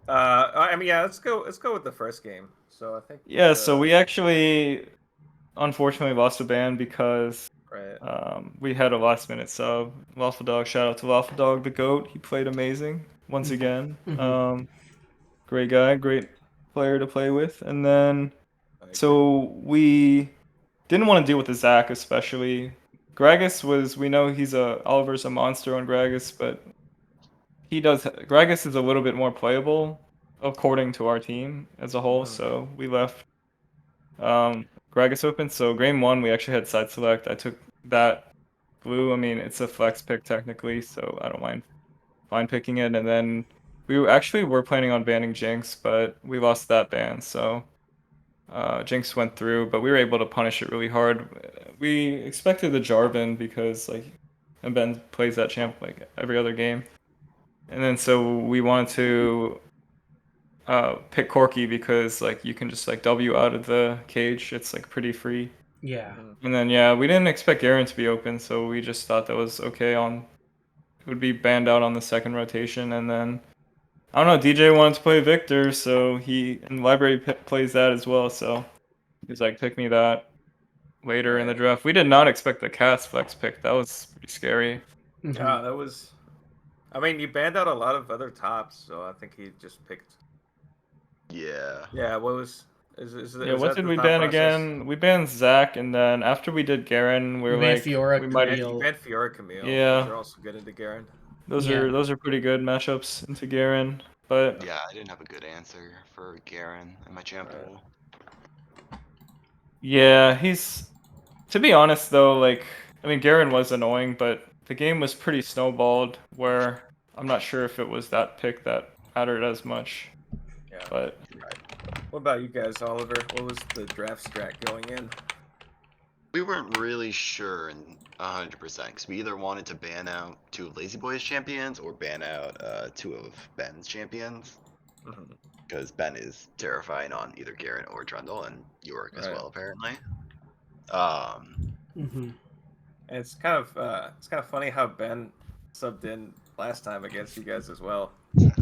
Let's go with the first game. So I think. Yeah, so we actually unfortunately lost a ban because we had a last minute sub. Waffle Dog, shout out to Waffle Dog, the GOAT. He played amazing once again. Great guy, great player to play with. And then so we didn't want to deal with the Zac especially. Gragas we know Oliver's a monster on Gragas, but Gragas is a little bit more playable according to our team as a whole, so we left Gragas open. So game 1 we actually had side select. I took that blue. I mean, it's a flex pick technically, so I don't mind picking it. And then we were planning on banning Jinx, but we lost that ban, so Jinx went through, but we were able to punish it really hard. We expected the Jarvan because and Ben plays that champ like every other game. And then so we wanted to pick Corki because like you can just like W out of the cage. It's like pretty free. Yeah. And then we didn't expect Garen to be open, so we just thought that was okay it would be banned out on the second rotation. And then I don't know, DJ wanted to play Victor, so and Library plays that as well, so he's like, pick me that later in the draft. We did not expect the Cass flex pick. That was pretty scary. Yeah, that was. I mean, you banned out a lot of other tops, so I think he just picked. Yeah. Yeah. What was? What did we ban again? We banned Zac, and then after we did Garen, we were like, Fiora, we might you banned Fiora, Camille. Yeah. Those are also good into Garen. Those are pretty good matchups into Garen, but yeah, I didn't have a good answer for Garen in my champ pool. Yeah, to be honest though, Garen was annoying, but the game was pretty snowballed where I'm not sure if it was that pick that mattered as much. Yeah. But what about you guys, Oliver? What was the draft strat going in? We weren't really sure 100% because we either wanted to ban out 2 of Lazy Boy's champions or ban out 2 of Ben's champions. because Ben is terrifying on either Garen or Trundle, and York as well, apparently. And it's kind of funny how Ben subbed in last time against you guys as well. Yeah.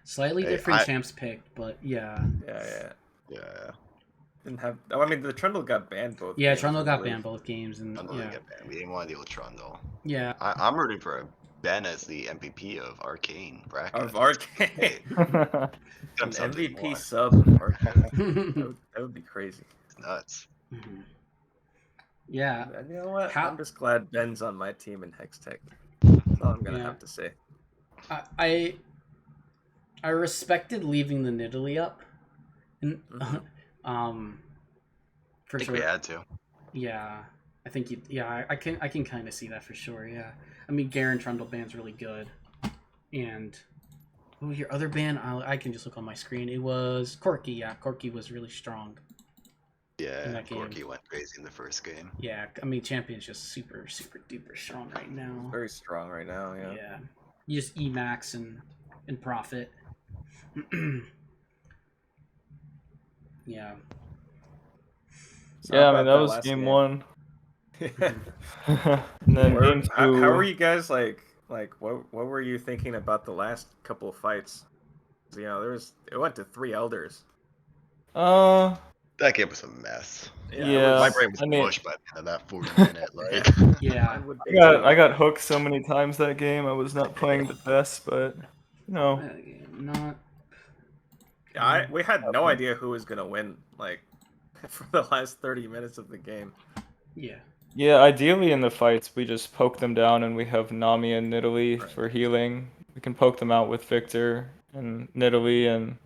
Slightly different champs picked, but yeah. Yeah. Didn't have. Oh, I mean, the Trundle got banned both. Yeah, games, Trundle got banned both games, and Trundle didn't get banned. We didn't want to deal with Trundle. Yeah. I'm rooting for Ben as the MVP of Arcane bracket. Of Arcane. An MVP sub of Arcane. That would be crazy. It's nuts. Yeah. And you know what? I'm just glad Ben's on my team in Hextech. That's all I'm gonna have to say. I respected leaving the Nidalee up, and for sure. We had to. Yeah, I think you. Yeah, I can kind of see that for sure. Yeah, I mean Garen Trundle band's really good, and your other band I can just look on my screen. It was Corki. Yeah, Corki was really strong. Yeah, Corki went crazy in the first game. Yeah, I mean Champion's just super duper strong right now. Very strong right now. Yeah. Yeah, you just Emax and profit. Yeah. Yeah, I mean that was game 1. And then game 2. How were you guys like what were you thinking about the last couple of fights? You know, it went to 3 elders. That game was a mess. Yeah, my brain was pushed by the end of that 40-minute. Like, yeah, I got hooked so many times that game. I was not playing the best, but no. Not. Yeah, we had no idea who was gonna win. Like for the last 30 minutes of the game. Yeah. Yeah, ideally in the fights we just poke them down and we have Nami and Nidalee for healing. We can poke them out with Victor and Nidalee and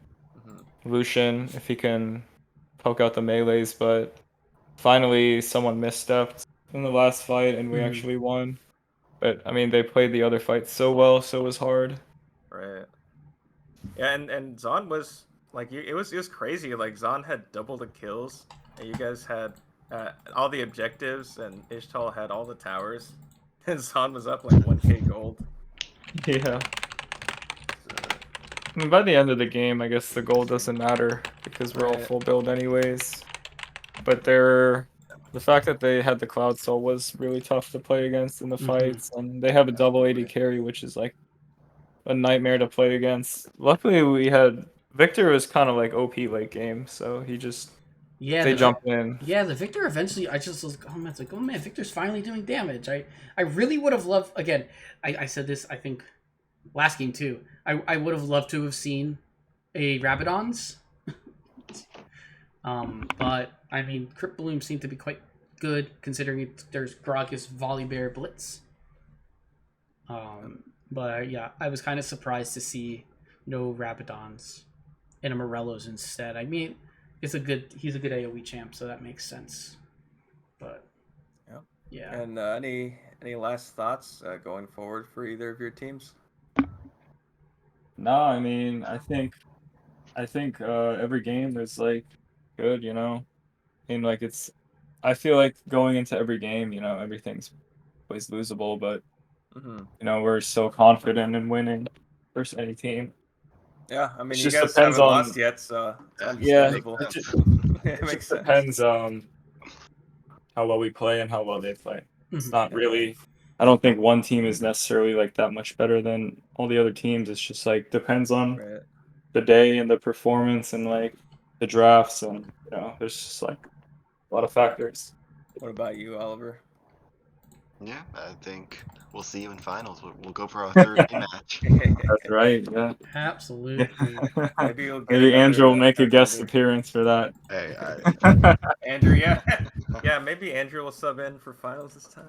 Lucian if he can poke out the melees, but finally someone misstepped in the last fight and we actually won. But I mean they played the other fights so well, so it was hard. Right. Yeah, and Zaun was like it was crazy. Like Zaun had double the kills, and you guys had all the objectives, and Ixtal had all the towers, and Zaun was up like 1k gold. Yeah. I mean, by the end of the game, I guess the gold doesn't matter because we're all full build anyways. But the fact that they had the Cloud Soul was really tough to play against in the fights, and they have a double AD carry, which is like a nightmare to play against. Luckily, we had Victor was kind of like OP late game, so he just they jumped in. Yeah, the Victor eventually. I just was like, oh man, Victor's finally doing damage. I really would have loved. Again, I said this I think last game too. I would have loved to have seen a Rabadon's. But I mean, Crypt Bloom seemed to be quite good considering there's Gragas, Volibear, Blitz. But yeah, I was kind of surprised to see no Rabadons and a Morello's instead. I mean, he's a good AoE champ, so that makes sense. But yeah. And any last thoughts going forward for either of your teams? No, I mean, I think every game is like good, you know. I mean, like I feel like going into every game, you know, everything's always losable, but you know, we're so confident in winning versus any team. Yeah, I mean, it you just guys depends haven't on lost yet, so it's understandable. It makes sense. Depends how well we play and how well they play. It's not really. I don't think one team is necessarily like that much better than all the other teams. It's just like depends on the day and the performance and like the drafts and you know, there's just like a lot of factors. What about you, Oliver? Yeah, I think we'll see you in finals. We'll go for our third match. That's right. Yeah. Absolutely. Maybe Andrew will make a guest appearance for that. Hey, Andrew, yeah, maybe Andrew will sub in for finals this time.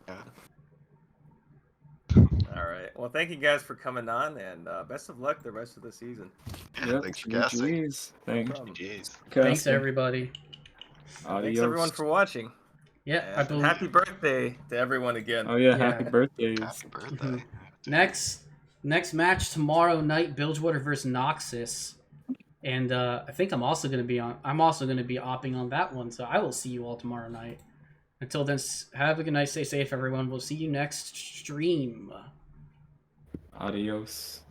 Yeah. All right. Well, thank you guys for coming on, and best of luck the rest of the season. Yeah, thanks for guessing. Thanks, everybody. Thanks everyone for watching. Yeah, I believe. Happy birthday to everyone again. Oh yeah, happy birthday. Happy birthday. Next match tomorrow night, Bilgewater versus Noxus. And I think I'm also gonna be opping on that one, so I will see you all tomorrow night. Until then, have a good night, stay safe everyone. We'll see you next stream. Adios.